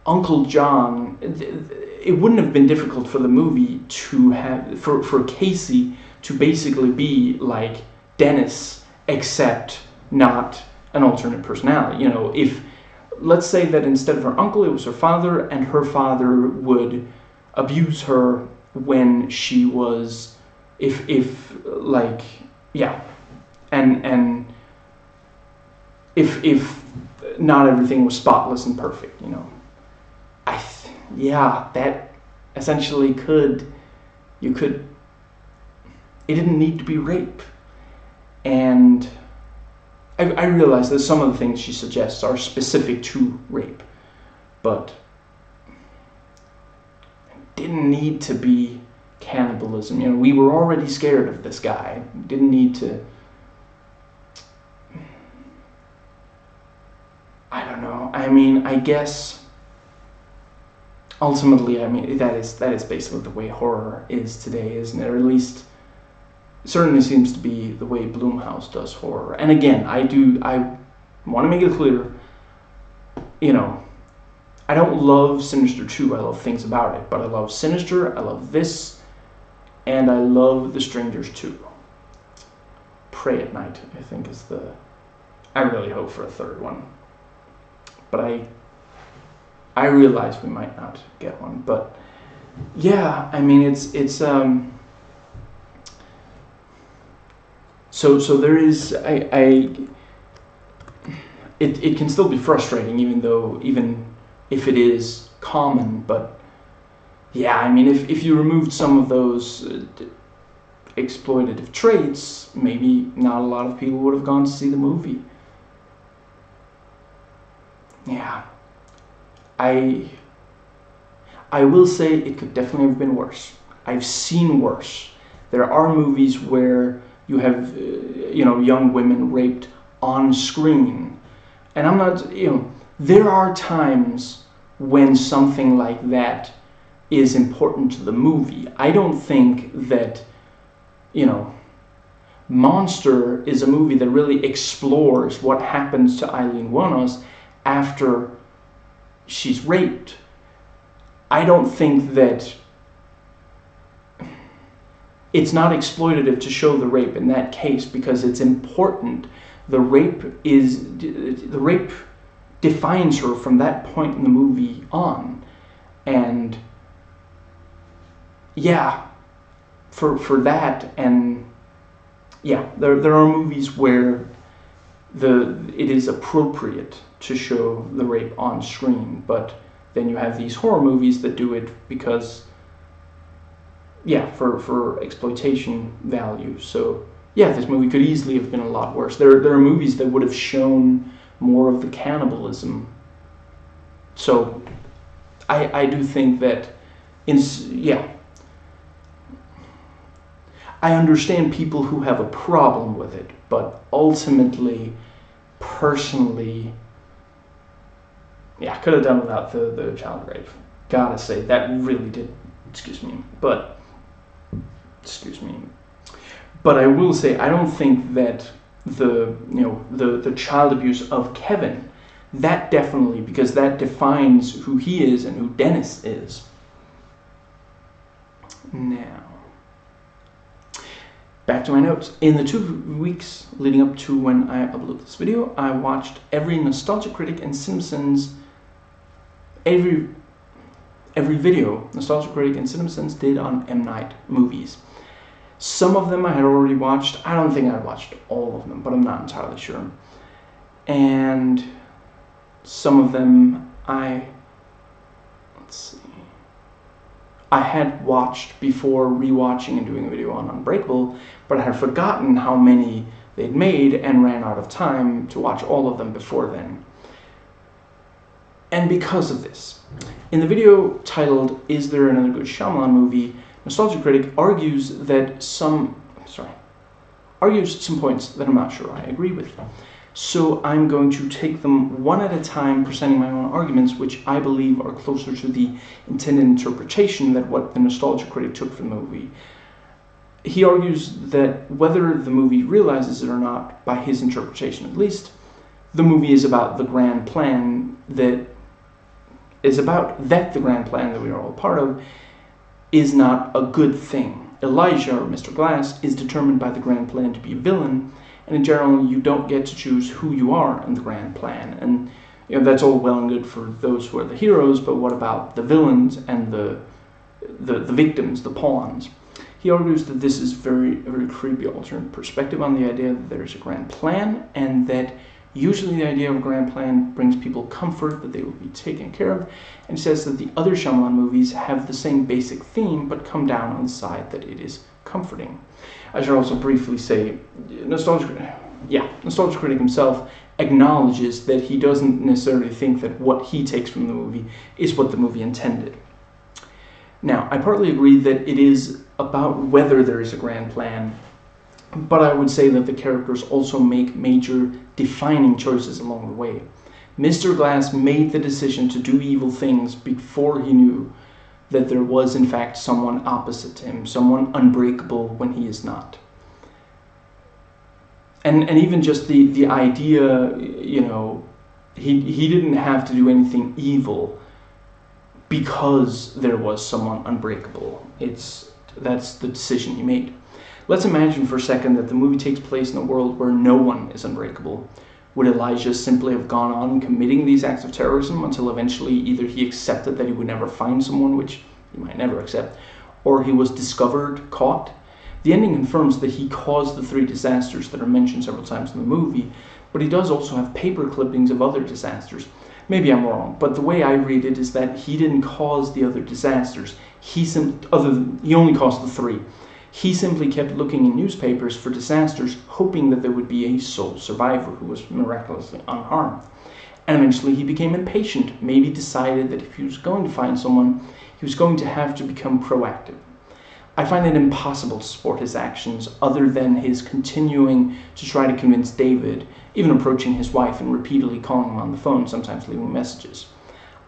Uncle John, it wouldn't have been difficult for the movie to have, for Casey to basically be like Dennis, except not an alternate personality. You know, if, let's say that instead of her uncle, it was her father, and her father would abuse her when she was, if like, yeah, and if not everything was spotless and perfect, you know. Yeah, that essentially it didn't need to be rape. And I realize that some of the things she suggests are specific to rape, but it didn't need to be cannibalism. You know, we were already scared of this guy. Didn't need to. I don't know. I mean, I guess ultimately, I mean, that is basically the way horror is today, isn't it? Or at least it certainly seems to be the way Blumhouse does horror. And again, I want to make it clear, you know, I don't love Sinister 2. I love things about it, but I love Sinister, I love this, and I love The Strangers 2. Pray at Night, I think, is I really hope for a third one. But I realize we might not get one, but yeah, I mean, it's so there is, it can still be frustrating, even if it is common, but yeah, I mean, if you removed some of those exploitative traits, maybe not a lot of people would have gone to see the movie. Yeah. I will say it could definitely have been worse. I've seen worse. There are movies where you have, young women raped on screen. And I'm not, there are times when something like that is important to the movie. I don't think that, Monster is a movie that really explores what happens to Eileen Wuornos after she's raped. I don't think that it's not exploitative to show the rape in that case because it's important. The rape defines her from that point in the movie on. And yeah, for that, and yeah, there are movies where it is appropriate to show the rape on screen, but then you have these horror movies that do it because, yeah, for exploitation value. So yeah, this movie could easily have been a lot worse. There are movies that would have shown more of the cannibalism. So I do think that I understand people who have a problem with it, but ultimately, personally, yeah, I could have done without the child rape. Gotta say, that really did, excuse me. But I will say, I don't think that the child abuse of Kevin, that definitely, because that defines who he is and who Dennis is. Now, back to my notes. In the 2 weeks leading up to when I upload this video, I watched every Nostalgia Critic and Simpsons every video Nostalgia Critic and CinemaSins did on M. Night movies. Some of them I had already watched. I don't think I'd watched all of them, but I'm not entirely sure. And some of them I had watched before rewatching and doing a video on Unbreakable, but I had forgotten how many they'd made and ran out of time to watch all of them before then. And because of this, in the video titled, "Is There Another Good Shyamalan Movie?", Nostalgia Critic argues some points that I'm not sure I agree with. So I'm going to take them one at a time, presenting my own arguments, which I believe are closer to the intended interpretation than what the Nostalgia Critic took from the movie. He argues that whether the movie realizes it or not, by his interpretation at least, the movie is about the grand plan that the grand plan that we are all part of is not a good thing. Elijah, or Mr. Glass, is determined by the grand plan to be a villain, and in general, you don't get to choose who you are in the grand plan. And that's all well and good for those who are the heroes, but what about the villains and the victims, the pawns? He argues that this is a very creepy alternate perspective on the idea that there's a grand plan, and that usually the idea of a grand plan brings people comfort, that they will be taken care of, and says that the other Shyamalan movies have the same basic theme, but come down on the side that it is comforting. I should also briefly say, Nostalgia Critic himself acknowledges that he doesn't necessarily think that what he takes from the movie is what the movie intended. Now, I partly agree that it is about whether there is a grand plan, but I would say that the characters also make major defining choices along the way. Mr. Glass made the decision to do evil things before he knew that there was in fact someone opposite to him, someone unbreakable when he is not. And even just the idea, he didn't have to do anything evil because there was someone unbreakable. That's the decision he made. Let's imagine for a second that the movie takes place in a world where no one is unbreakable. Would Elijah simply have gone on committing these acts of terrorism until eventually either he accepted that he would never find someone, which he might never accept, or he was discovered, caught? The ending confirms that he caused the 3 disasters that are mentioned several times in the movie, but he does also have paper clippings of other disasters. Maybe I'm wrong, but the way I read it is that he didn't cause the other disasters. He only caused the 3. He simply kept looking in newspapers for disasters, hoping that there would be a sole survivor who was miraculously unharmed. And eventually he became impatient, maybe decided that if he was going to find someone, he was going to have to become proactive. I find it impossible to support his actions other than his continuing to try to convince David, even approaching his wife and repeatedly calling him on the phone, sometimes leaving messages.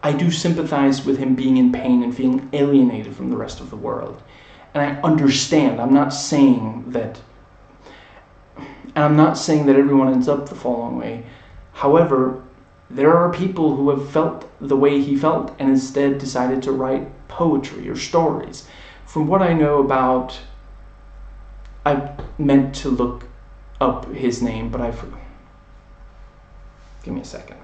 I do sympathize with him being in pain and feeling alienated from the rest of the world. And I understand, I'm not saying that everyone ends up the following way. However, there are people who have felt the way he felt and instead decided to write poetry or stories. From what I know about, I meant to look up his name, but I forgot. Give me a second.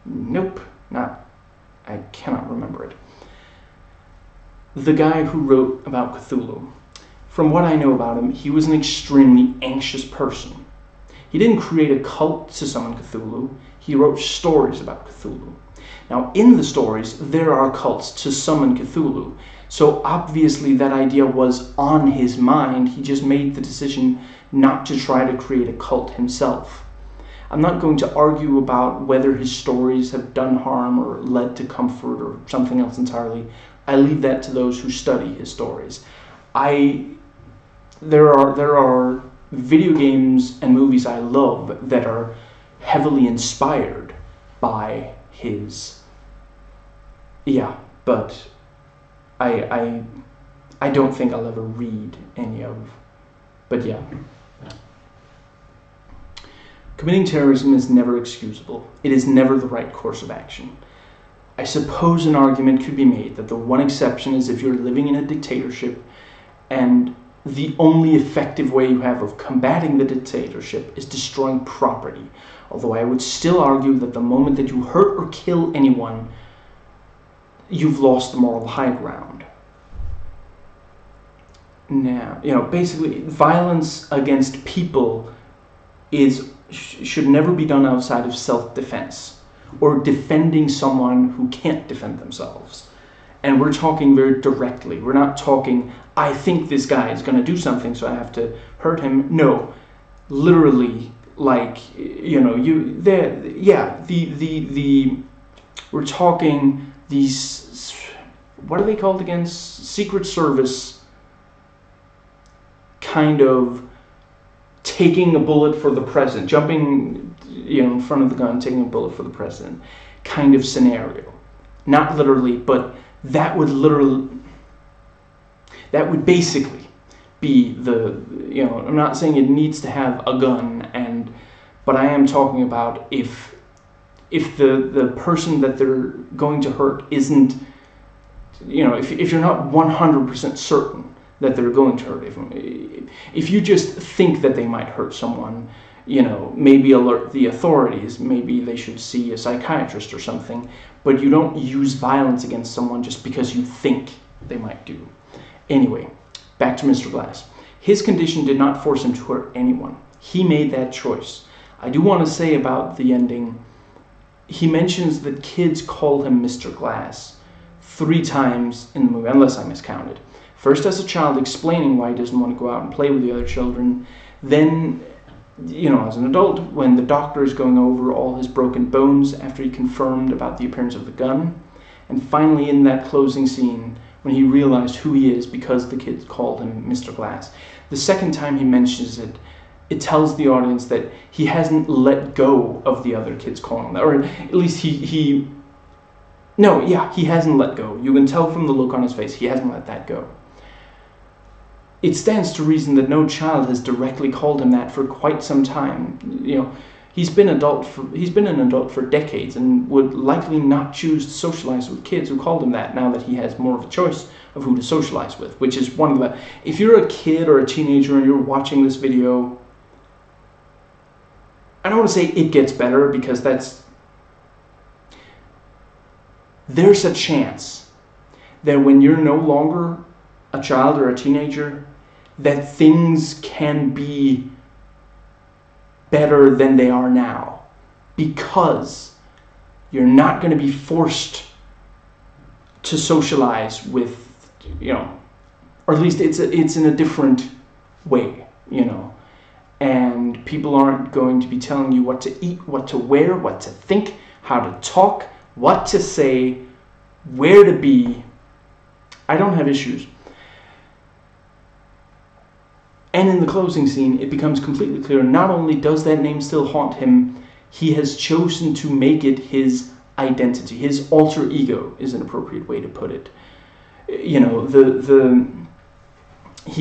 Nope, I cannot remember it. The guy who wrote about Cthulhu. From what I know about him, he was an extremely anxious person. He didn't create a cult to summon Cthulhu. He wrote stories about Cthulhu. Now, in the stories, there are cults to summon Cthulhu. So obviously that idea was on his mind. He just made the decision not to try to create a cult himself. I'm not going to argue about whether his stories have done harm or led to comfort or something else entirely. I leave that to those who study his stories. There are video games and movies I love that are heavily inspired by his. But I don't think I'll ever read any of. But yeah. Committing terrorism is never excusable. It is never the right course of action. I suppose an argument could be made that the one exception is if you're living in a dictatorship and the only effective way you have of combating the dictatorship is destroying property. Although I would still argue that the moment that you hurt or kill anyone, you've lost the moral high ground. Now, basically, violence against people should never be done outside of self-defense or defending someone who can't defend themselves. And we're talking very directly. We're not talking, I think this guy is going to do something, so I have to hurt him. No, literally, like, we're talking these, what are they called again? Secret Service kind of taking a bullet for the president, jumping, in front of the gun, taking a bullet for the president kind of scenario. Not literally, but that would basically be the, I'm not saying it needs to have a gun, but I am talking about if the person that they're going to hurt isn't, if you're not 100% certain that they're going to hurt, if you just think that they might hurt someone, maybe alert the authorities, maybe they should see a psychiatrist or something, but you don't use violence against someone just because you think they might do. Anyway, back to Mr. Glass. His condition did not force him to hurt anyone. He made that choice. I do want to say about the ending, he mentions that kids call him Mr. Glass 3 times in the movie, unless I miscounted. First as a child explaining why he doesn't want to go out and play with the other children, then, as an adult, when the doctor is going over all his broken bones after he confirmed about the appearance of the gun, and finally in that closing scene when he realized who he is because the kids called him Mr. Glass. The second time he mentions it, it tells the audience that he hasn't let go of the other kids calling him that, or at least he hasn't let go. You can tell from the look on his face, he hasn't let that go. It stands to reason that no child has directly called him that for quite some time. He's been an adult for decades and would likely not choose to socialize with kids who called him that now that he has more of a choice of who to socialize with, which is one of the... If you're a kid or a teenager and you're watching this video, I don't want to say it gets better because there's a chance that when you're no longer a child or a teenager, that things can be better than they are now, because you're not going to be forced to socialize with, or at least it's in a different way, and people aren't going to be telling you what to eat, what to wear, what to think, how to talk, what to say, where to be. I don't have issues. And in the closing scene, it becomes completely clear, not only does that name still haunt him, he has chosen to make it his identity. His alter ego is an appropriate way to put it. He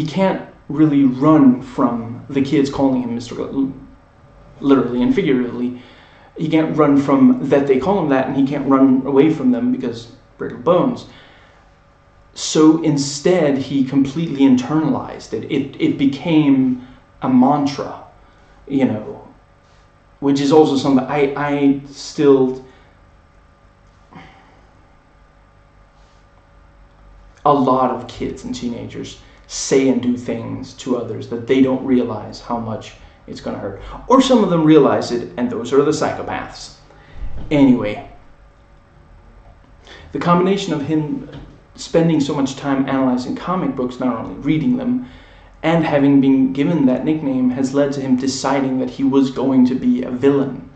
can't really run from the kids calling him Mr. Glass, literally and figuratively. He can't run from that they call him that, and he can't run away from them because brittle bones. So instead, he completely internalized it. It became a mantra, which is also something I still... A lot of kids and teenagers say and do things to others that they don't realize how much it's going to hurt. Or some of them realize it, and those are the psychopaths. Anyway, the combination of him spending so much time analyzing comic books, not only reading them, and having been given that nickname has led to him deciding that he was going to be a villain.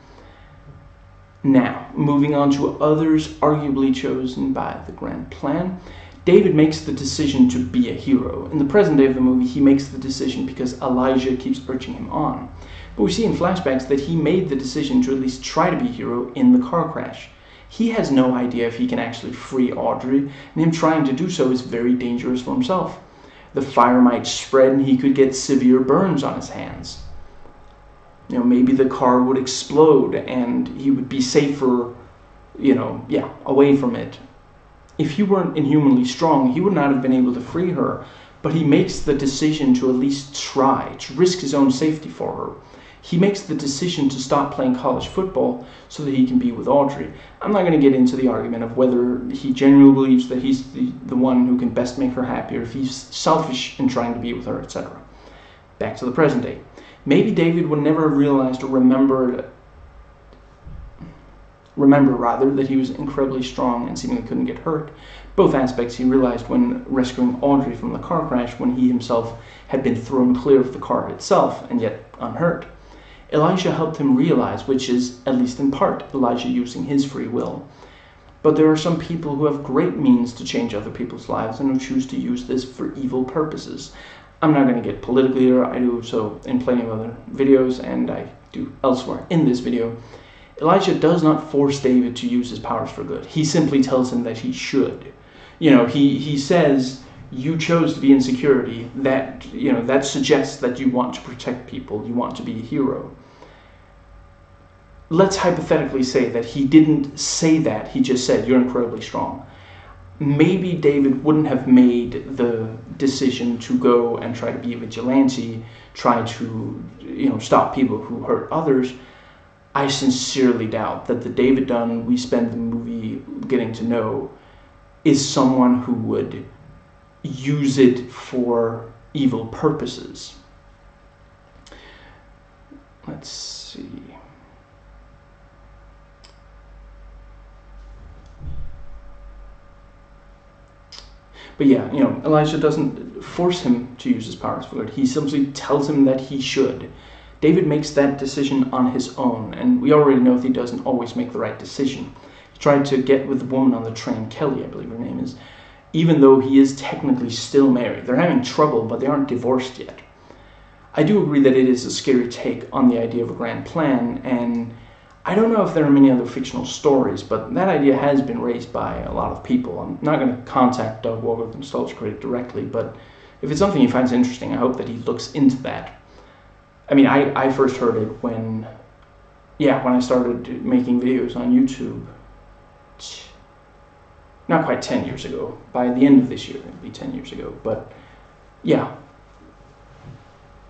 Now, moving on to others arguably chosen by the grand plan, David makes the decision to be a hero. In the present day of the movie, he makes the decision because Elijah keeps urging him on. But we see in flashbacks that he made the decision to at least try to be a hero in the car crash. He has no idea if he can actually free Audrey, and him trying to do so is very dangerous for himself. The fire might spread and he could get severe burns on his hands. Maybe the car would explode and he would be safer, away from it. If he weren't inhumanly strong, he would not have been able to free her. but he makes the decision to at least try, to risk his own safety for her. He makes the decision to stop playing college football so that he can be with Audrey. I'm not going to get into the argument of whether he genuinely believes that he's the one who can best make her happy, or if he's selfish in trying to be with her, etc. Back to the present day. Maybe David would never have realized or remember that he was incredibly strong and seemingly couldn't get hurt. Both aspects he realized when rescuing Audrey from the car crash, when he himself had been thrown clear of the car itself and yet unhurt. Elijah helped him realize, which is, at least in part, Elijah using his free will. But there are some people who have great means to change other people's lives and who choose to use this for evil purposes. I'm not going to get political here. I do so in plenty of other videos, and I do elsewhere in this video. Elijah does not force David to use his powers for good. He simply tells him that he should. He says, you chose to be in security. That suggests that you want to protect people. You want to be a hero. Let's hypothetically say that he didn't say that. He just said, you're incredibly strong. Maybe David wouldn't have made the decision to go and try to be a vigilante, try to, stop people who hurt others. I sincerely doubt that the David Dunn we spend the movie getting to know is someone who would use it for evil purposes. Let's see. But yeah, Elijah doesn't force him to use his powers for good. He simply tells him that he should. David makes that decision on his own, and we already know that he doesn't always make the right decision. He tried to get with the woman on the train, Kelly, I believe her name is, even though he is technically still married. They're having trouble, but they aren't divorced yet. I do agree that it is a scary take on the idea of a grand plan, and I don't know if there are many other fictional stories, but that idea has been raised by a lot of people. I'm not going to contact Doug Walker, the Nostalgia Critic, directly, but if it's something he finds interesting, I hope that he looks into that. I mean, I first heard it when I started making videos on YouTube. Not quite 10 years ago. By the end of this year, it'll be 10 years ago. But, yeah.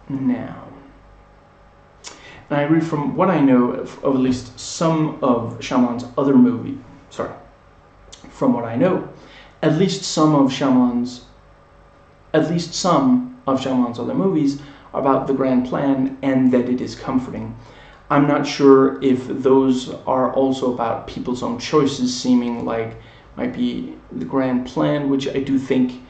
Now. And I read from what I know of at least some of Shyamalan's other movies. From what I know, at least some of Shyamalan's other movies are about the grand plan and that it is comforting. I'm not sure if those are also about people's own choices, seeming like might be the grand plan, which I do think.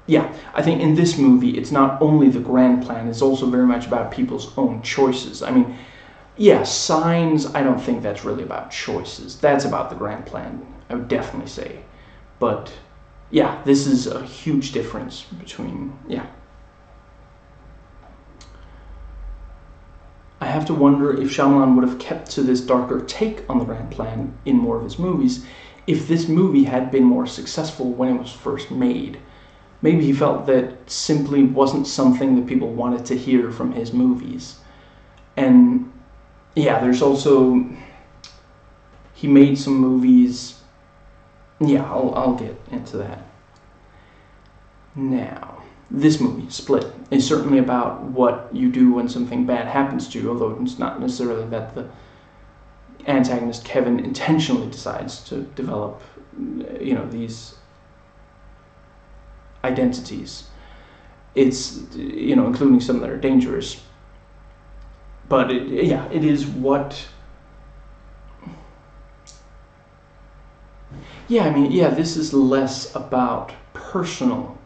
Yeah, I think in this movie, it's not only the grand plan, it's also very much about people's own choices. I mean, yeah, Signs, I don't think that's really about choices. That's about the grand plan, I would definitely say. But, yeah, this is a huge difference between, yeah. I have to wonder if Shyamalan would have kept to this darker take on the grand plan in more of his movies if this movie had been more successful when it was first made. Maybe he felt that simply wasn't something that people wanted to hear from his movies. And yeah, there's also, he made some movies, yeah, I'll get into that. Now, this movie, Split, is certainly about what you do when something bad happens to you, although it's not necessarily that the antagonist, Kevin, intentionally decides to develop, these identities. It's, including some that are dangerous. But, it is what... this is less about personal...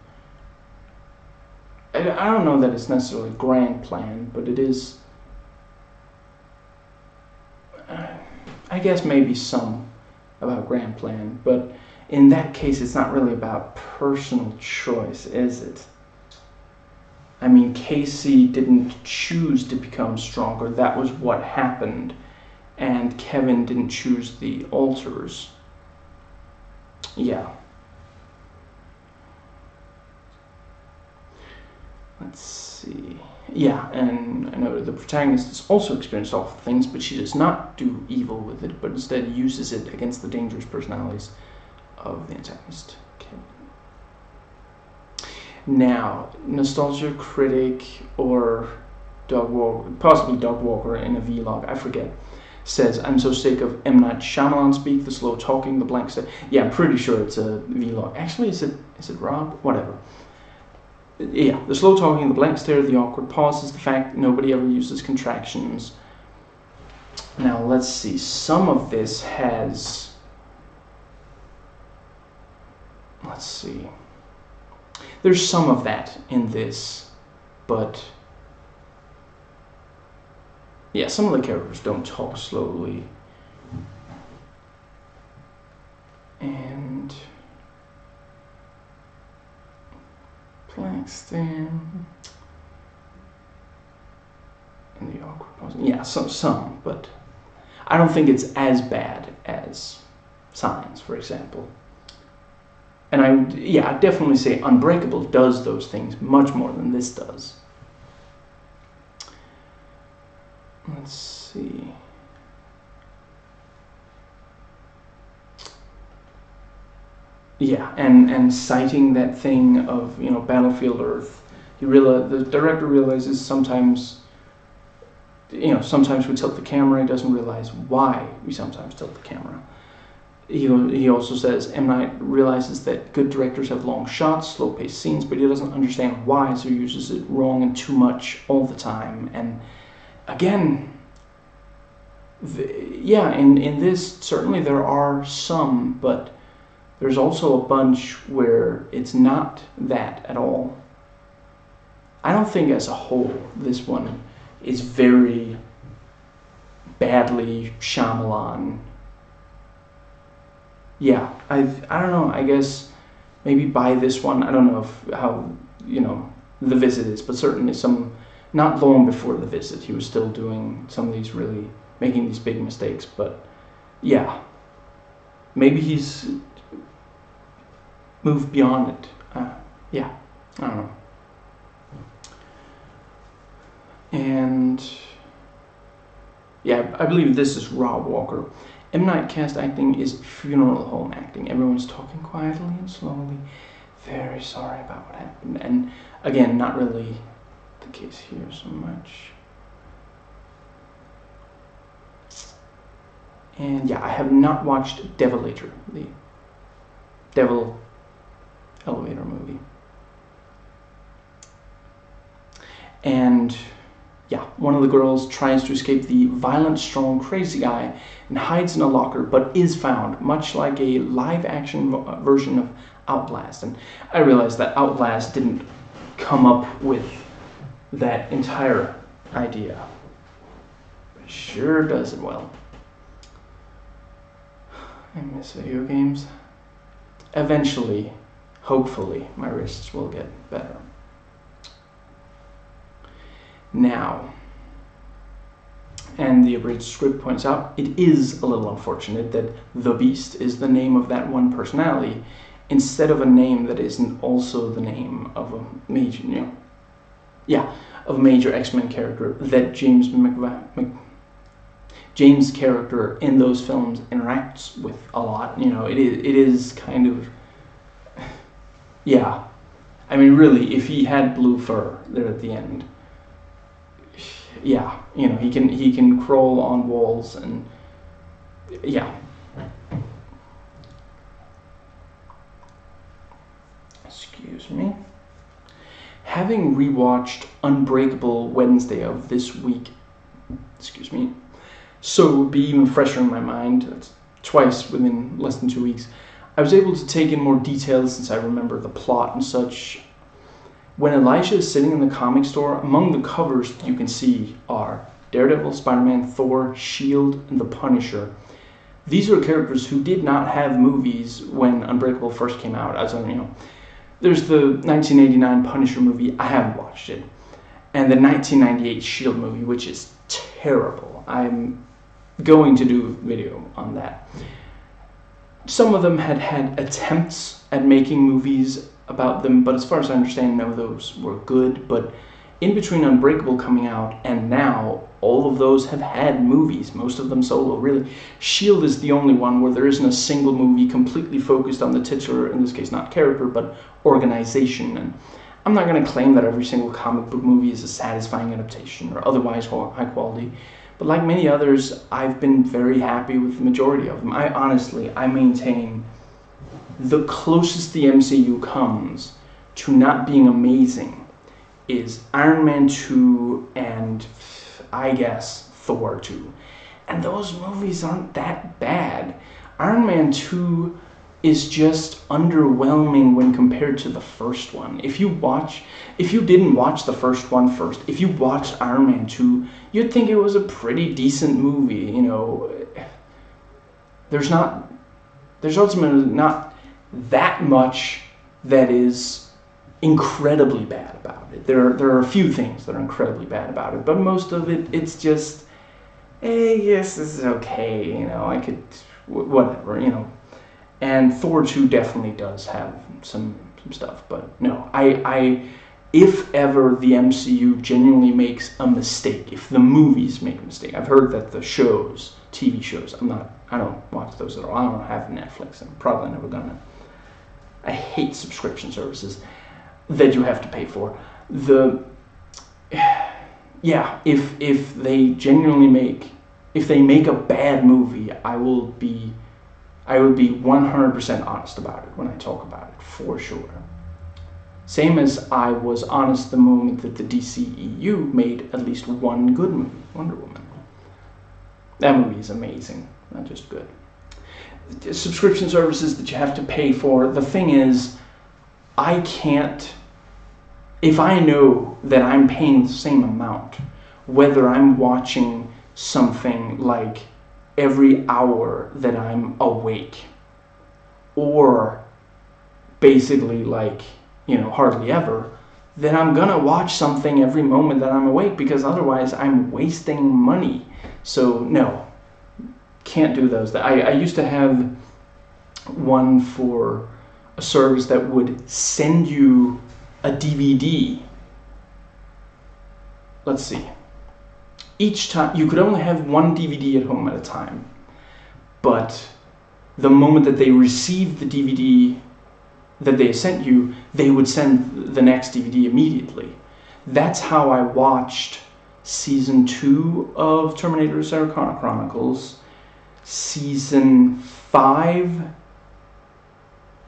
I don't know that it's necessarily a grand plan, but it is... I guess maybe some about grand plan, but in that case, it's not really about personal choice, is it? I mean, Casey didn't choose to become stronger. That was what happened. And Kevin didn't choose the altars. Yeah. Let's see. Yeah, and I know the protagonist has also experienced awful things, but she does not do evil with it, but instead uses it against the dangerous personalities of the antagonist, Kevin. Now, Nostalgia Critic or Dog Walker, possibly Dog Walker in a vlog, I forget, says, I'm so sick of M. Night Shyamalan speak, the slow talking, the blank stare. Yeah, I'm pretty sure it's a vlog. Actually, is it Rob? Whatever. Yeah, the slow talking, the blank stare, the awkward pauses, the fact nobody ever uses contractions. Now, let's see. Some of this has... Let's see. There's some of that in this, but... Yeah, some of the characters don't talk slowly. And... blank stare... and the awkward pause. Yeah, some, but I don't think it's as bad as Signs, for example. And I'd definitely say Unbreakable does those things much more than this does. Let's see. Yeah, and citing that thing of, Battlefield Earth, the director realizes sometimes we tilt the camera. He doesn't realize why we sometimes tilt the camera. He also says M. Night realizes that good directors have long shots, slow-paced scenes, but he doesn't understand why, so he uses it wrong and too much all the time. And again, in this, certainly there are some, but there's also a bunch where it's not that at all. I don't think as a whole this one is very badly Shyamalan. Yeah, I don't know, I guess maybe by this one, I don't know how The Visit is, but certainly not long before The Visit, he was still doing some of these making these big mistakes, but yeah, maybe he's moved beyond it. I don't know. And yeah, I believe this is Rob Walker. M. Night cast acting is funeral home acting. Everyone's talking quietly and slowly. Very sorry about what happened. And again, not really the case here so much. And yeah, I have not watched Devilator, the Devil Elevator movie. And yeah, one of the girls tries to escape the violent, strong, crazy guy and hides in a locker, but is found, much like a live-action version of Outlast. And I realized that Outlast didn't come up with that entire idea. It sure does it well. I miss video games. Eventually, hopefully, my wrists will get better. Now, and the abridged script points out, it is a little unfortunate that The Beast is the name of that one personality instead of a name that isn't also the name of a major, of a major X-Men character that James' character in those films interacts with a lot. It is kind of, yeah. I mean, really, if he had blue fur there at the end, yeah, he can crawl on walls and yeah. Excuse me. Having rewatched Unbreakable Wednesday of this week, so it would be even fresher in my mind. That's twice within less than 2 weeks. I was able to take in more details since I remember the plot and such. When Elijah is sitting in the comic store, among the covers you can see are Daredevil, Spider-Man, Thor, S.H.I.E.L.D., and The Punisher. These are characters who did not have movies when Unbreakable first came out. There's the 1989 Punisher movie. I haven't watched it. And the 1998 S.H.I.E.L.D. movie, which is terrible. I'm going to do a video on that. Some of them had attempts at making movies about them, but as far as I understand, none of those were good. But in between Unbreakable coming out and now, all of those have had movies, most of them solo, really. S.H.I.E.L.D. is the only one where there isn't a single movie completely focused on the titular, in this case not character, but organization. And I'm not going to claim that every single comic book movie is a satisfying adaptation or otherwise high quality, but like many others, I've been very happy with the majority of them. I maintain the closest the MCU comes to not being amazing is Iron Man 2 and, I guess, Thor 2. And those movies aren't that bad. Iron Man 2 is just underwhelming when compared to the first one. If you didn't watch the first one first, if you watched Iron Man 2, you'd think it was a pretty decent movie, you know. There's ultimately not that much that is incredibly bad about it. There are a few things that are incredibly bad about it, but most of it, it's just, yes, this is okay, you know, I could, whatever, you know. And Thor 2 definitely does have some stuff, but no, if ever the MCU genuinely makes a mistake, if the movies make a mistake, I've heard that the shows, TV shows, I don't watch those at all. I don't have Netflix. I'm probably never gonna. I hate subscription services that you have to pay for. If they genuinely if they make a bad movie, I would be 100% honest about it when I talk about it, for sure. Same as I was honest the moment that the DCEU made at least one good movie, Wonder Woman. That movie is amazing, not just good. Subscription services that you have to pay for, the thing is, I can't, if I know that I'm paying the same amount, whether I'm watching something like every hour that I'm awake, or basically like, you know, hardly ever, then I'm gonna watch something every moment that I'm awake, because otherwise I'm wasting money. So no, can't do those. I used to have one for a service that would send you a DVD. Let's see. Each time, you could only have one DVD at home at a time, but the moment that they received the DVD that they sent you, they would send the next DVD immediately. That's how I watched Season 2 of Terminator Sarah Connor Chronicles, Season 5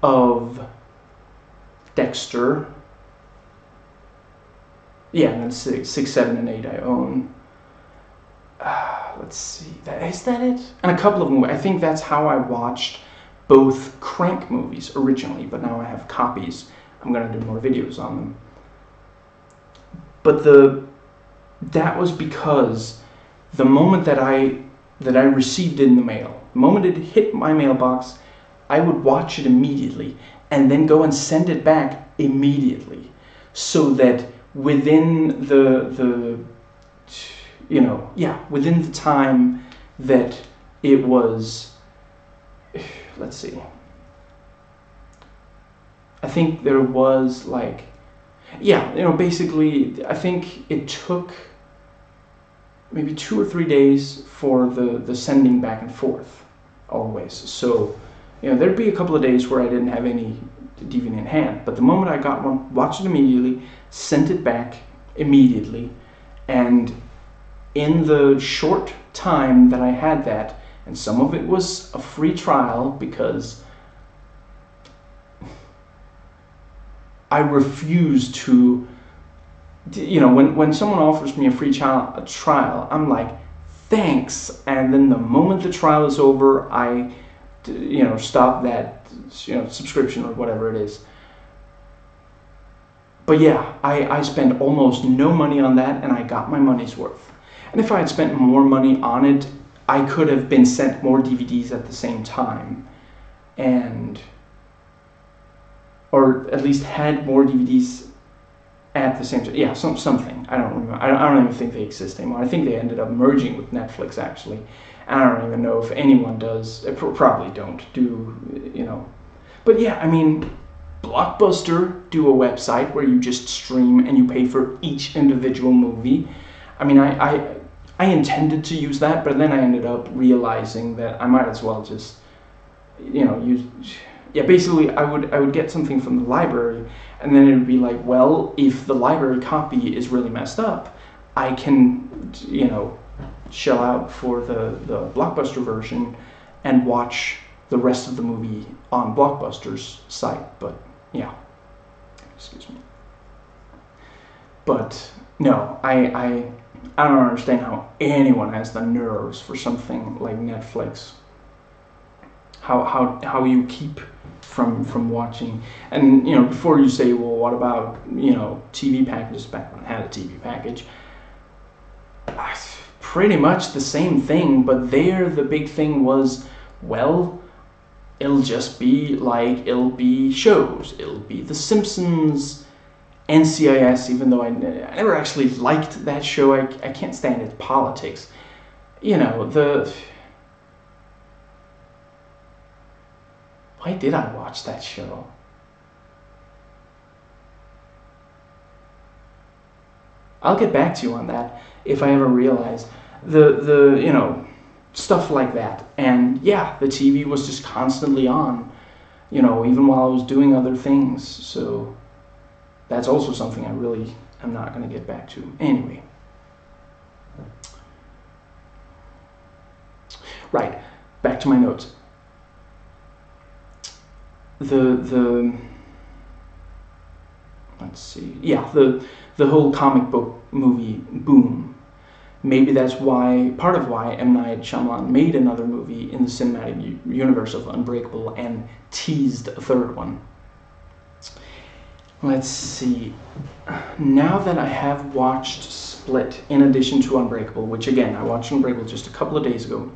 of Dexter, yeah, and then 6, 7, and 8 I own. Let's see, is that it? And a couple of movies. I think that's how I watched both Crank movies originally, but now I have copies. I'm gonna do more videos on them. But that was because the moment that I received it in the mail, the moment it hit my mailbox, I would watch it immediately and then go and send it back immediately, so that within within the time that it was, let's see, I think there was like, basically I think it took maybe 2 or 3 days for the sending back and forth always. So, there'd be a couple of days where I didn't have any DVD in hand, but the moment I got one, watched it immediately, sent it back immediately, and in the short time that I had that, and some of it was a free trial because I refuse to, when someone offers me a free trial, I'm like, thanks, and then the moment the trial is over, I stop that subscription or whatever it is. But yeah, I spent almost no money on that, and I got my money's worth. And if I had spent more money on it, I could have been sent more DVDs at the same time, or at least had more DVDs at the same time. Yeah, something. I don't remember. I don't even think they exist anymore. I think they ended up merging with Netflix, actually. And I don't even know if anyone does. They probably don't do, But yeah, I mean, Blockbuster do a website where you just stream and you pay for each individual movie. I mean, I intended to use that, but then I ended up realizing that I might as well just, yeah, basically I would get something from the library, and then it would be like, well, if the library copy is really messed up, I can, shell out for the Blockbuster version and watch the rest of the movie on Blockbuster's site. But yeah, excuse me. But no, I don't understand how anyone has the nerves for something like Netflix. How you keep from watching, and before you say, well, what about TV packages? Back when I had a TV package, pretty much the same thing, but there the big thing was, well, it'll just be like, it'll be shows, it'll be The Simpsons, NCIS, even though I never actually liked that show. I can't stand its politics. Why did I watch that show? I'll get back to you on that if I ever realize the stuff like that. And yeah, the TV was just constantly on, even while I was doing other things. So that's also something I really am not going to get back to. Anyway. Right, back to my notes. Let's see. Yeah, the whole comic book movie boom. Maybe that's part of why M. Night Shyamalan made another movie in the cinematic universe of Unbreakable and teased a third one. Let's see. Now that I have watched Split in addition to Unbreakable, which again, I watched Unbreakable just a couple of days ago,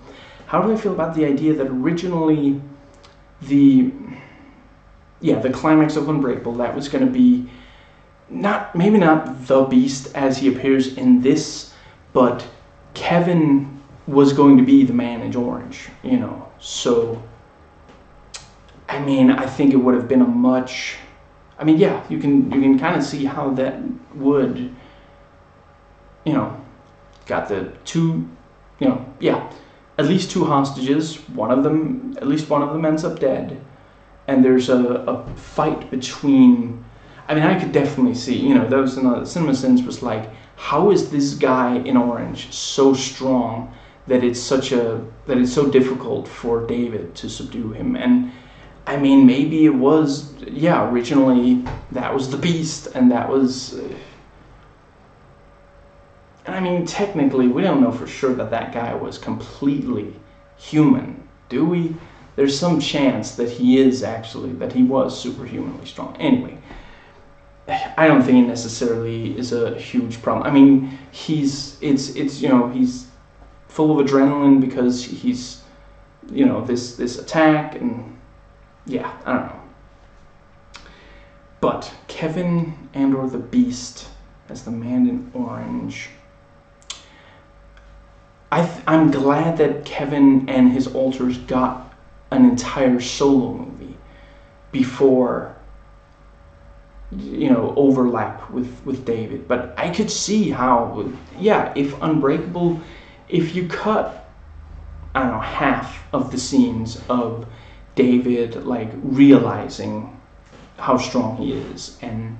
how do I feel about the idea that originally the climax of Unbreakable, that was going to be maybe not the Beast as he appears in this, but Kevin was going to be the man in orange, So, I think it would have been a much... you can kind of see how that would, got the two, at least two hostages. At least one of them ends up dead. And there's a fight between... I could definitely see, that was another... CinemaSins was like, how is this guy in orange so strong that it's so difficult for David to subdue him? And, maybe it was... originally that was the Beast, and that was... technically, we don't know for sure that guy was completely human, do we? There's some chance that he was superhumanly strong. Anyway, I don't think it necessarily is a huge problem. He's full of adrenaline because he's, this attack, and yeah, I don't know. But Kevin and/or the Beast as the man in orange. I'm glad that Kevin and his alters got an entire solo movie before overlap with David. But I could see how, if Unbreakable, if you cut, half of the scenes of David like realizing how strong he is and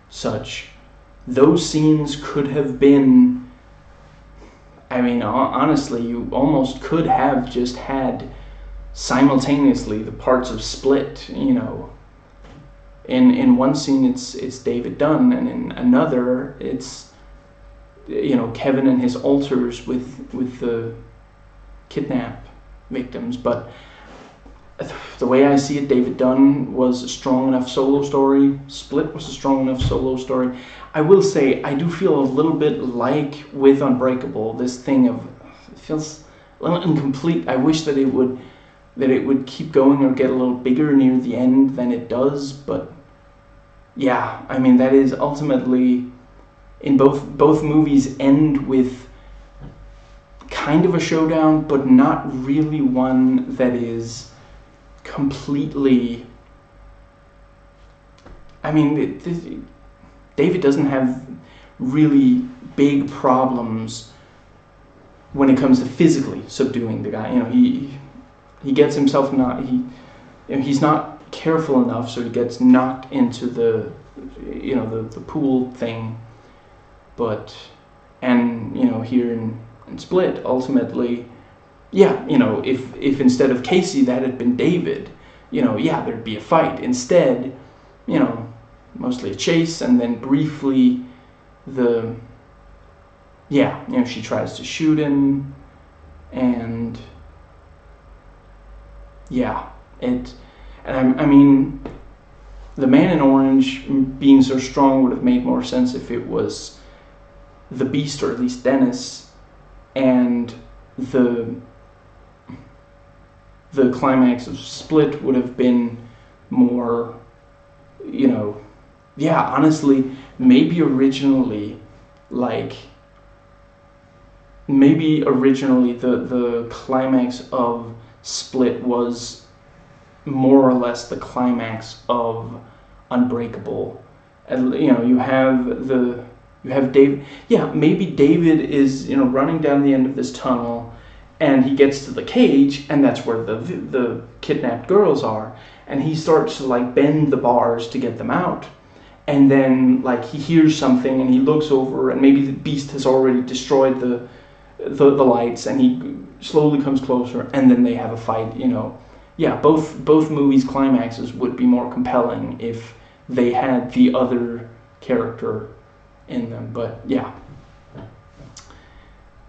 such, those scenes could have been, honestly, you almost could have just had simultaneously the parts of Split. In one scene it's David Dunn, and in another it's Kevin and his alters with the kidnap victims. But the way I see it, David Dunn was a strong enough solo story. Split was a strong enough solo story. I will say I do feel a little bit like with Unbreakable, this thing of, it feels a little incomplete. I wish that it would keep going or get a little bigger near the end than it does. But yeah, that is ultimately, in both movies end with kind of a showdown, but not really one that is completely... David doesn't have really big problems when it comes to physically subduing the guy. He gets himself he's not careful enough, so he gets knocked into the, the pool thing. But, and, here in Split, ultimately, yeah, if instead of Casey that had been David, there'd be a fight. Instead, mostly a chase, and then briefly she tries to shoot him, and I mean, the Man in Orange being so strong would have made more sense if it was the Beast, or at least Dennis, and the climax of Split would have been more, honestly, maybe originally the climax of Split was more or less the climax of Unbreakable. And you have David. Yeah, maybe David is running down the end of this tunnel, and he gets to the cage, and that's where the kidnapped girls are, and he starts to bend the bars to get them out, and then he hears something, and he looks over, and maybe the Beast has already destroyed the lights, and he slowly comes closer, and then they have a fight. Both movies' climaxes would be more compelling if they had the other character in them. But yeah.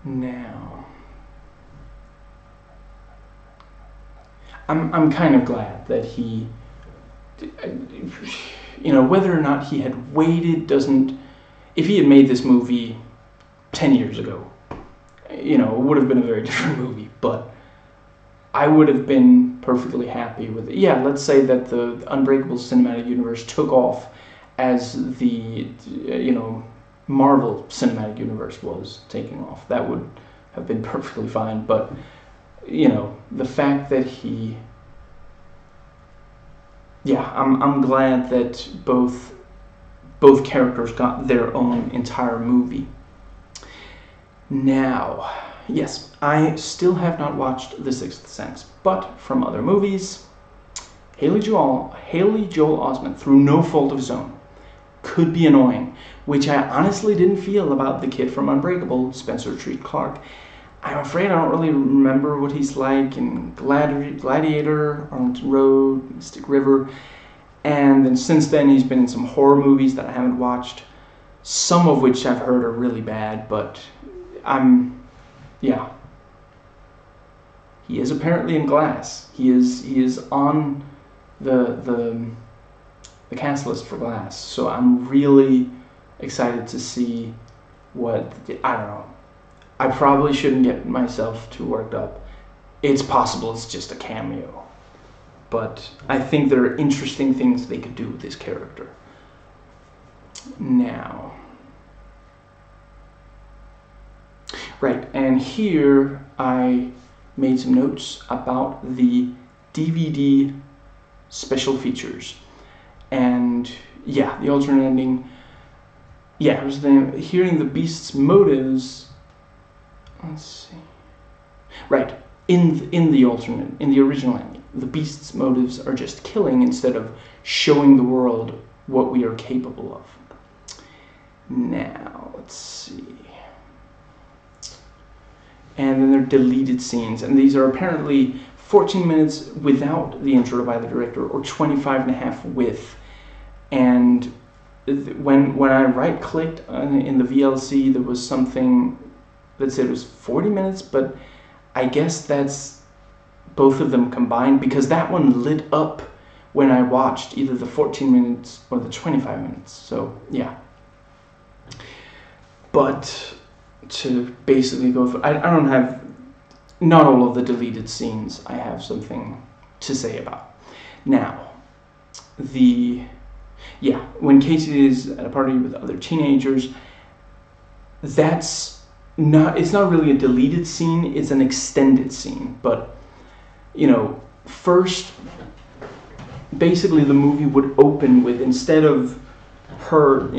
Now, I'm kind of glad that he, whether or not he had waited doesn't. If he had made this movie 10 years ago, it would have been a very different movie. But I would have been perfectly happy with it. Yeah, let's say that the Unbreakable cinematic universe took off as the, Marvel cinematic universe was taking off. That would have been perfectly fine. But, the fact that he... Yeah, I'm glad that both characters got their own entire movie. Now, yes, I still have not watched The Sixth Sense, but from other movies, Haley Joel Osment, through no fault of his own, could be annoying, which I honestly didn't feel about the kid from Unbreakable, Spencer Treat Clark. I'm afraid I don't really remember what he's like in Gladiator, Arlington Road, Mystic River, and then since then he's been in some horror movies that I haven't watched, some of which I've heard are really bad, but he is apparently in Glass. He is on the cast list for Glass, so I'm really excited to see what, I don't know. I probably shouldn't get myself too worked up. It's possible it's just a cameo, but I think there are interesting things they could do with this character. Now, right, and here I made some notes about the DVD special features. And yeah, the alternate ending. Yeah, it was hearing the Beast's motives. Let's see. Right, in the original ending, the Beast's motives are just killing instead of showing the world what we are capable of. Now, let's see. And then there are deleted scenes, and these are apparently 14 minutes without the intro by the director, or 25 and a half with. And when I right-clicked in the VLC, there was something that said it was 40 minutes, but I guess that's both of them combined, because that one lit up when I watched either the 14 minutes or the 25 minutes. So yeah. But to basically go through, I don't have, not all of the deleted scenes I have something to say about. Now, when Casey is at a party with other teenagers, it's not really a deleted scene, it's an extended scene. But, first, basically the movie would open with, instead of her,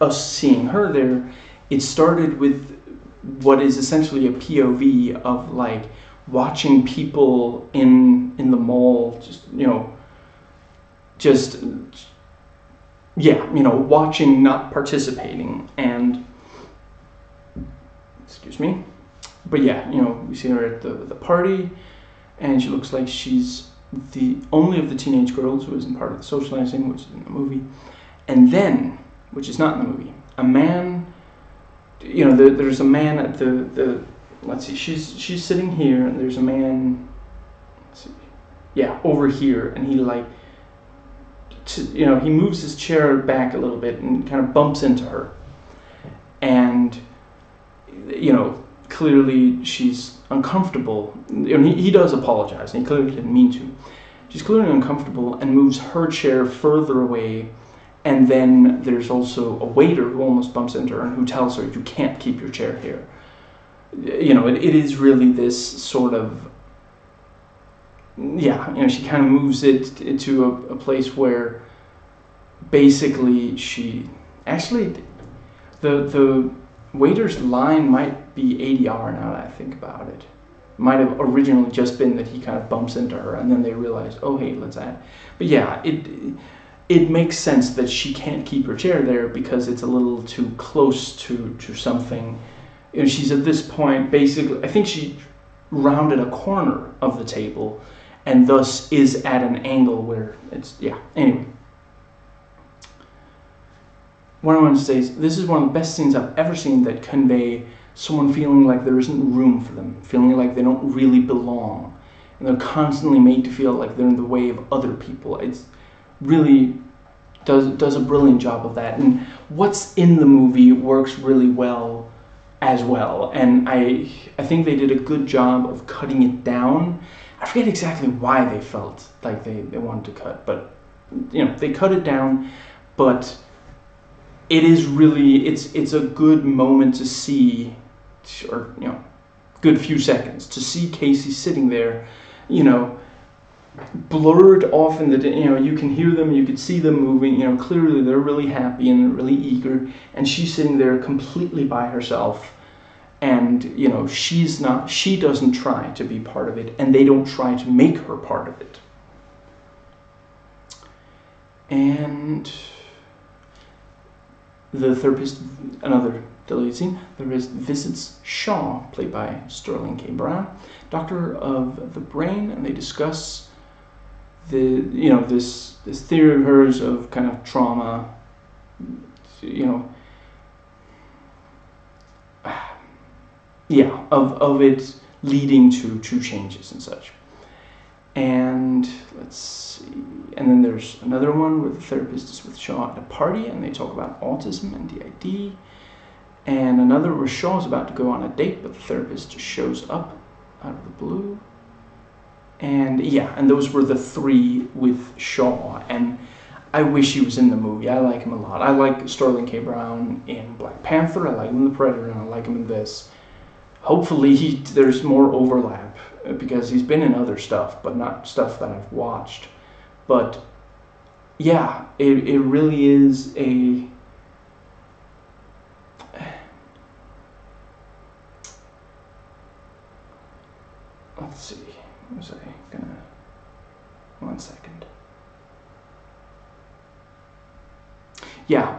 us seeing her there, it started with what is essentially a POV of watching people in the mall, just watching, not participating. And excuse me, but yeah, we see her at the party, and she looks like she's the only of the teenage girls who isn't part of the socializing, which is in the movie. And then, which is not in the movie, a man, there's a man at the let's see, she's sitting here, and there's a man, let's see, yeah, over here, and he he moves his chair back a little bit and kind of bumps into her. And, clearly she's uncomfortable. He does apologize, and he clearly didn't mean to. She's clearly uncomfortable and moves her chair further away. And then there's also a waiter who almost bumps into her and who tells her, you can't keep your chair here. It is really this sort of, she kind of moves it into a place where basically the waiter's line might be ADR now that I think about it. Might have originally just been that he kind of bumps into her, and then they realize, oh hey, let's add. But yeah, it makes sense that she can't keep her chair there because it's a little too close to something. She's at this point, basically, I think she rounded a corner of the table and thus is at an angle where it's, anyway. What I want to say is, this is one of the best scenes I've ever seen that convey someone feeling like there isn't room for them, feeling like they don't really belong, and they're constantly made to feel like they're in the way of other people. It's really does a brilliant job of that, and what's in the movie works really well as well. And I think they did a good job of cutting it down. I forget exactly why they felt like they wanted to cut, but they cut it down. But it is really, it's a good moment to see, or good few seconds to see Casey sitting there, blurred off in the, you can hear them, you can see them moving, clearly they're really happy and really eager, and she's sitting there completely by herself, and she doesn't try to be part of it, and they don't try to make her part of it. And the therapist, another deleted scene, the therapist visits Shaw, played by Sterling K. Brown, doctor of the brain, and they discuss this theory of hers of kind of trauma, of it leading to true changes and such. And let's see, and then there's another one where the therapist is with Shaw at a party and they talk about autism and DID, and another where Shaw's about to go on a date but the therapist just shows up out of the blue. And and those were the three with Shaw, and I wish he was in the movie. I like him a lot. I like Sterling K. Brown in Black Panther, I like him in The Predator, and I like him in this. Hopefully there's more overlap, because he's been in other stuff, but not stuff that I've watched. But yeah, it really is a... Let's see, what was I gonna... 1 second. Yeah,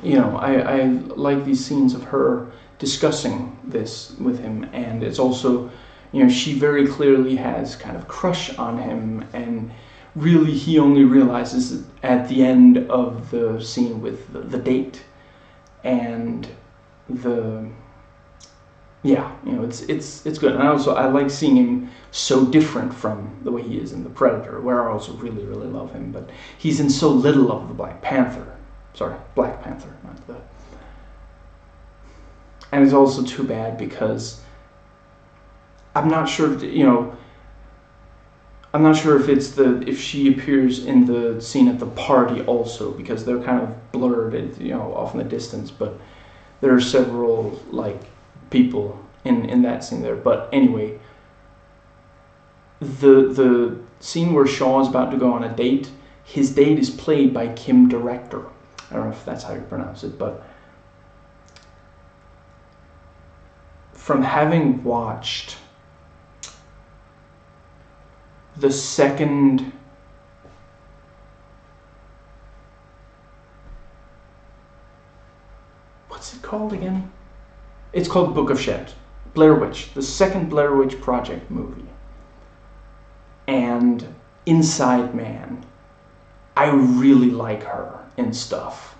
I like these scenes of her discussing this with him, and it's also, she very clearly has kind of crush on him, and really he only realizes at the end of the scene with the date, and it's good. And I like seeing him so different from the way he is in The Predator, where I also really, really love him, but he's in so little of the Black Panther, not the... And it's also too bad because I'm not sure, I'm not sure if if she appears in the scene at the party also, because they're kind of blurred, off in the distance, but there are several, people in that scene there. But anyway, the scene where Shaw is about to go on a date, his date is played by Kim Director. I don't know if that's how you pronounce it, but from having watched the second what's it called again? It's called Book of Shed. Blair Witch, the second Blair Witch Project movie. And Inside Man. I really like her in stuff.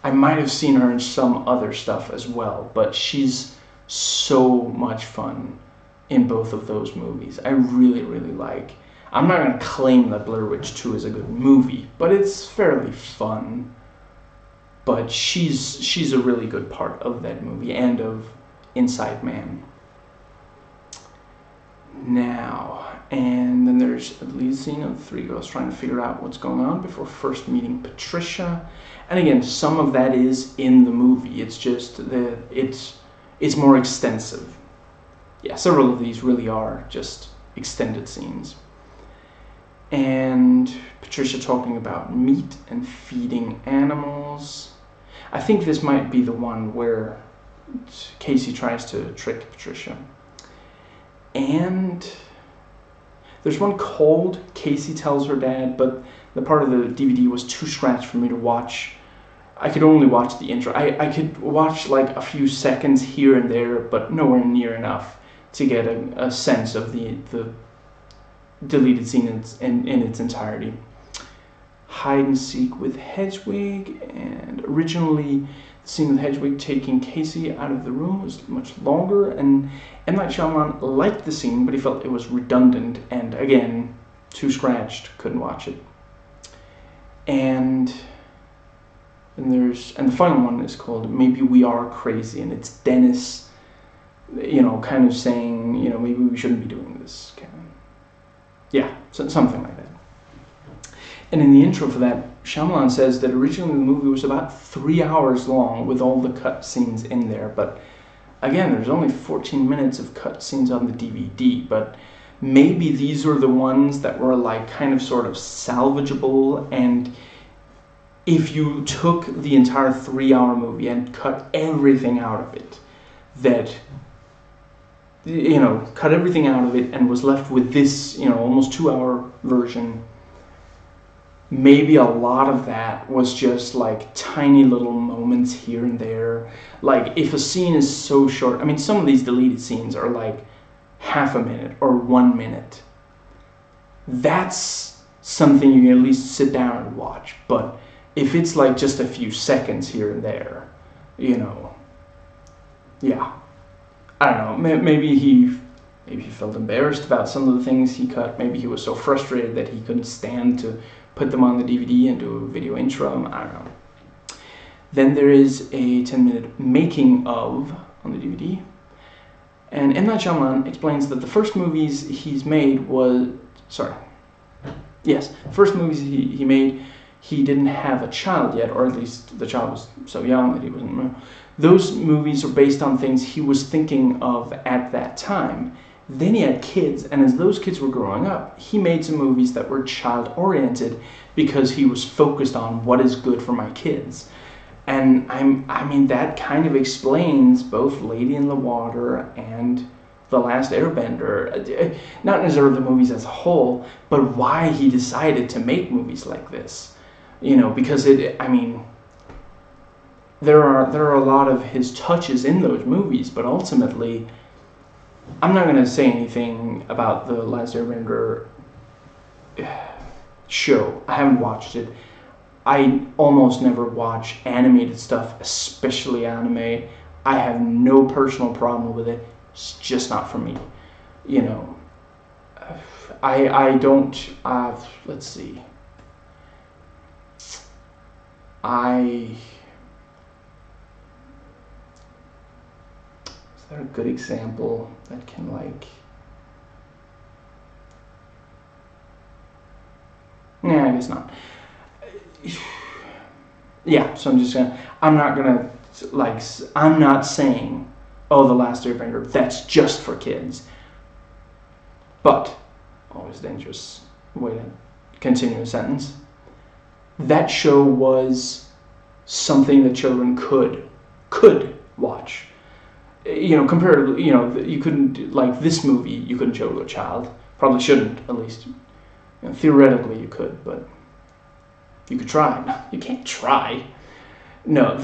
I might have seen her in some other stuff as well, but she's so much fun in both of those movies. I really, really like. I'm not going to claim that Blair Witch 2 is a good movie, but it's fairly fun. But she's a really good part of that movie and of Inside Man. Now, and then there's a lead scene of three girls trying to figure out what's going on before first meeting Patricia. And again, some of that is in the movie. It's just it's more extensive. Yeah, several of these really are just extended scenes. And Patricia talking about meat and feeding animals. I think this might be the one where Casey tries to trick Patricia. And there's one called Casey Tells Her Dad, but the part of the DVD was too scratched for me to watch. I could only watch the intro. I could watch like a few seconds here and there, but nowhere near enough to get a sense of the deleted scene in its entirety. Hide and seek with Hedwig, and originally the scene with Hedwig taking Casey out of the room was much longer, and M. Night Shyamalan liked the scene, but he felt it was redundant, and again, too scratched, couldn't watch it. And the final one is called Maybe We Are Crazy, and it's Dennis, kind of saying, maybe we shouldn't be doing this. Yeah, something like that. And in the intro for that, Shyamalan says that originally the movie was about 3 hours long with all the cut scenes in there, but again, there's only 14 minutes of cut scenes on the DVD, but maybe these are the ones that were like kind of sort of salvageable, and if you took the entire 3-hour movie and cut everything out of it, cut everything out of it and was left with this, almost 2-hour version, maybe a lot of that was just like tiny little moments here and there. Like if a scene is so short, I mean, some of these deleted scenes are like half a minute or 1 minute. That's something you can at least sit down and watch. But if it's like just a few seconds here and there, yeah, I don't know. Maybe he felt embarrassed about some of the things he cut. Maybe he was so frustrated that he couldn't stand to put them on the DVD and do a video intro. I don't know. Then there is a 10-minute making of on the DVD. And M. Night Shyamalan explains that the first movies he made, he didn't have a child yet, or at least the child was so young that he wasn't. Those movies are based on things he was thinking of at that time. Then he had kids, and as those kids were growing up, he made some movies that were child-oriented because he was focused on what is good for my kids. And I mean, that kind of explains both Lady in the Water and The Last Airbender. Not necessarily the movies as a whole, but why he decided to make movies like this. Because there are a lot of his touches in those movies, but ultimately, I'm not going to say anything about The Last Airbender show. I haven't watched it. I almost never watch animated stuff, especially anime. I have no personal problem with it. It's just not for me. I don't, let's see. Is there a good example that can Nah, I guess not. Yeah, so I'm not saying, oh, The Last Airbender, that's just for kids. But, always dangerous way to continue a sentence. That show was something that children could watch. comparatively, you couldn't, like this movie, you couldn't show to a child. Probably shouldn't, at least. Theoretically, you could, but you could try. No, you can't try. No,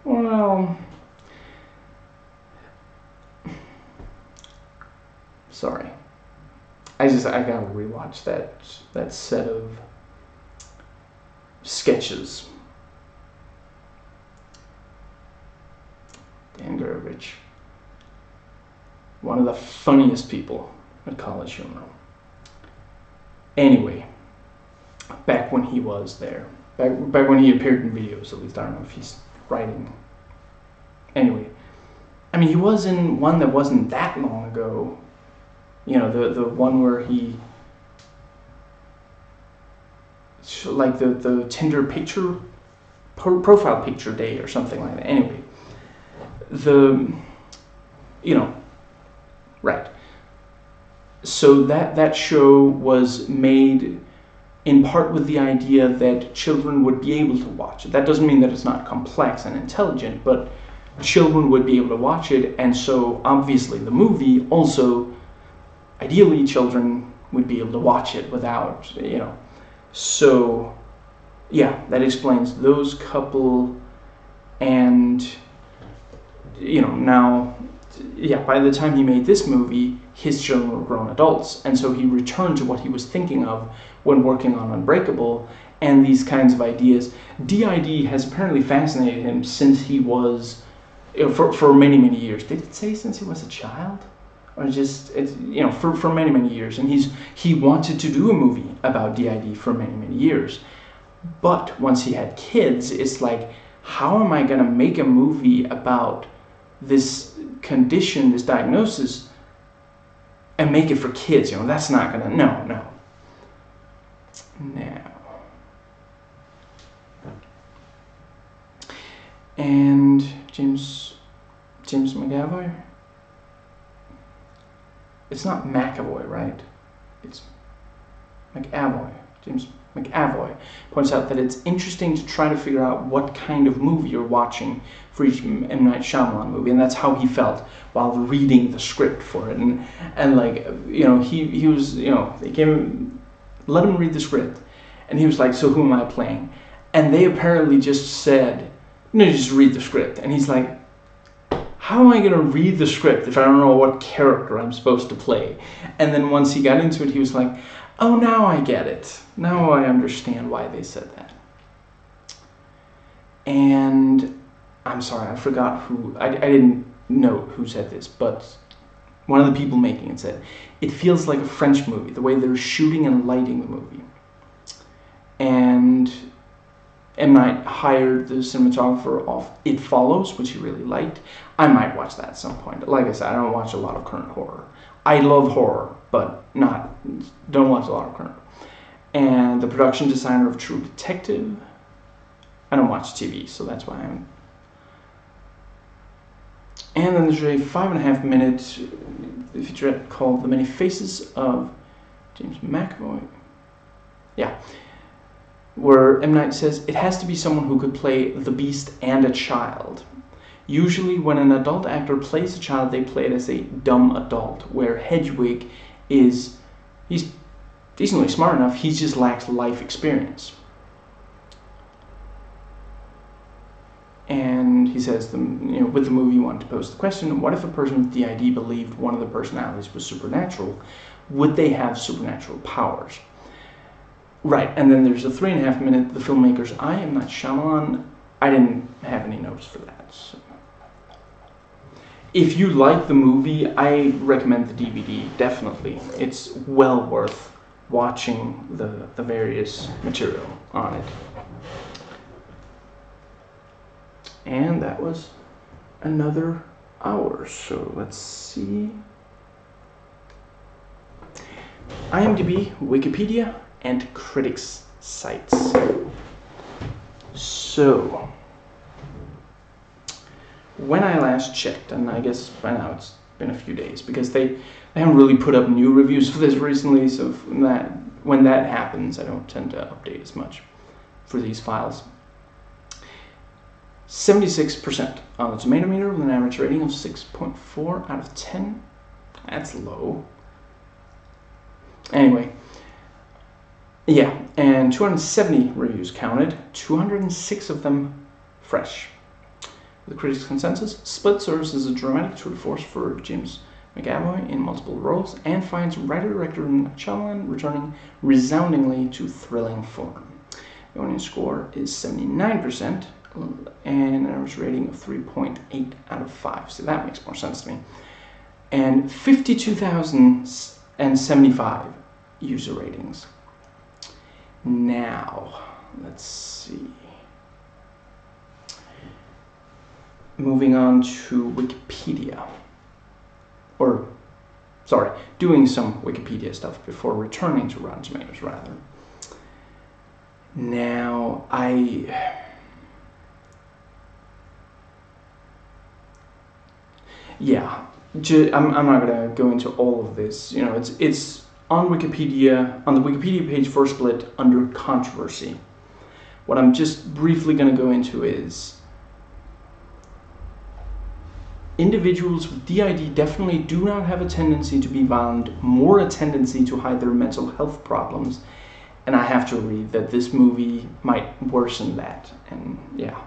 well, sorry. I gotta rewatch that set of sketches. Dan Gurevich, one of the funniest people at College Humor. Anyway, back when he was there, back when he appeared in videos, at least. I don't know if he's writing. Anyway, I mean, he was in one that wasn't that long ago. The one where he, like the Tinder picture, profile picture day or something like that. Anyway, right. So that show was made in part with the idea that children would be able to watch it. That doesn't mean that it's not complex and intelligent, but children would be able to watch it, and so obviously the movie also, ideally children would be able to watch it without, So, yeah, that explains those couple, and, now, yeah, by the time he made this movie, his children were grown adults, and so he returned to what he was thinking of when working on Unbreakable, and these kinds of ideas. DID has apparently fascinated him since he was, for many, many years. Did it say since he was a child? Or just, for many, many years. And he wanted to do a movie about DID for many, many years. But once he had kids, it's like, how am I going to make a movie about this condition, this diagnosis, and make it for kids? That's not going to, no. Now. And James McAvoy? It's not McAvoy, right? It's McAvoy. James McAvoy points out that it's interesting to try to figure out what kind of movie you're watching for each M. Night Shyamalan movie, and that's how he felt while reading the script for it. And like, he was, they let him read the script, and he was like, so who am I playing? And they apparently just said, just read the script. And he's like, how am I going to read the script if I don't know what character I'm supposed to play? And then once he got into it, he was like, oh, now I get it. Now I understand why they said that. And I'm sorry, I forgot who, I didn't note who said this, but one of the people making it said, it feels like a French movie, the way they're shooting and lighting the movie. And M. Night hired the cinematographer off It Follows, which he really liked. I might watch that at some point. Like I said, I don't watch a lot of current horror. I love horror, but don't watch a lot of current. And the production designer of True Detective. I don't watch TV, so that's why I'm. And then there's a 5.5-minute featurette called The Many Faces of James McAvoy. Yeah. Where M. Night says, it has to be someone who could play the Beast and a child. Usually when an adult actor plays a child, they play it as a dumb adult, where Hedwig he's decently smart enough, he just lacks life experience. And he says, with the movie, you want to pose the question, what if a person with DID believed one of the personalities was supernatural? Would they have supernatural powers? Right, and then there's a 3.5-minute, the filmmaker's I Am Not Shyamalan. I didn't have any notes for that. So. If you like the movie, I recommend the DVD, definitely. It's well worth watching the various material on it. And that was another hour, so let's see. IMDb, Wikipedia, and critics' sites. So, when I last checked, and I guess by now it's been a few days, because they haven't really put up new reviews for this recently, so when that happens, I don't tend to update as much for these files. 76% on the tomato meter with an average rating of 6.4 out of 10. That's low. Anyway, yeah, and 270 reviews counted, 206 of them fresh. The critics' consensus: Split serves as a dramatic tour de force for James McAvoy in multiple roles and finds writer-director Shyamalan returning resoundingly to thrilling form. The audience score is 79% and an average rating of 3.8 out of 5. So that makes more sense to me. And 52,075 user ratings. Now, let's see. Moving on to Wikipedia. Doing some Wikipedia stuff before returning to Rotten Tomatoes, rather. Now, I'm not gonna go into all of this. You know, it's on Wikipedia, on the Wikipedia page for Split under controversy. What I'm just briefly gonna go into is individuals with DID definitely do not have a tendency to be violent, more a tendency to hide their mental health problems. And I have to read that this movie might worsen that. And yeah.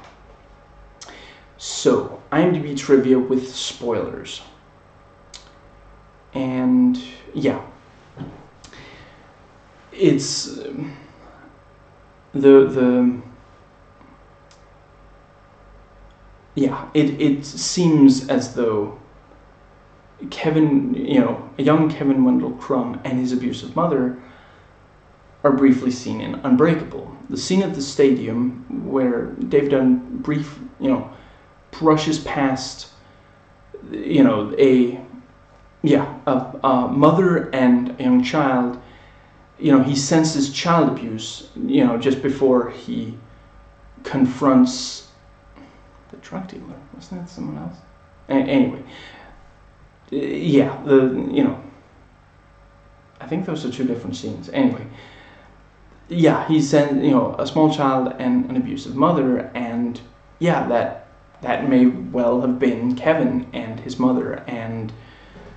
So, IMDb trivia with spoilers. And yeah. It's it seems as though Kevin, a young Kevin Wendell Crumb and his abusive mother are briefly seen in Unbreakable. The scene at the stadium where Dave Dunn brushes past, a mother and a young child. He senses child abuse, just before he confronts the drug dealer. Wasn't that someone else? Anyway, I think those are two different scenes. Anyway, he sent, a small child and an abusive mother, and that may well have been Kevin and his mother, and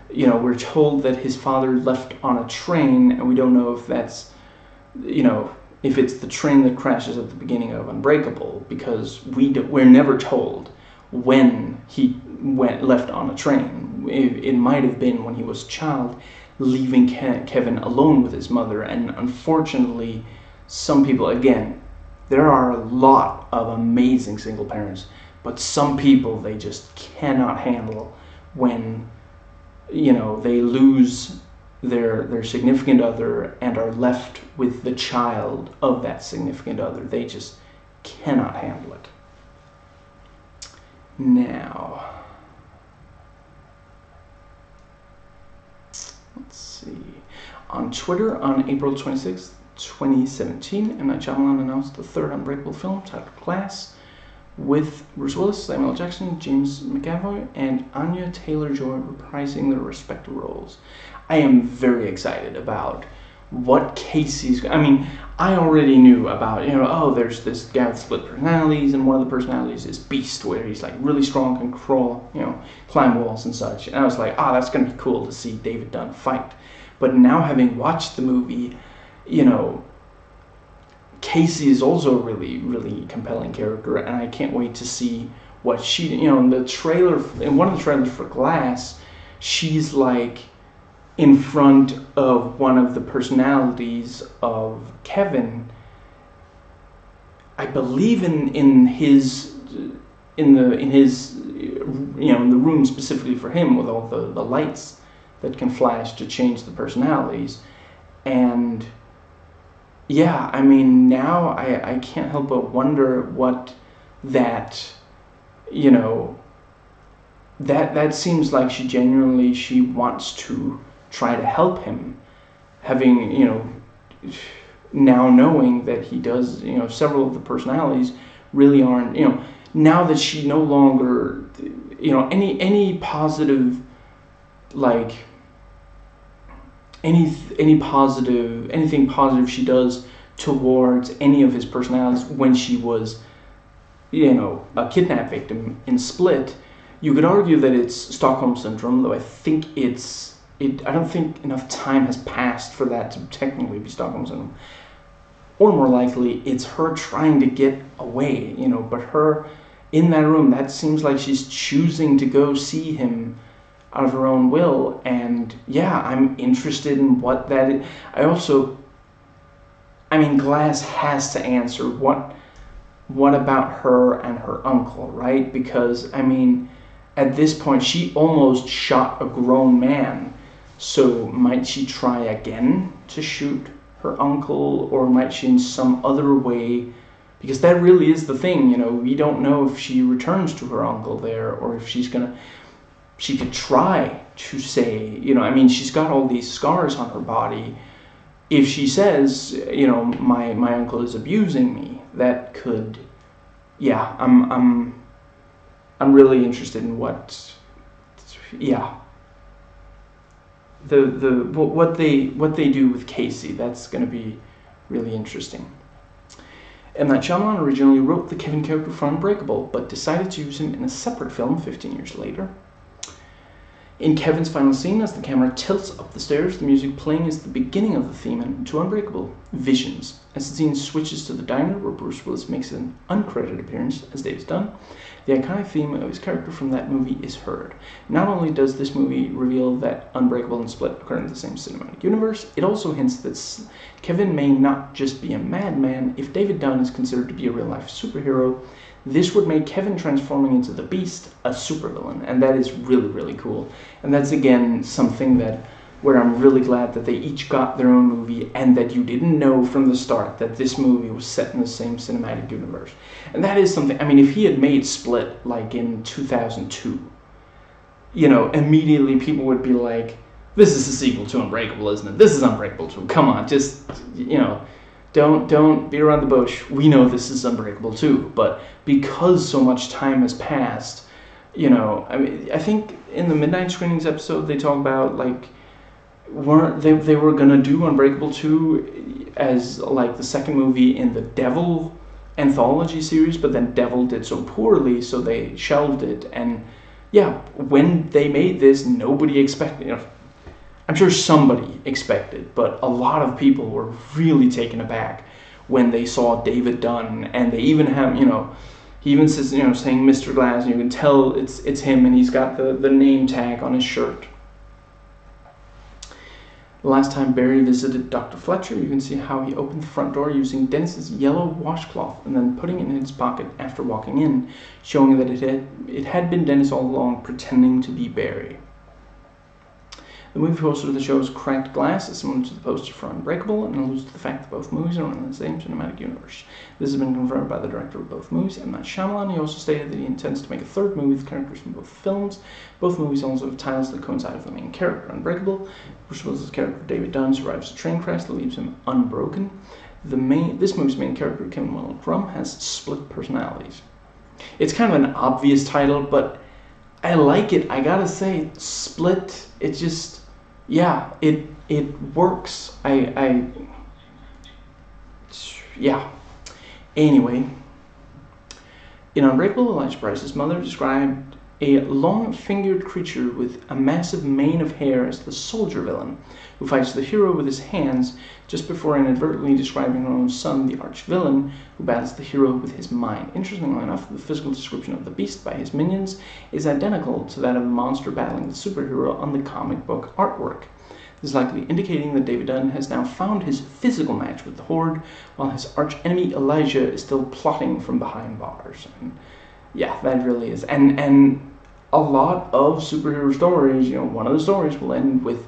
we're told that his father left on a train, and we don't know if that's, if it's the train that crashes at the beginning of Unbreakable, because we're never told when he left on a train. It might have been when he was a child, leaving Kevin alone with his mother, and unfortunately, some people, again, there are a lot of amazing single parents, but some people, they just cannot handle when they lose their significant other and are left with the child of that significant other. They just cannot handle it. Now, let's see. On Twitter, on April 26th, 2017, M. Night Shyamalan announced the third Unbreakable film, titled Glass, with Bruce Willis, Samuel L. Jackson, James McAvoy, and Anya Taylor-Joy reprising their respective roles. I am very excited about what Casey's... I already knew about, there's this guy with split personalities, and one of the personalities is Beast, where he's like really strong, can crawl, climb walls and such. And I was like, that's going to be cool to see David Dunn fight. But now, having watched the movie, Casey is also a really, really compelling character, and I can't wait to see what she, in the trailer, in one of the trailers for Glass, she's like in front of one of the personalities of Kevin. I believe in the room specifically for him, with all the lights that can flash to change the personalities. And now I can't help but wonder what that, that seems like she wants to try to help him, having, now knowing that he does, several of the personalities really aren't, now that she no longer, any positive, like, anything positive she does towards any of his personalities when she was, a kidnap victim in Split, you could argue that it's Stockholm Syndrome, though I don't think enough time has passed for that to technically be Stockholm Syndrome. Or more likely, it's her trying to get away, but her in that room, that seems like she's choosing to go see him out of her own will. And yeah, I'm interested in what that is. Glass has to answer what about her and her uncle, right? Because, at this point, she almost shot a grown man. So might she try again to shoot her uncle, or might she in some other way? Because that really is the thing, we don't know if she returns to her uncle there, or if she could try to say, she's got all these scars on her body. If she says, my uncle is abusing me, that could, I'm really interested in what they do with Casey. That's going to be really interesting. M. Night Shyamalan originally wrote the Kevin character for Unbreakable, but decided to use him in a separate film 15 years later. In Kevin's final scene, as the camera tilts up the stairs, the music playing is the beginning of the theme to Unbreakable, Visions. As the scene switches to the diner, where Bruce Willis makes an uncredited appearance as Dave's Dunn, the iconic theme of his character from that movie is heard. Not only does this movie reveal that Unbreakable and Split occur in the same cinematic universe, it also hints that Kevin may not just be a madman. If David Dunn is considered to be a real-life superhero, this would make Kevin transforming into the Beast a supervillain, and that is really, really cool. And that's, again, something where I'm really glad that they each got their own movie, and that you didn't know from the start that this movie was set in the same cinematic universe. And that is something, if he had made Split, like in 2002, immediately people would be like, this is a sequel to Unbreakable, isn't it? This is Unbreakable 2. Come on, just, don't beat around the bush. We know this is Unbreakable 2. But because so much time has passed, I think in the Midnight Screenings episode, they talk about, they were gonna do Unbreakable 2 as the second movie in the Devil anthology series, but then Devil did so poorly, so they shelved it. And when they made this, nobody expected. I'm sure somebody expected, but a lot of people were really taken aback when they saw David Dunn, and they even have he even says saying Mr. Glass, and you can tell it's him, and he's got the name tag on his shirt. The last time Barry visited Dr. Fletcher, you can see how he opened the front door using Dennis's yellow washcloth and then putting it in his pocket after walking in, showing that it had been Dennis all along, pretending to be Barry. The movie poster of the show's cracked glass is similar to the poster for Unbreakable and alludes to the fact that both movies are in the same cinematic universe. This has been confirmed by the director of both movies, M. Night Shyamalan. He also stated that he intends to make a third movie with characters from both films. Both movies also have titles that coincide with the main character. Unbreakable, Bruce Willis' character David Dunn survives a train crash that leaves him unbroken. This movie's main character, Kevin Wendell Crumb, has split personalities. It's kind of an obvious title, but I like it. I gotta say, Split, it just... it works. Anyway, in Unbreakable, Elijah Bryce's mother described a long-fingered creature with a massive mane of hair as the soldier villain, who fights the hero with his hands, just before inadvertently describing her own son, the arch-villain, who battles the hero with his mind. Interestingly enough, the physical description of the beast by his minions is identical to that of the monster battling the superhero on the comic book artwork. This is likely indicating that David Dunn has now found his physical match with the Horde, while his arch-enemy Elijah is still plotting from behind bars. And that really is. And a lot of superhero stories, one of the stories will end with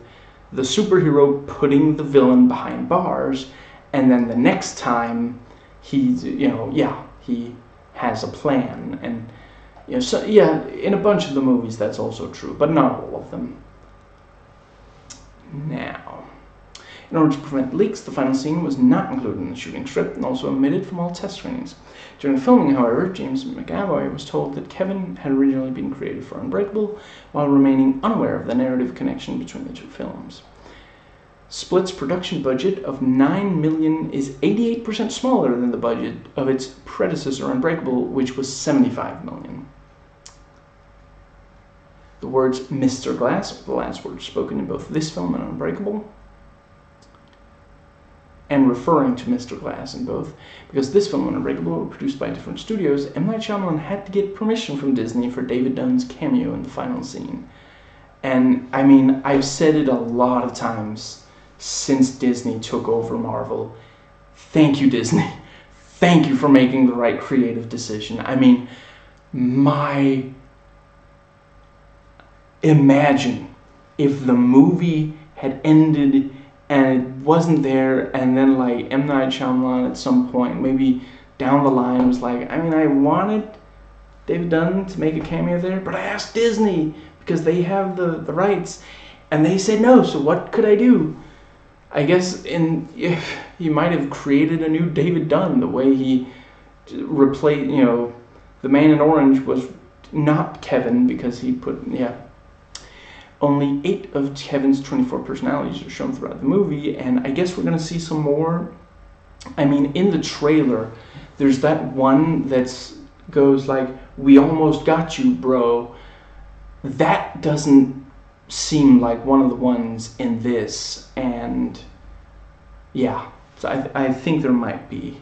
the superhero putting the villain behind bars, and then the next time he has a plan. And in a bunch of the movies that's also true, but not all of them. Now, in order to prevent leaks, the final scene was not included in the shooting script and also omitted from all test screenings. During filming, however, James McAvoy was told that Kevin had originally been created for Unbreakable, while remaining unaware of the narrative connection between the two films. Split's production budget of $9 million is 88% smaller than the budget of its predecessor, Unbreakable, which was $75 million. The words Mr. Glass are the last words spoken in both this film and Unbreakable, and referring to Mr. Glass in both. Because this film and Unbreakable were produced by different studios, M. Night Shyamalan had to get permission from Disney for David Dunn's cameo in the final scene. And, I mean, I've said it a lot of times since Disney took over Marvel. Thank you, Disney. Thank you for making the right creative decision. I mean, imagine if the movie had ended and it wasn't there, and then like M. Night Shyamalan at some point, maybe down the line, was like, I mean, I wanted David Dunn to make a cameo there, but I asked Disney because they have the rights, and they said no, so what could I do? I guess if he might have created a new David Dunn, the way he replaced, the Man in Orange was not Kevin, because he only 8 of Kevin's 24 personalities are shown throughout the movie, and I guess we're going to see some more. I mean, in the trailer, there's that one that goes like, "We almost got you, bro." That doesn't seem like one of the ones in this, and yeah, so I think there might be.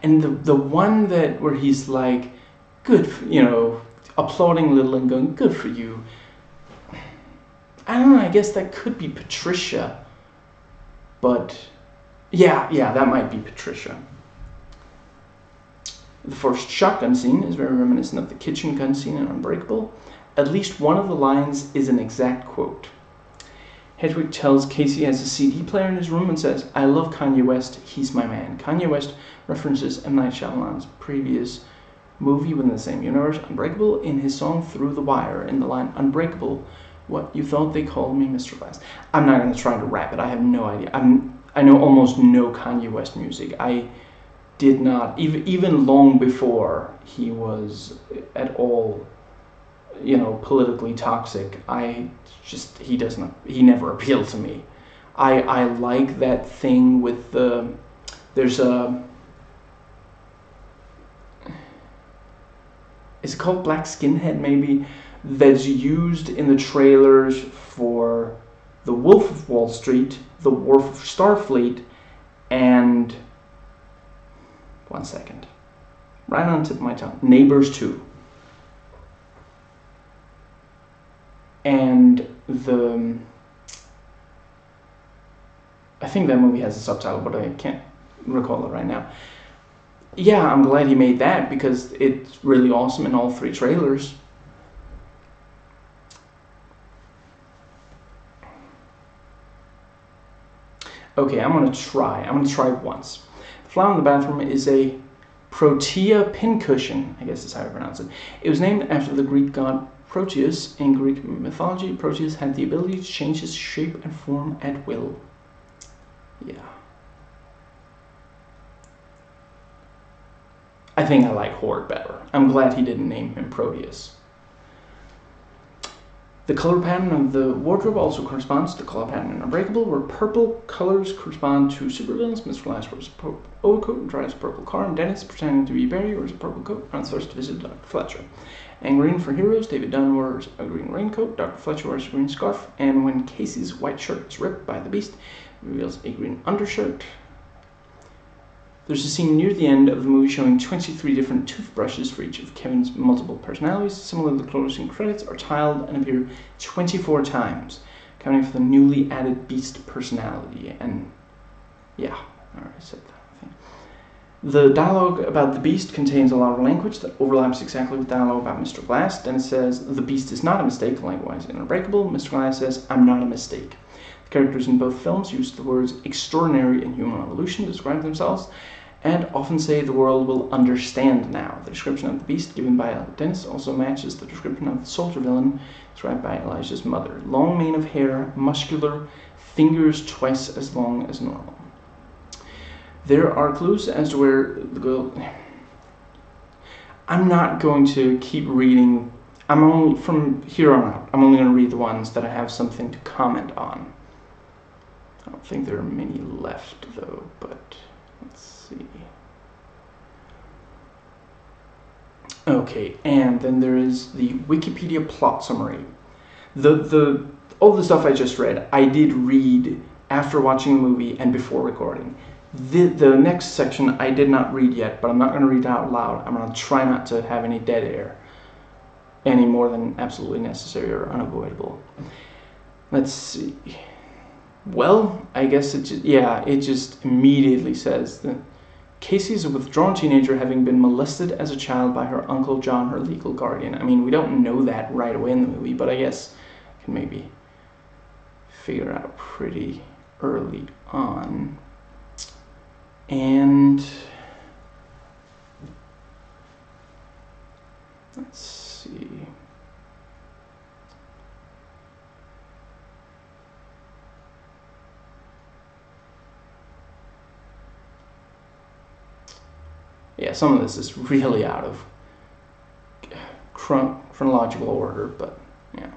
And the one where he's like, good, applauding a little and going, good for you. I don't know, I guess that could be Patricia. But, yeah, that might be Patricia. The first shotgun scene is very reminiscent of the kitchen gun scene in Unbreakable. At least one of the lines is an exact quote. Hedwig tells Casey he has a CD player in his room and says, "I love Kanye West, he's my man." Kanye West references M. Night Shyamalan's previous movie within the same universe, Unbreakable, in his song Through the Wire, in the line, "Unbreakable, what you thought they called me, Mr. Glass." I'm not going to try to rap it, I have no idea. I know almost no Kanye West music. I did not, even long before he was at all, politically toxic, he never appealed to me. I like that thing with there's a, is it called Black Skinhead maybe, that's used in the trailers for The Wolf of Wall Street, The Wolf of Starfleet, and one second, right on the tip of my tongue, Neighbors 2. And I think that movie has a subtitle, but I can't recall it right now. Yeah, I'm glad he made that, because it's really awesome in all 3 trailers. Okay, I'm gonna try once. The flower in the bathroom is a Protea pincushion, I guess is how you pronounce it. It was named after the Greek god Proteus. In Greek mythology, Proteus had the ability to change his shape and form at will. Yeah. I think I like Horde better. I'm glad he didn't name him Proteus. The color pattern of the wardrobe also corresponds to the color pattern in Unbreakable, where purple colors correspond to supervillains. Mr. Glass wears a purple overcoat and drives a purple car, and Dennis, pretending to be Barry, wears a purple coat on his first visit to Dr. Fletcher. And green for heroes, David Dunn wears a green raincoat, Dr. Fletcher wears a green scarf, and when Casey's white shirt is ripped by the Beast, he reveals a green undershirt. There's a scene near the end of the movie showing 23 different toothbrushes for each of Kevin's multiple personalities. Similarly, the closing credits are tiled and appear 24 times, accounting for the newly added Beast personality. And yeah, I already said that, I think. The dialogue about the Beast contains a lot of language that overlaps exactly with dialogue about Mr. Glass. Dennis says, "The Beast is not a mistake," likewise in Unbreakable. Mr. Glass says, "I'm not a mistake." The characters in both films use the words extraordinary and human evolution to describe themselves, and often say the world will understand now. The description of the Beast given by Dennis also matches the description of the soldier villain described by Elijah's mother. Long mane of hair, muscular, fingers twice as long as normal. There are clues as to where the girl... I'm not going to keep reading. I'm only, from here on out, I'm only going to read the ones that I have something to comment on. I don't think there are many left, though, but let's see. Okay, and then there is the Wikipedia plot summary. All the stuff I just read, I did read after watching the movie and before recording. The next section I did not read yet, but I'm not going to read it out loud. I'm going to try not to have any dead air, any more than absolutely necessary or unavoidable. Let's see. Well, I guess it just immediately says that Casey is a withdrawn teenager having been molested as a child by her Uncle John, her legal guardian. I mean, we don't know that right away in the movie, but I guess I can maybe figure out pretty early on. And let's see. Yeah, some of this is really out of chronological order, but yeah.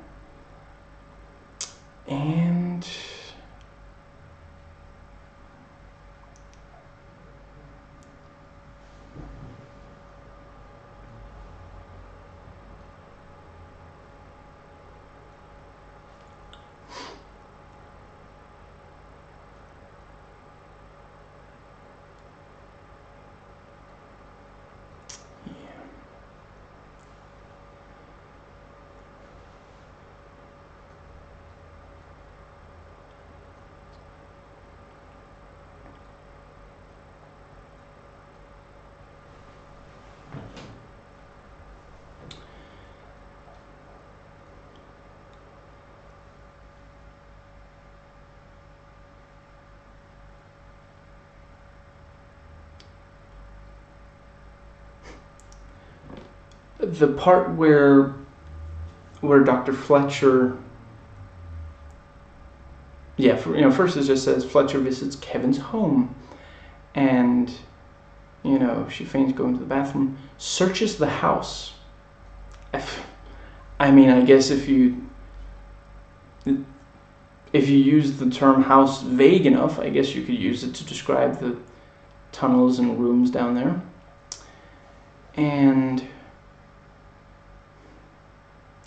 And the part where Dr. Fletcher, first it just says Fletcher visits Kevin's home, and she feigns going to the bathroom, searches the house. I mean, I guess if you use the term house vague enough, I guess you could use it to describe the tunnels and rooms down there. And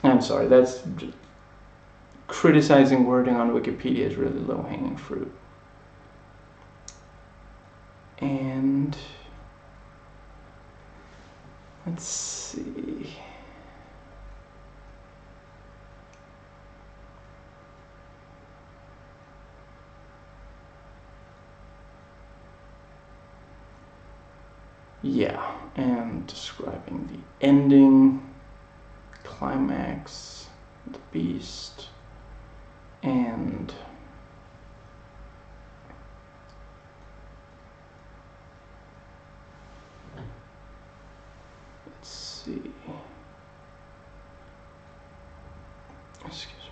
I'm sorry, that's just, criticizing wording on Wikipedia is really low-hanging fruit. And let's see. Yeah, and describing the ending, climax, the beast, and let's see. Excuse me.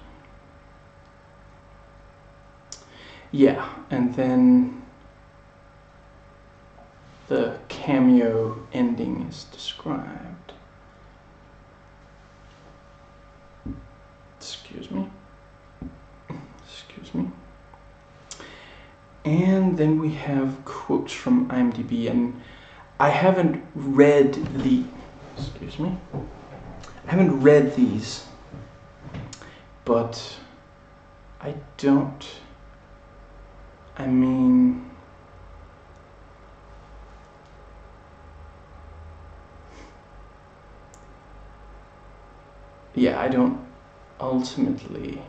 Yeah, and then the cameo ending is described. Excuse me. And then we have quotes from IMDb, and I haven't read these, but I don't ultimately.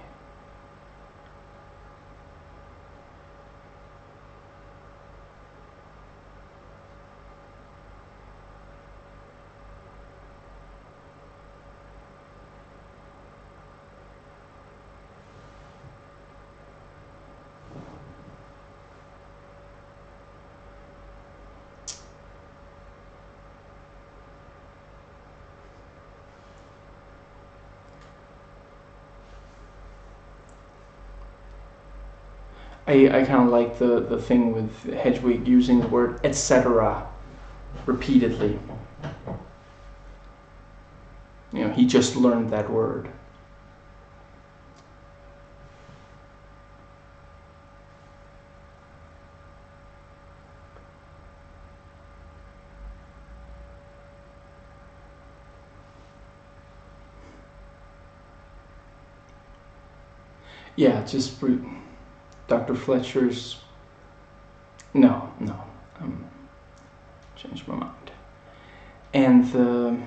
I kind of like the thing with Hedwig using the word etc. repeatedly. he just learned that word. Yeah, just Dr. Fletcher's. No, changed my mind. And the.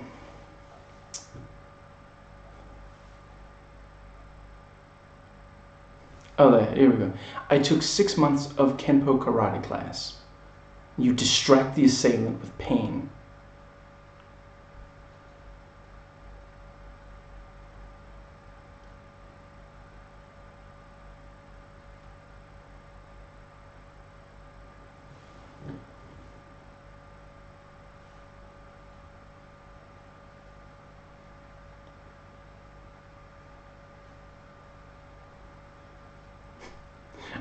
Oh, there, here we go. I took 6 months of Kenpo karate class. You distract the assailant with pain.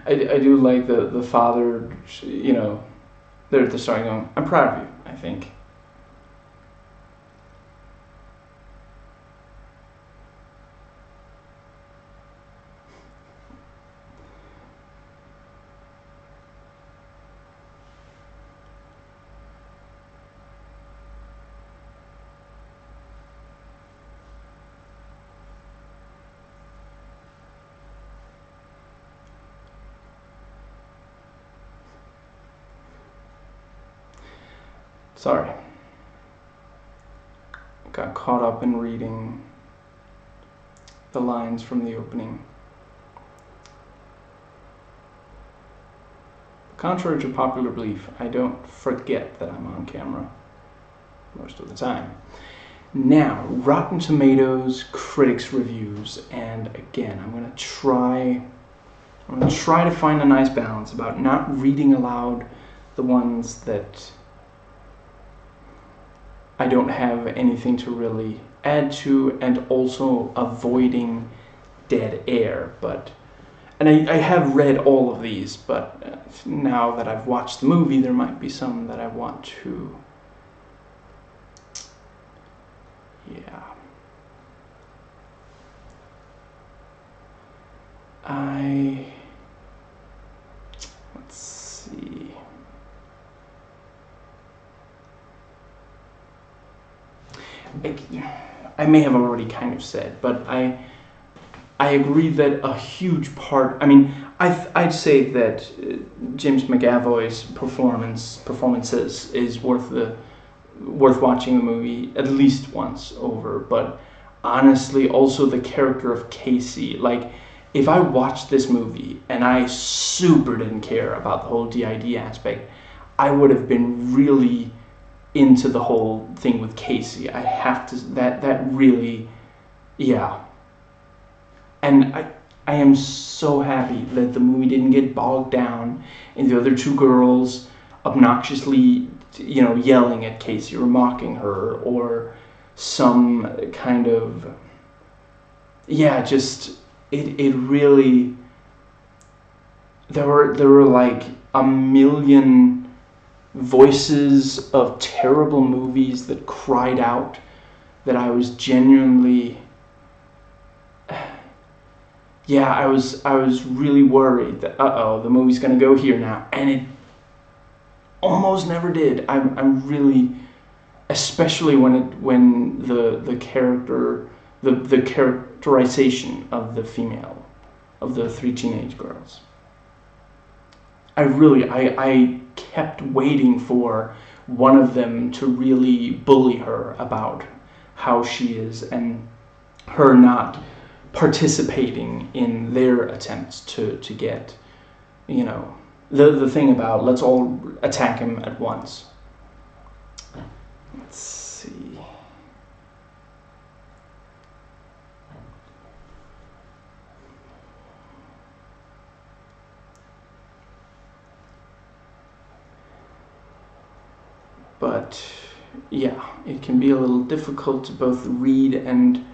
I do like the father, they're at the start going, I'm proud of you, I think. Sorry. Got caught up in reading the lines from the opening. Contrary to popular belief, I don't forget that I'm on camera most of the time. Now, Rotten Tomatoes critics reviews, and again, I'm gonna try to find a nice balance about not reading aloud the ones that I don't have anything to really add to, and also avoiding dead air. And I have read all of these, but now that I've watched the movie, there might be some that I want to. Yeah. Let's see. I may have already kind of said, but I agree that a huge part. I mean, I'd say that James McAvoy's performances is worth watching the movie at least once over. But honestly, also the character of Casey. Like, if I watched this movie and I super didn't care about the whole DID aspect, I would have been really into the whole thing with Casey. I have to. That really, yeah. And I am so happy that the movie didn't get bogged down in the other two girls obnoxiously, yelling at Casey or mocking her, or some kind of, just it really, there were like a million voices of terrible movies that cried out that I was genuinely, I was really worried that the movie's gonna go here now, and it almost never did. I'm really, especially when the character, the characterization of the female, of the three teenage girls. I kept waiting for one of them to really bully her about how she is, and her not participating in their attempts to get, the thing about let's all attack him at once. Let's see. But it can be a little difficult to both read and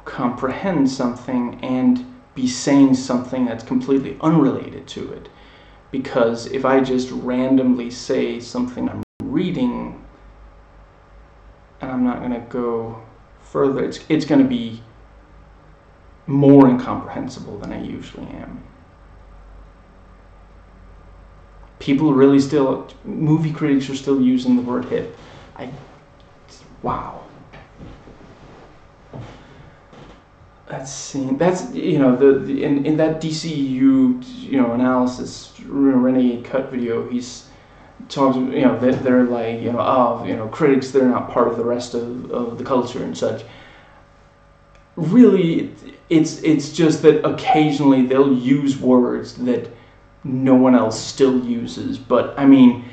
comprehend something and be saying something that's completely unrelated to it. Because if I just randomly say something I'm reading, and I'm not going to go further, it's going to be more incomprehensible than I usually am. People really still, movie critics are still using the word hip. Wow. That's in that DCU analysis Renegade Cut video, he's talks that they're like critics, they're not part of the rest of the culture and such. Really, it's just that occasionally they'll use words that no one else still uses. But I mean,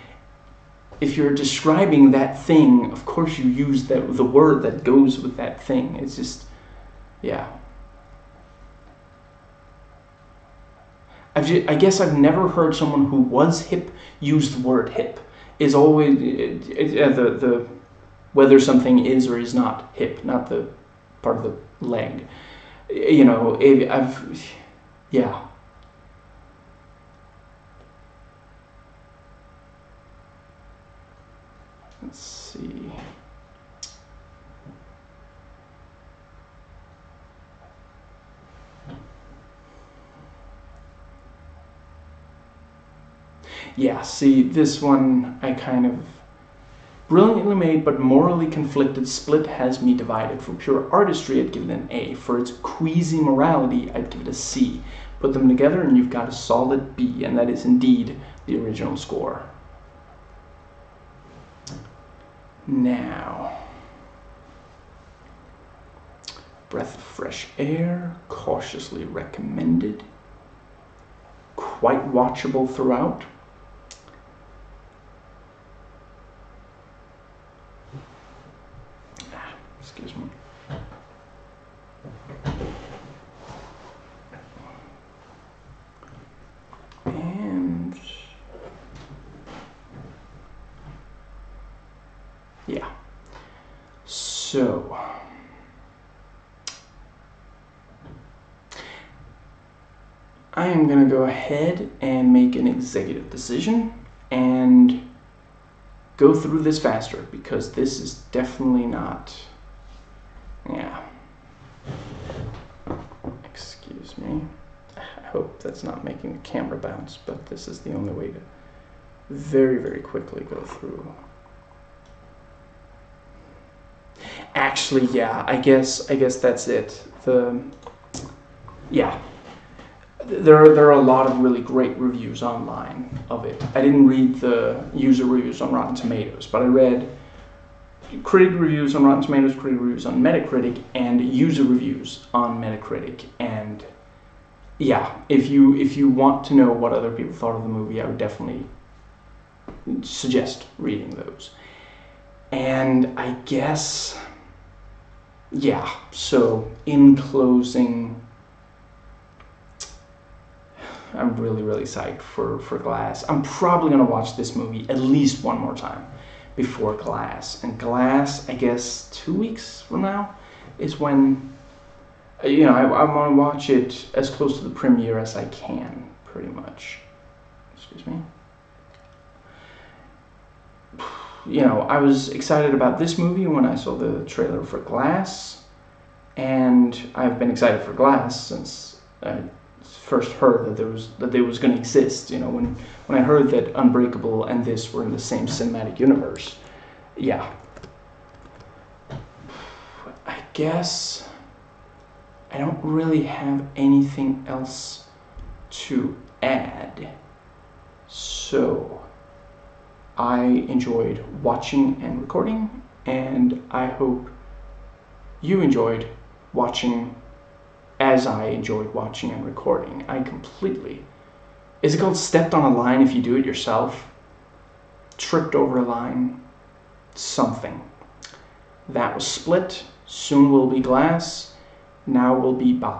if you're describing that thing, of course you use the word that goes with that thing. It's just, yeah. I guess I've never heard someone who was hip use the word hip. Is always the whether something is or is not hip, not the part of the leg. Yeah. Let's see. Yeah, see, this one I kind of brilliantly made but morally conflicted split has me divided. For pure artistry, I'd give it an A. For its queasy morality, I'd give it a C. Put them together and you've got a solid B, and that is indeed the original score. Now, Breath of Fresh Air, cautiously recommended. Quite watchable throughout. Excuse me. And yeah. So I am going to go ahead and make an executive decision and go through this faster, because this is definitely not, yeah. Excuse me. I hope that's not making the camera bounce, but this is the only way to very, very quickly go through. Actually, yeah, I guess that's it. Yeah. There are a lot of really great reviews online of it. I didn't read the user reviews on Rotten Tomatoes, but I read critic reviews on Rotten Tomatoes, critic reviews on Metacritic, and user reviews on Metacritic. And yeah, if you want to know what other people thought of the movie, I would definitely suggest reading those. And I guess, yeah, so in closing, I'm really, really psyched for Glass. I'm probably going to watch this movie at least one more time before Glass. And Glass, I guess 2 weeks from now is when, I want to watch it as close to the premiere as I can, pretty much. Excuse me. I was excited about this movie when I saw the trailer for Glass, and I've been excited for Glass since I first heard that they was going to exist. When I heard that Unbreakable and this were in the same cinematic universe. Yeah. I guess I don't really have anything else to add. So I enjoyed watching and recording, and I hope you enjoyed watching as I enjoyed watching and recording. Is it called stepped on a line if you do it yourself? Tripped over a line? Something. That was Split. Soon will be Glass. Now will be Bye.